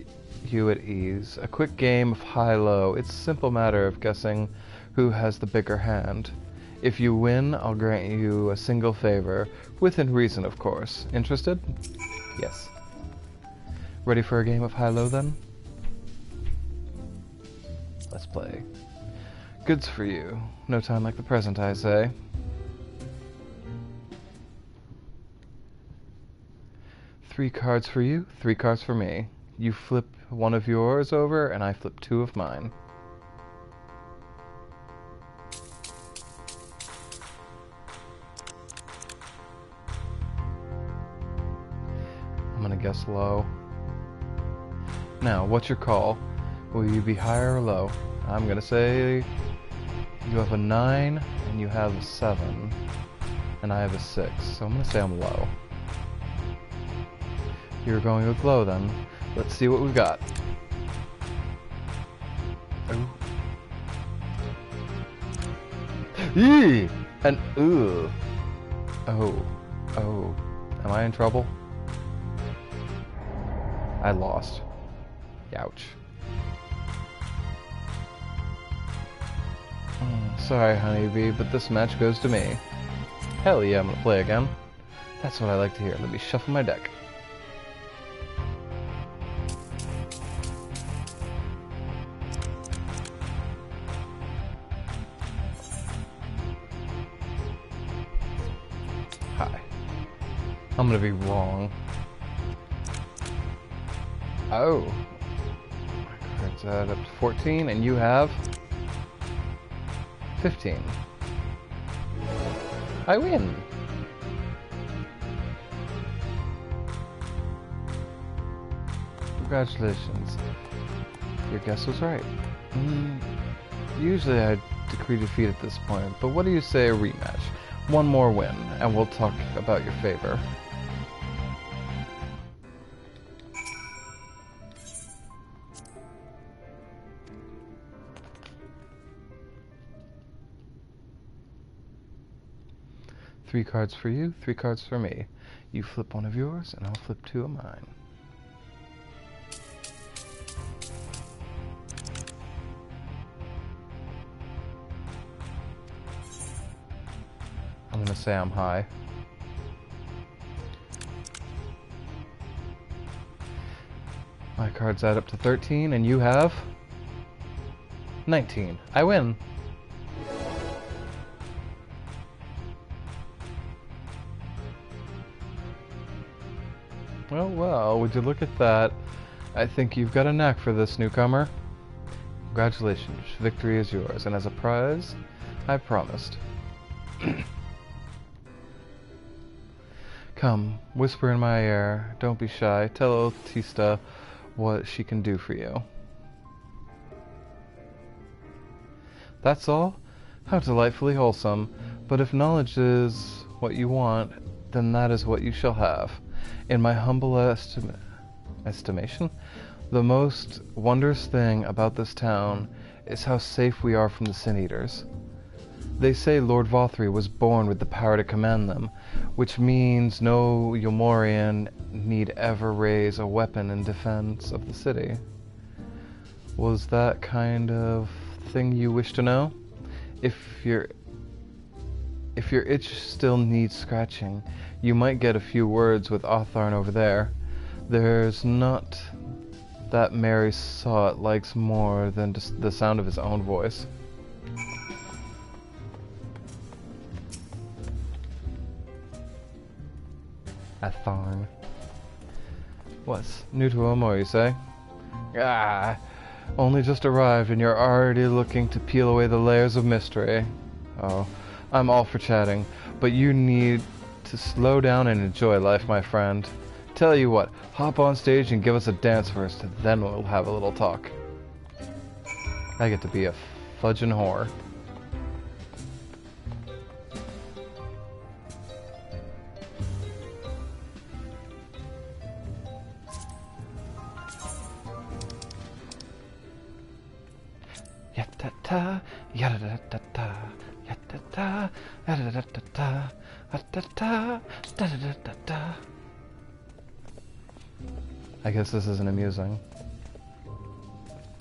B: you at ease? A quick game of high-low. It's a simple matter of guessing who has the bigger hand. If you win, I'll grant you a single favor, within reason, of course. Interested? Yes. Ready for a game of high-low, then? Let's play. Goods for you. No time like the present, I say. Three cards for you, 3 cards for me. You flip one of yours over, and I flip 2 of mine. I'm gonna guess low. Now, what's your call? Will you be higher or low? I'm gonna say you have a 9 and you have a 7 and I have a 6, so I'm gonna say I'm low. You're going with low then. Let's see what we've got. Ooh. Eee! And ooh. Oh. Am I in trouble? I lost. Ouch. Sorry, Honeybee, but this match goes to me. Hell yeah, I'm gonna play again. That's what I like to hear. Let me shuffle my deck. Hi. I'm gonna be wrong. Oh. My card's at up to 14, and you have 15. I win. Congratulations. Your guess was right. Usually I'd decree defeat at this point, but what do you say a rematch? One more win, and we'll talk about your favor. Three cards for you, 3 cards for me. You flip one of yours, and I'll flip 2 of mine. I'm gonna say I'm high. My cards add up to 13, and you have 19. I win. Well, would you look at that? I think you've got a knack for this, newcomer. Congratulations, victory is yours, and as a prize, I promised. Come, whisper in my ear, don't be shy, tell Otista what she can do for you. That's all? How delightfully wholesome. But if knowledge is what you want, then that is what you shall have. In my humble estimation, the most wondrous thing about this town is how safe we are from the Sin Eaters. They say Lord Vothri was born with the power to command them, which means no Yomorian need ever raise a weapon in defense of the city. Was that kind of thing you wish to know? If your itch still needs scratching, you might get a few words with Otharn over there. There's not that Mary saw it likes more than just the sound of his own voice. Atharn. What's new to Omor, you say? Only just arrived and you're already looking to peel away the layers of mystery. Oh, I'm all for chatting, but you need to slow down and enjoy life, my friend. Tell you what, hop on stage and give us a dance first, then we'll have a little talk. I get to be a fudging whore. Yatata, yadadadada, yatata, yadadadada, yatata, dadadadada. I guess this isn't amusing.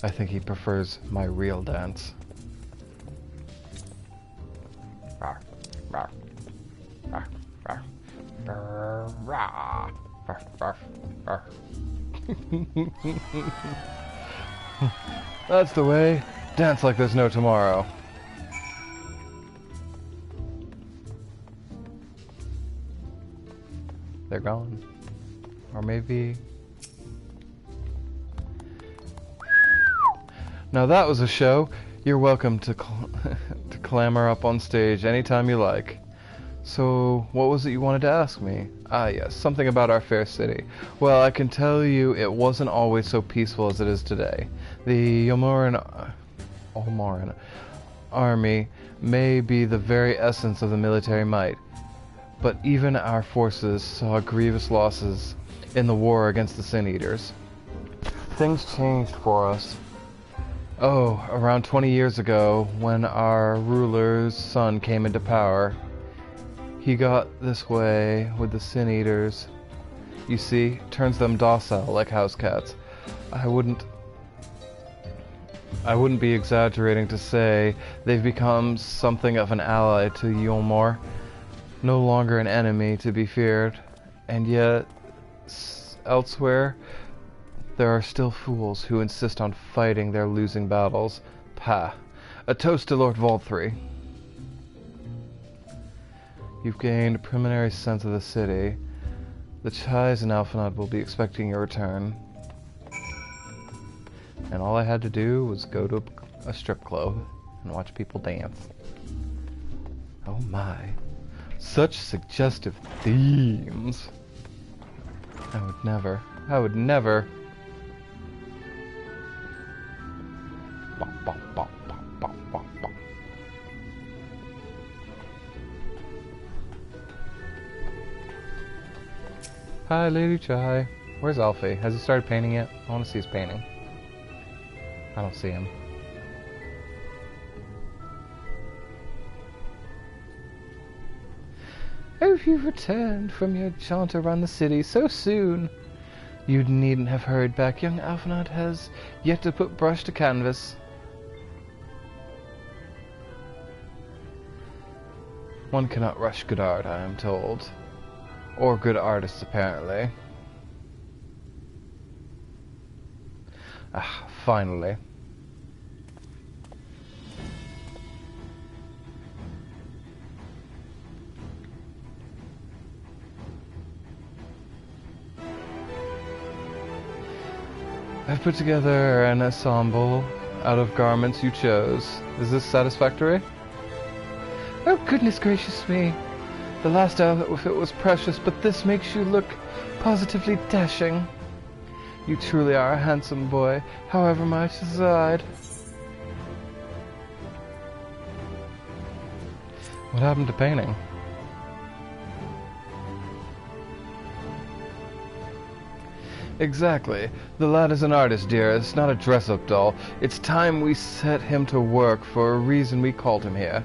B: I think he prefers my real dance. Rawr, rawr, rawr, rawr, rawr, rawr, rawr, rawr, rawr. That's the way. Dance like there's no tomorrow. They're gone. Or maybe... Now that was a show. You're welcome to to clamber up on stage anytime you like. So, what was it you wanted to ask me? Ah yes, something about our fair city. Well, I can tell you it wasn't always so peaceful as it is today. The Yomoran army may be the very essence of the military might, but even our forces saw grievous losses in the war against the Sin Eaters. Things changed for us. Oh, around 20 years ago, when our ruler's son came into power, he got this way with the Sin Eaters. You see, turns them docile like house cats. I wouldn't be exaggerating to say they've become something of an ally to Yulmor, no longer an enemy to be feared, and yet elsewhere there are still fools who insist on fighting their losing battles. Pah. A toast to Lord Vothri. You've gained a preliminary sense of the city. The Chais and Alphanod will be expecting your return. And all I had to do was go to a strip club and watch people dance. Oh my. Such suggestive themes. I would never. Bop, bop, bop, bop, bop, bop, bop. Hi, Lady Chai. Where's Alfie? Has he started painting yet? I want to see his painting. I don't see him. Oh, you've returned from your jaunt around the city so soon. You needn't have hurried back. Young Alphinaud has yet to put brush to canvas. One cannot rush good art, I am told. Or good artists, apparently. Ah, finally. I've put together an ensemble out of garments you chose. Is this satisfactory? Oh, goodness gracious me. The last outfit was precious, but this makes you look positively dashing. You truly are a handsome boy, however much aside. What happened to painting? Exactly. The lad is an artist, dearest, not a dress-up doll. It's time we set him to work for a reason we called him here.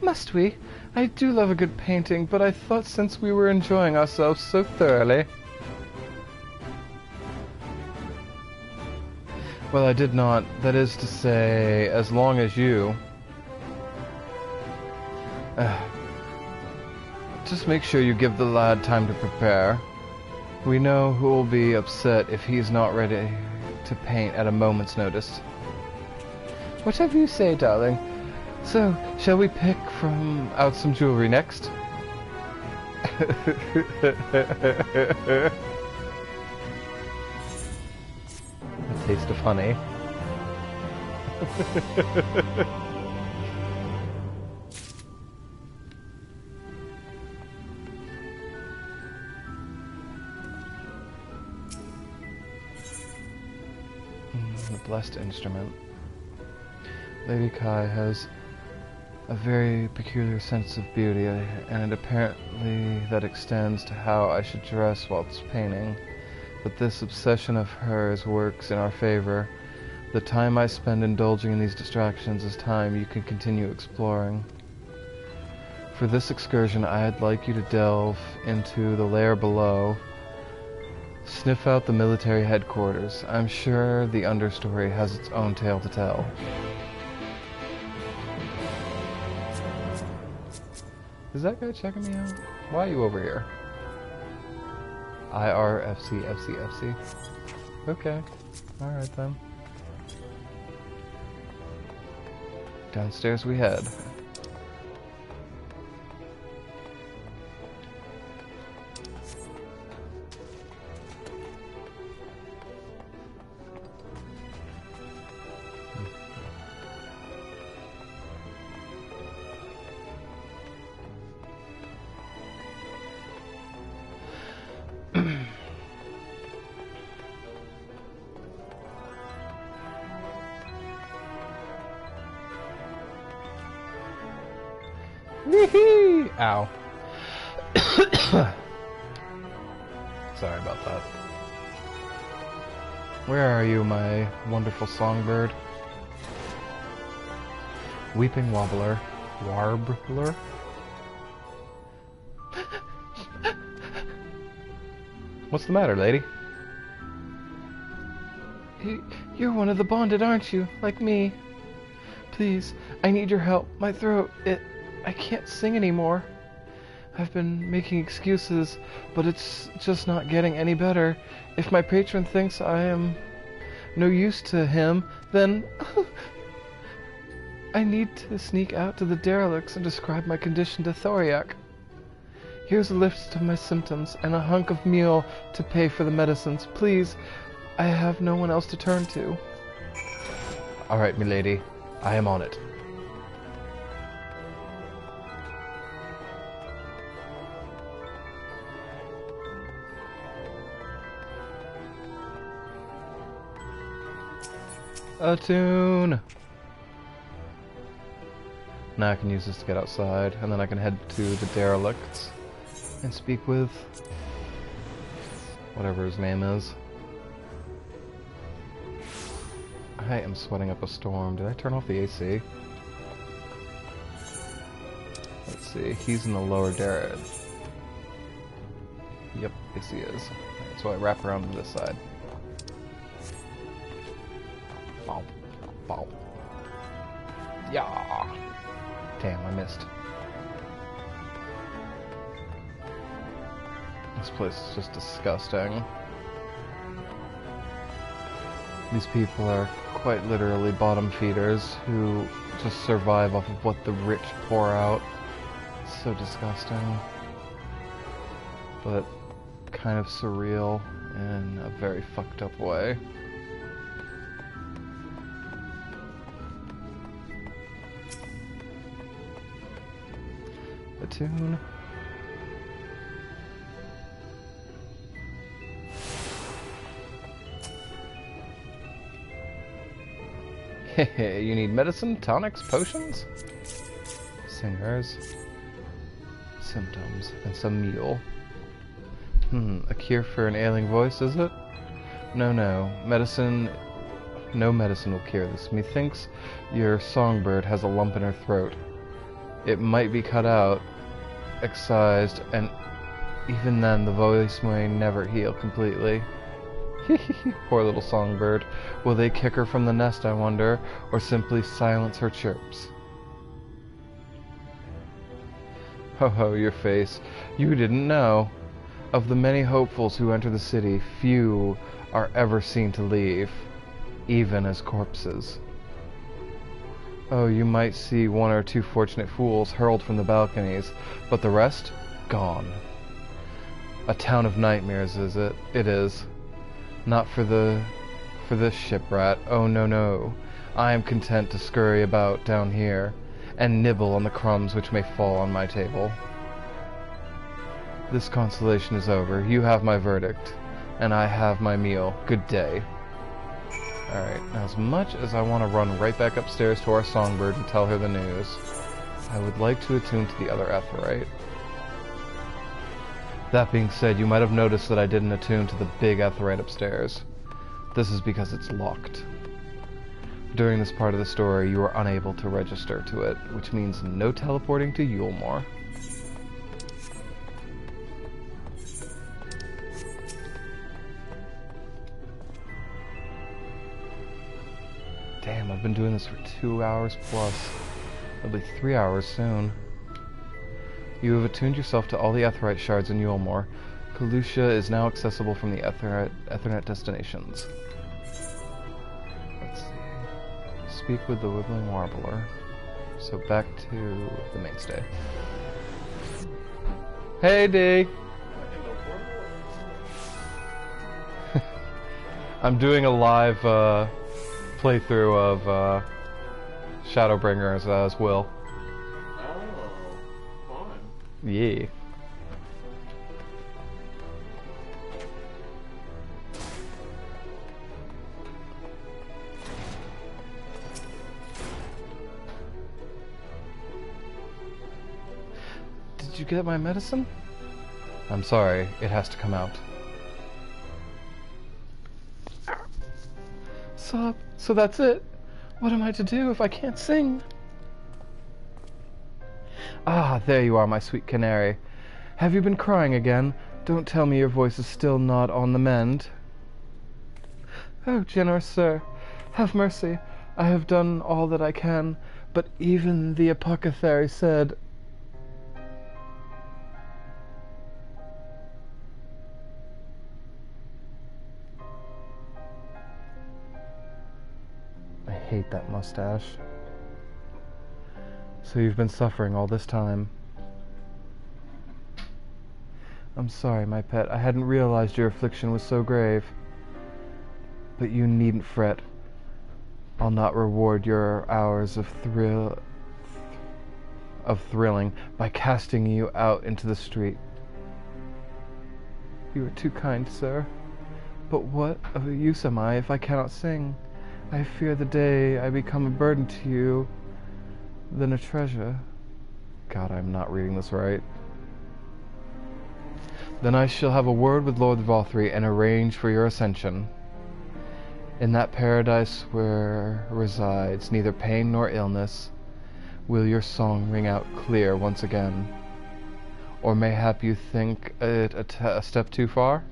B: Must we? I do love a good painting, but I thought since we were enjoying ourselves so thoroughly... Well, I did not. That is to say, as long as you... Just make sure you give the lad time to prepare. We know who will be upset if he's not ready to paint at a moment's notice. Whatever you say, darling. So, shall we pick out some jewelry next? A taste of honey. The blessed instrument. Lady Kai has a very peculiar sense of beauty, and apparently that extends to how I should dress whilst painting. But this obsession of hers works in our favor. The time I spend indulging in these distractions is time you can continue exploring. For this excursion, I'd like you to delve into the lair below. Sniff out the military headquarters. I'm sure the understory has its own tale to tell. Is that guy checking me out? Why are you over here? IRFC. Okay. Alright then. Downstairs we head. Ow. Sorry about that. Where are you, my wonderful songbird? Weeping Warbler. Warbler? What's the matter, lady? You're one of the bonded, aren't you? Like me. Please, I need your help. My throat, I can't sing anymore. I've been making excuses, but it's just not getting any better. If my patron thinks I am no use to him, then I need to sneak out to the derelicts and describe my condition to Thoriak. Here's a list of my symptoms and a hunk of meal to pay for the medicines. Please, I have no one else to turn to. All right, milady, I am on it. Attune! Now I can use this to get outside, and then I can head to the derelicts and speak with whatever his name is. I am sweating up a storm. Did I turn off the AC? Let's see. He's in the lower derrick. Yep, yes he is. Right, so I wrap around to this side. Bow. Bow. Yeah. Damn, I missed. This place is just disgusting. These people are quite literally bottom feeders who just survive off of what the rich pour out. It's so disgusting. But kind of surreal in a very fucked up way. Attune. Hehe, you need medicine, tonics, potions? Singers. Symptoms, and some meal. A cure for an ailing voice, is it? No, medicine... No medicine will cure this. Methinks your songbird has a lump in her throat. It might be cut out, excised, and even then the voice may never heal completely. Poor little songbird. Will they kick her from the nest, I wonder, or simply silence her chirps? Ho ho, your face. You didn't know. Of the many hopefuls who enter the city, few are ever seen to leave, even as corpses. Oh, you might see one or two fortunate fools hurled from the balconies, but the rest? Gone. A town of nightmares, is it? It is. Not for this shiprat. Oh, no. I am content to scurry about down here, and nibble on the crumbs which may fall on my table. This consolation is over. You have my verdict, and I have my meal. Good day. Alright, now as much as I want to run right back upstairs to our songbird and tell her the news, I would like to attune to the other Aetheryte. That being said, you might have noticed that I didn't attune to the big Aetheryte upstairs. This is because it's locked. During this part of the story, you are unable to register to it, which means no teleporting to Yulmore. Damn, I've been doing this for 2 hours plus. It'll be 3 hours soon. You have attuned yourself to all the Aetheryte shards in Yulmore. Kalusha is now accessible from the Aethernet destinations. Let's see. Speak with the Wibbling Warbler. So back to the mainstay. Hey, D! I'm doing a live playthrough of Shadowbringers as Will. Yeah. Did you get my medicine? I'm sorry, it has to come out. So that's it? What am I to do if I can't sing? Ah, there you are, my sweet canary. Have you been crying again? Don't tell me your voice is still not on the mend. Oh, generous sir, have mercy. I have done all that I can, but even the apothecary said... I hate that mustache. So you've been suffering all this time. I'm sorry, my pet. I hadn't realized your affliction was so grave. But you needn't fret. I'll not reward your hours of thrilling by casting you out into the street. You are too kind, sir. But what of use am I if I cannot sing? I fear the day I become a burden to you than a treasure. God, I'm not reading this right. Then I shall have a word with Lord Valthree and arrange for your ascension. In that paradise where resides neither pain nor illness, will your song ring out clear once again? Or mayhap you think it a step too far?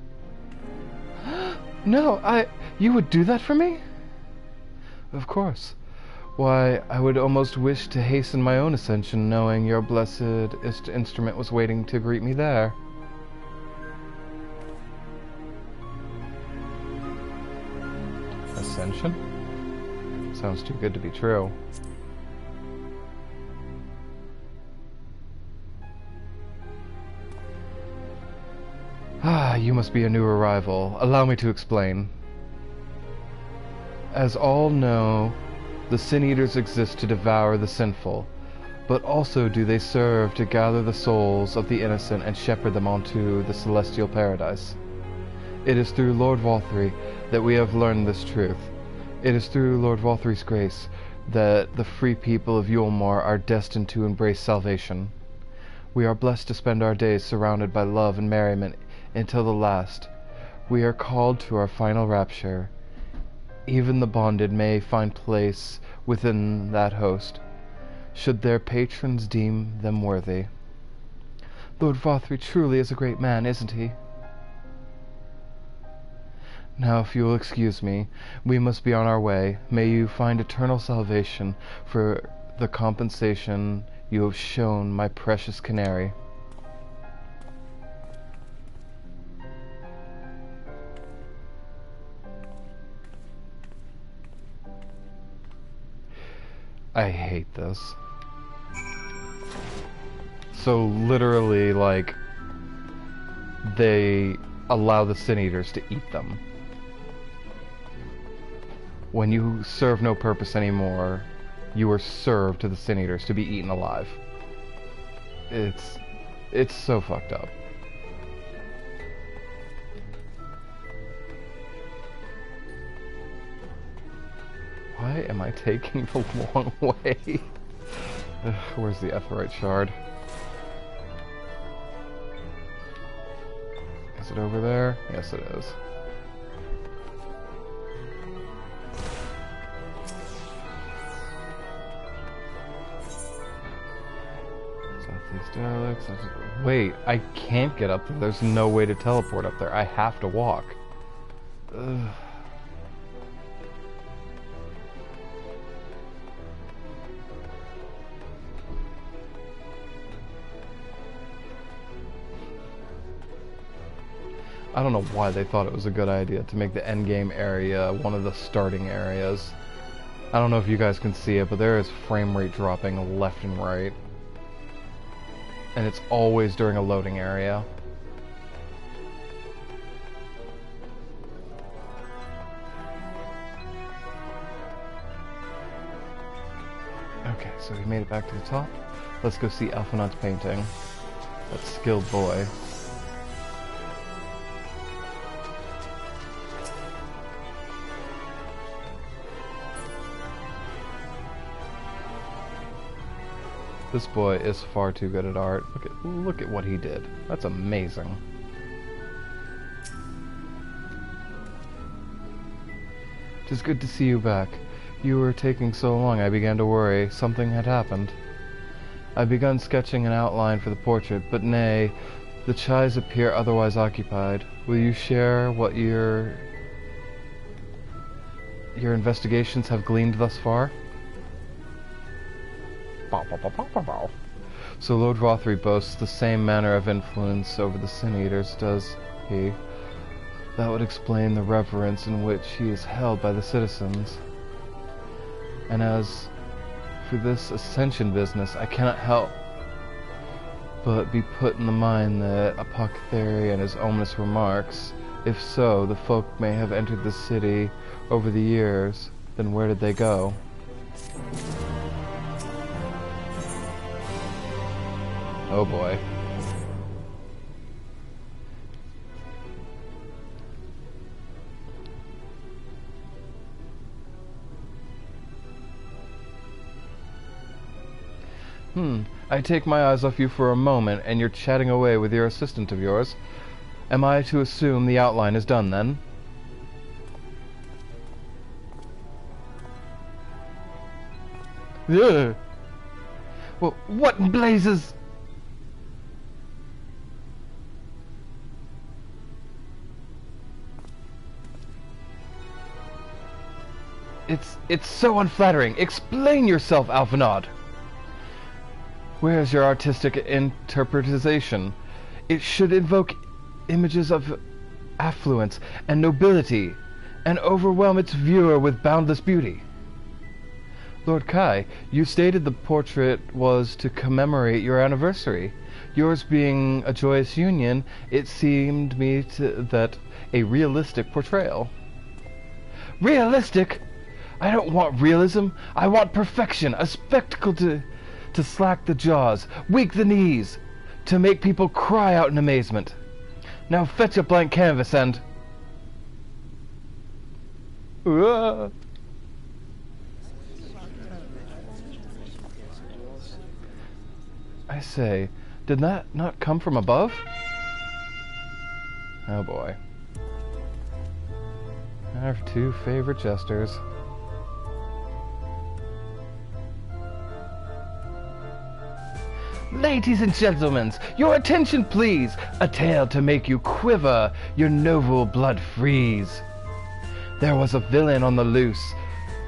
B: No, you would do that for me? Of course. Why, I would almost wish to hasten my own ascension, knowing your blessed instrument was waiting to greet me there. Ascension? Sounds too good to be true. Ah, you must be a new arrival. Allow me to explain. As all know, the Sin Eaters exist to devour the sinful, but also do they serve to gather the souls of the innocent and shepherd them onto the celestial paradise. It is through Lord Valthree that we have learned this truth. It is through Lord Valthree's grace that the free people of Yulmore are destined to embrace salvation. We are blessed to spend our days surrounded by love and merriment until the last. We are called to our final rapture. Even the bonded may find place within that host, should their patrons deem them worthy. Lord Valthree truly is a great man, isn't he? Now, if you will excuse me, we must be on our way. May you find eternal salvation for the compensation you have shown my precious canary. I hate this. So literally, like, they allow the Sin Eaters to eat them. When you serve no purpose anymore, you are served to the Sin Eaters to be eaten alive. It's so fucked up. Why am I taking the long way? Where's the Ephemerite shard? Is it over there? Yes, it is. Southeast Alex. Wait, I can't get up there. There's no way to teleport up there. I have to walk. Ugh. I don't know why they thought it was a good idea to make the endgame area one of the starting areas. I don't know if you guys can see it, but there is frame rate dropping left and right. And it's always during a loading area. Okay, so we made it back to the top. Let's go see Alphinaud's painting. That skilled boy. This boy is far too good at art. Look at what he did. That's amazing. It is good to see you back. You were taking so long I began to worry something had happened. I begun sketching an outline for the portrait, but nay, the chies appear otherwise occupied. Will you share what your investigations have gleaned thus far? So Lord Valthree boasts the same manner of influence over the Sin Eaters, does he? That would explain the reverence in which he is held by the citizens. And as for this ascension business, I cannot help but be put in the mind that apothecary and his ominous remarks, if so, the folk may have entered the city over the years, then where did they go? Oh boy. I take my eyes off you for a moment, and you're chatting away with your assistant of yours. Am I to assume the outline is done, then? Ugh. Well, what in blazes? It's so unflattering. Explain yourself, Alphinaud. Where's your artistic interpretation? It should invoke images of affluence and nobility, and overwhelm its viewer with boundless beauty. Lord Kai, you stated the portrait was to commemorate your anniversary. Yours being a joyous union, it seemed me that a realistic portrayal. Realistic? I don't want realism. I want perfection, a spectacle to slack the jaws, weak the knees, to make people cry out in amazement. Now fetch a blank canvas and... I say, did that not come from above? Oh boy. Our two favorite jesters. Ladies and gentlemen, your attention please! A tale to make you quiver, your noble blood freeze. There was a villain on the loose,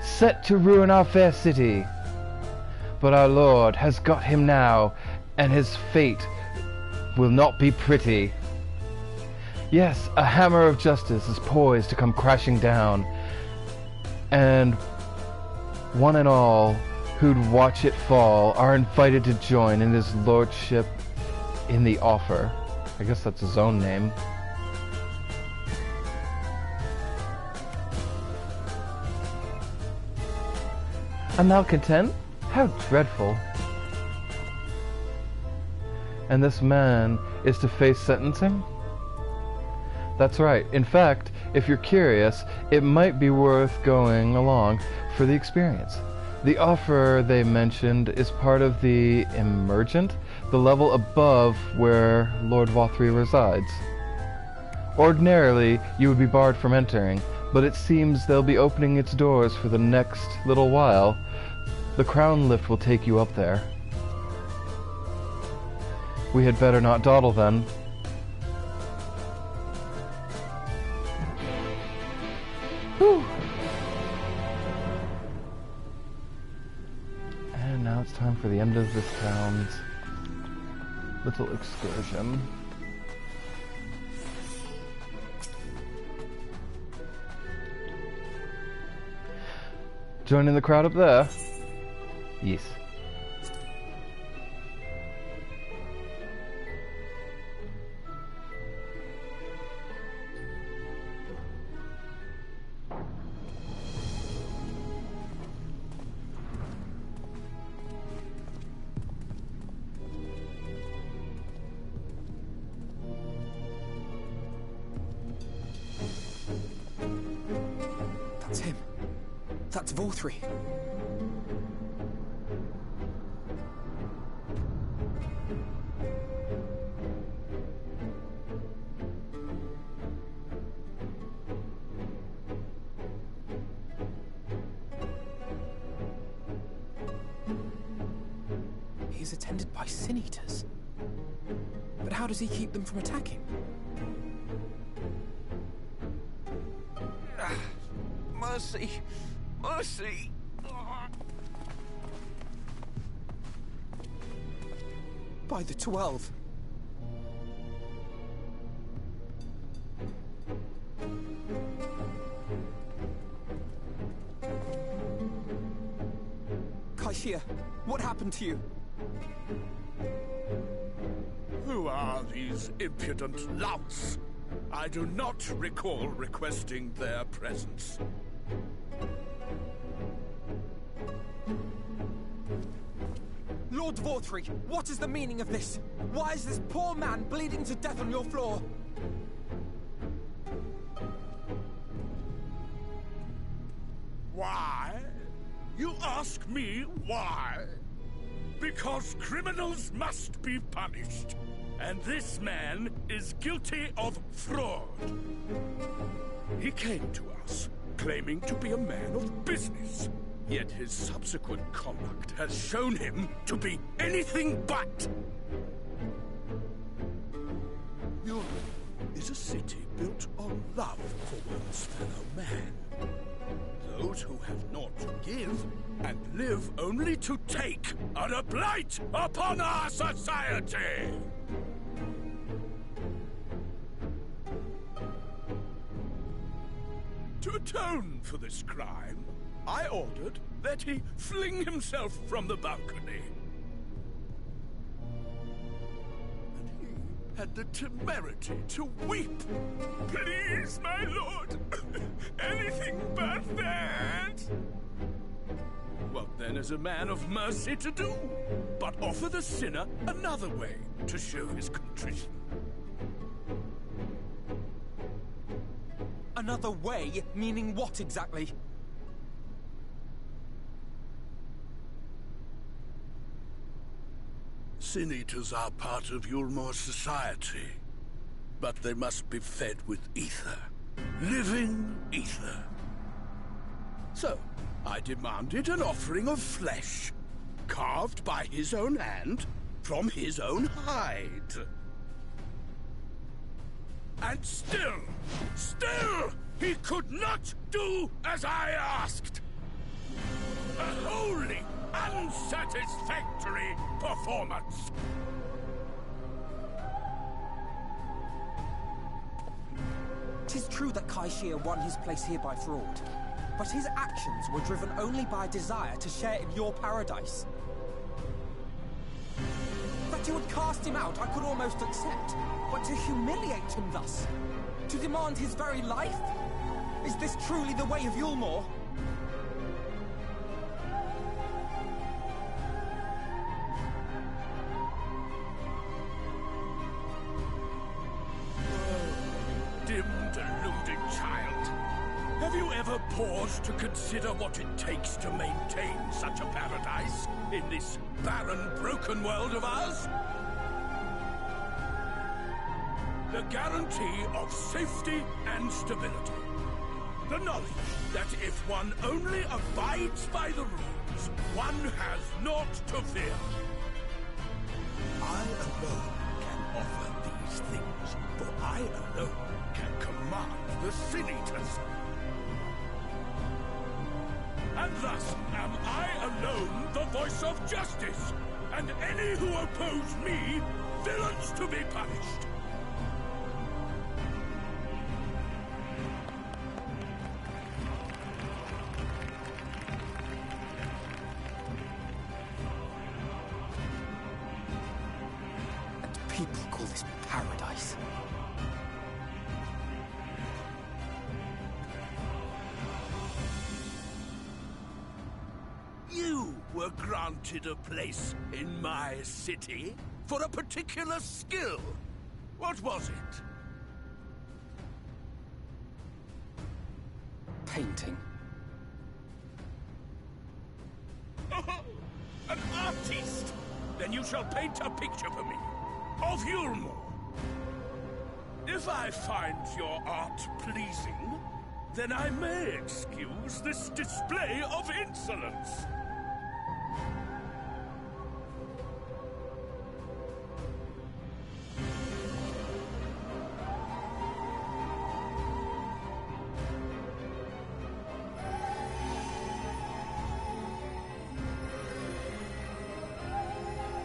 B: set to ruin our fair city. But our Lord has got him now, and his fate will not be pretty. Yes, a hammer of justice is poised to come crashing down, and one and all who'd watch it fall are invited to join in his lordship in the offer. I guess that's his own name. A malcontent? How dreadful. And this man is to face sentencing? That's right. In fact, if you're curious, it might be worth going along for the experience. The offer they mentioned is part of the Emergent, the level above where Lord Vothri resides. Ordinarily, you would be barred from entering, but it seems they'll be opening its doors for the next little while. The crown lift will take you up there. We had better not dawdle then. Whew. And now it's time for the end of this town's little excursion. Joining the crowd up there? Yes.
F: That's him. That's Vothri. He's attended by sin eaters. But how does he keep them from attacking?
J: Mercy! Mercy!
F: By the 12. Kaishia, what happened to you?
K: Who are these impudent louts? I do not recall requesting their presence.
F: Lord Vothri, what is the meaning of this? Why is this poor man bleeding to death on your floor?
K: Why? You ask me why? Because criminals must be punished. And this man is guilty of fraud. He came to us, claiming to be a man of business. Yet his subsequent conduct has shown him to be anything but. Europe is a city built on love for one's fellow man. Those who have naught to give and live only to take are a blight upon our society! To atone for this crime, I ordered that he fling himself from the balcony. And he had the temerity to weep. Please, my lord, anything but that. What then is a man of mercy to do? But offer the sinner another way to show his contrition.
F: Another way? Meaning what exactly?
K: Sin eaters are part of Yulmore society, but they must be fed with ether. Living ether. So, I demanded an offering of flesh, carved by his own hand, from his own hide. And still, he could not do as I asked. A wholly unsatisfactory performance.
F: Tis true that Kaishir won his place here by fraud, but his actions were driven only by a desire to share in your paradise. That you would cast him out, I could almost accept. But to humiliate him thus? To demand his very life? Is this truly the way of Yulmore?
K: Dim, deluded child. Have you ever paused to consider what it takes to maintain such a paradise in this barren, broken world of ours? The guarantee of safety and stability. The knowledge that if one only abides by the rules, one has naught to fear. I alone can offer these things, for I alone can command the Sin Eaters. And thus am I alone the voice of justice, and any who oppose me, villains to be punished.
F: People call this paradise.
K: You were granted a place in my city for a particular skill. What was it?
F: Painting.
K: Oh, an artist! Then you shall paint a picture for me. Of Yulmore. If I find your art pleasing, then I may excuse this display of insolence.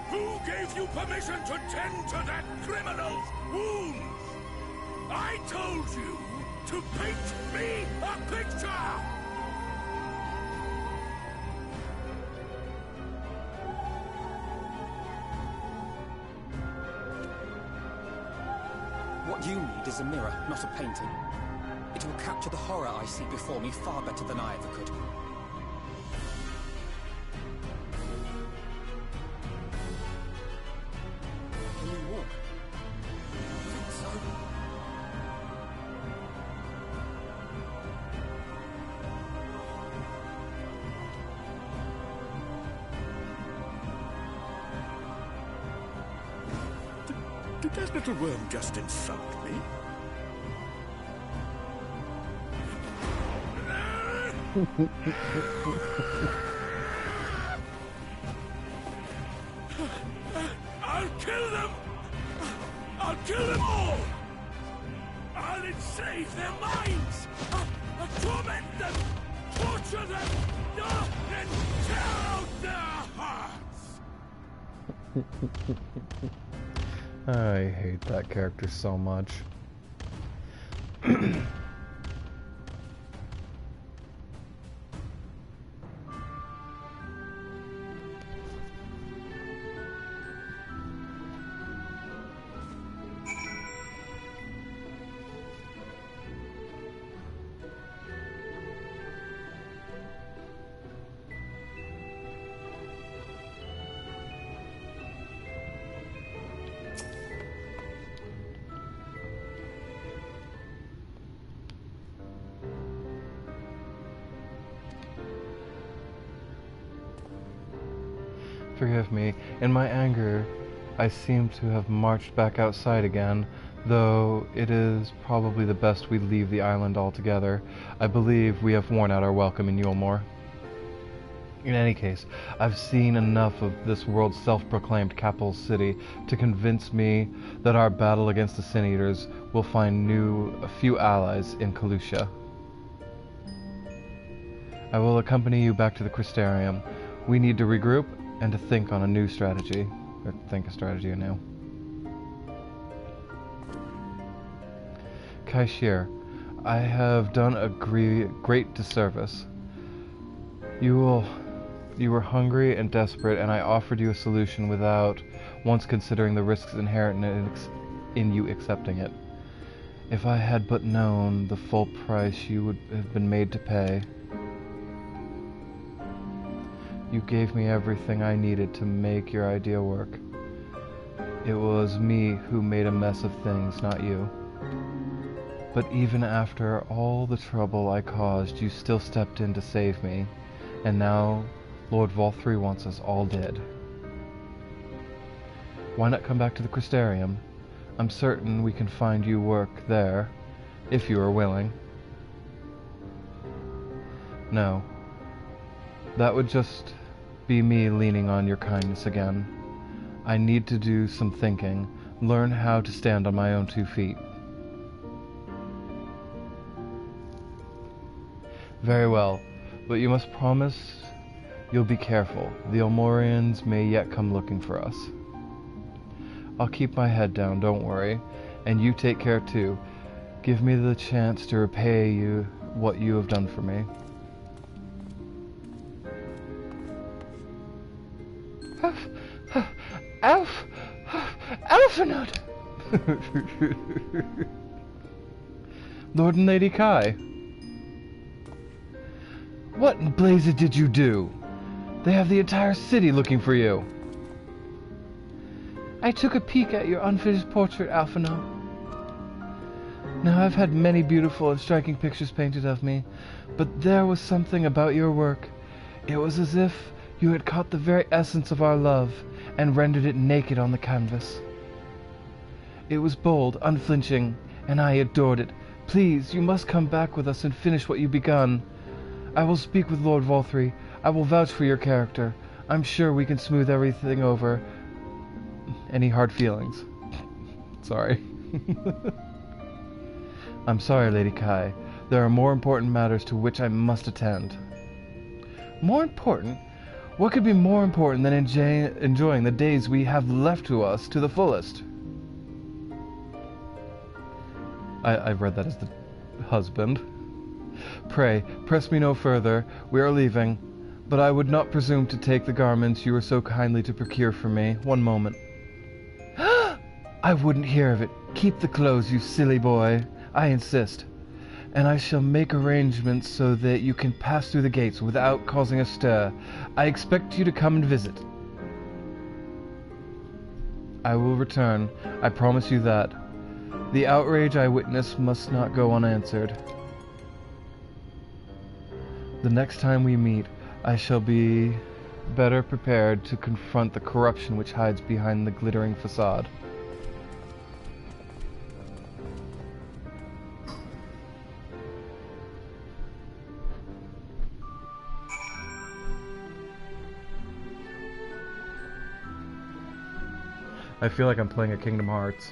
K: Who gave you permission to tend to that criminal's wounds? I told you to paint me a picture!
F: What you need is a mirror, not a painting. It will capture the horror I see before me far better than I ever could. Can you walk? I think so.
K: Does little worm just insult me? I'll kill them! I'll kill them all! I'll enslave their minds! I'll torment them! Torture them! And tear out their hearts!
B: I hate that character so much. Forgive me. In my anger, I seem to have marched back outside again, though it is probably the best we leave the island altogether. I believe we have worn out our welcome in Yulmore. In any case, I've seen enough of this world's self-proclaimed capital city to convince me that our battle against the Sin Eaters will find a few allies in Calucia. I will accompany you back to the Crystarium. We need to regroup and to think on a new strategy, or think a strategy anew. Kaishir, I have done a great disservice. You were hungry and desperate, and I offered you a solution without once considering the risks inherent in you accepting it. If I had but known the full price you would have been made to pay. You gave me everything I needed to make your idea work. It was me who made a mess of things, not you. But even after all the trouble I caused, you still stepped in to save me, and now Lord Volthree wants us all dead. Why not come back to the Crystarium? I'm certain we can find you work there, if you are willing. No. That would just be me leaning on your kindness again. I need to do some thinking, learn how to stand on my own 2 feet. Very well, but you must promise you'll be careful. The Elmorians may yet come looking for us. I'll keep my head down, don't worry, and you take care too. Give me the chance to repay you what you have done for me. Alphanut! Lord and Lady Kai. What in blazes did you do? They have the entire city looking for you. I took a peek at your unfinished portrait, Alphonse. Now, I've had many beautiful and striking pictures painted of me, but there was something about your work. It was as if you had caught the very essence of our love and rendered it naked on the canvas. It was bold, unflinching, and I adored it. Please, you must come back with us and finish what you've begun. I will speak with Lord Volthree. I will vouch for your character. I'm sure we can smooth everything over. Any hard feelings? Sorry. I'm sorry, Lady Kai. There are more important matters to which I must attend. More important? What could be more important than enjoying the days we have left to us to the fullest? I've read that as the husband. Pray, press me no further. We are leaving, but I would not presume to take the garments you were so kindly to procure for me. One moment. I wouldn't hear of it. Keep the clothes, you silly boy. I insist. And I shall make arrangements so that you can pass through the gates without causing a stir. I expect you to come and visit. I will return. I promise you that. The outrage I witnessed must not go unanswered. The next time we meet, I shall be better prepared to confront the corruption which hides behind the glittering facade. I feel like I'm playing a Kingdom Hearts.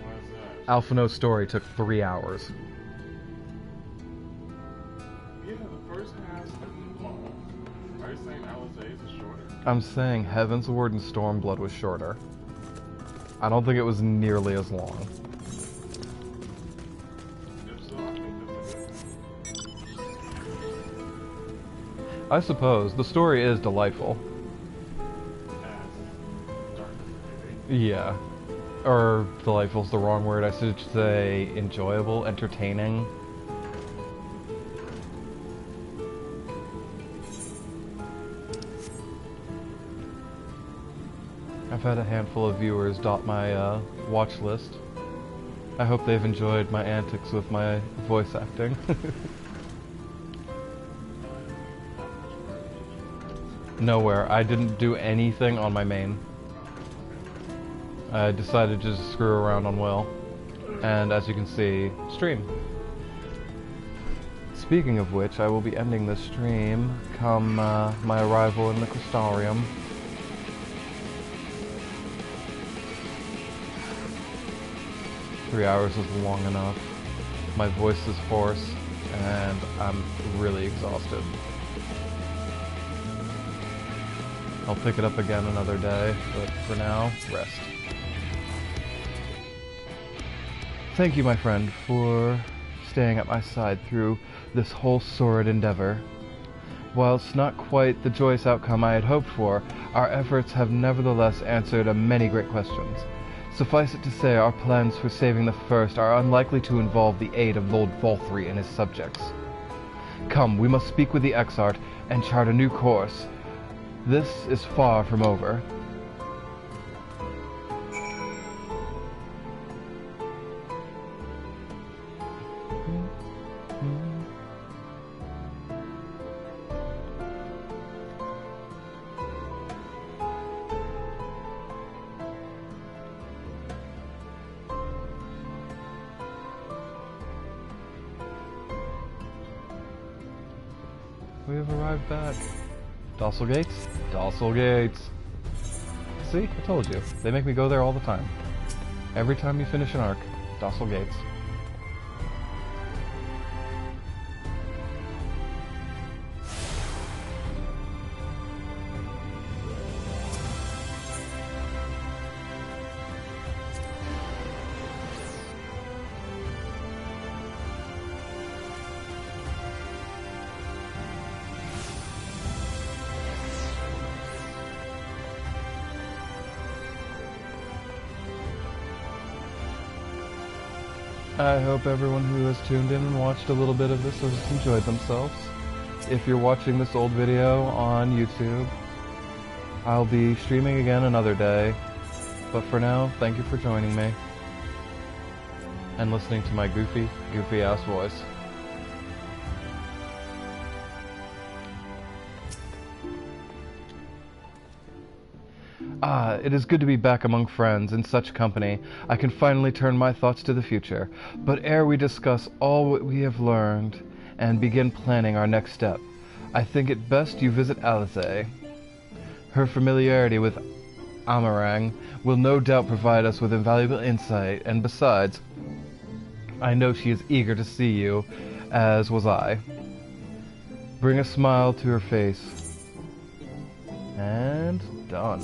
L: Why is that?
B: Alphino's story took 3 hours.
L: Yeah, the first half's long. Are you saying Alizé's is shorter?
B: I'm saying Heaven's Ward and Stormblood was shorter. I don't think it was nearly as long.
L: If so, I think that's a good thing.
B: I suppose. The story is delightful. Yeah. Or delightful's the wrong word. I should say enjoyable, entertaining. I've had a handful of viewers dot my watch list. I hope they've enjoyed my antics with my voice acting. Nowhere. I didn't do anything on my main. I decided to just screw around on Will. And as you can see, stream. Speaking of which, I will be ending this stream come my arrival in the Crystarium. Three hours is long enough. My voice is hoarse, and I'm really exhausted. I'll pick it up again another day, but for now, rest. Thank you, my friend, for staying at my side through this whole sordid endeavor. Whilst not quite the joyous outcome I had hoped for, our efforts have nevertheless answered many great questions. Suffice it to say, our plans for saving the First are unlikely to involve the aid of Lord Volthry and his subjects. Come, we must speak with the Exarch and chart a new course. This is far from over. We have arrived back. Docile Gates? Docile Gates. See? I told you. They make me go there all the time. Every time you finish an arc, Docile Gates. I hope everyone who has tuned in and watched a little bit of this has enjoyed themselves. If you're watching this old video on YouTube, I'll be streaming again another day. But for now, thank you for joining me and listening to my goofy ass voice. Ah, it is good to be back among friends in such company. I can finally turn my thoughts to the future. But ere we discuss all what we have learned and begin planning our next step, I think it best you visit Alizé. Her familiarity with Amarang will no doubt provide us with invaluable insight, and besides, I know she is eager to see you, as was I. Bring a smile to her face. And done.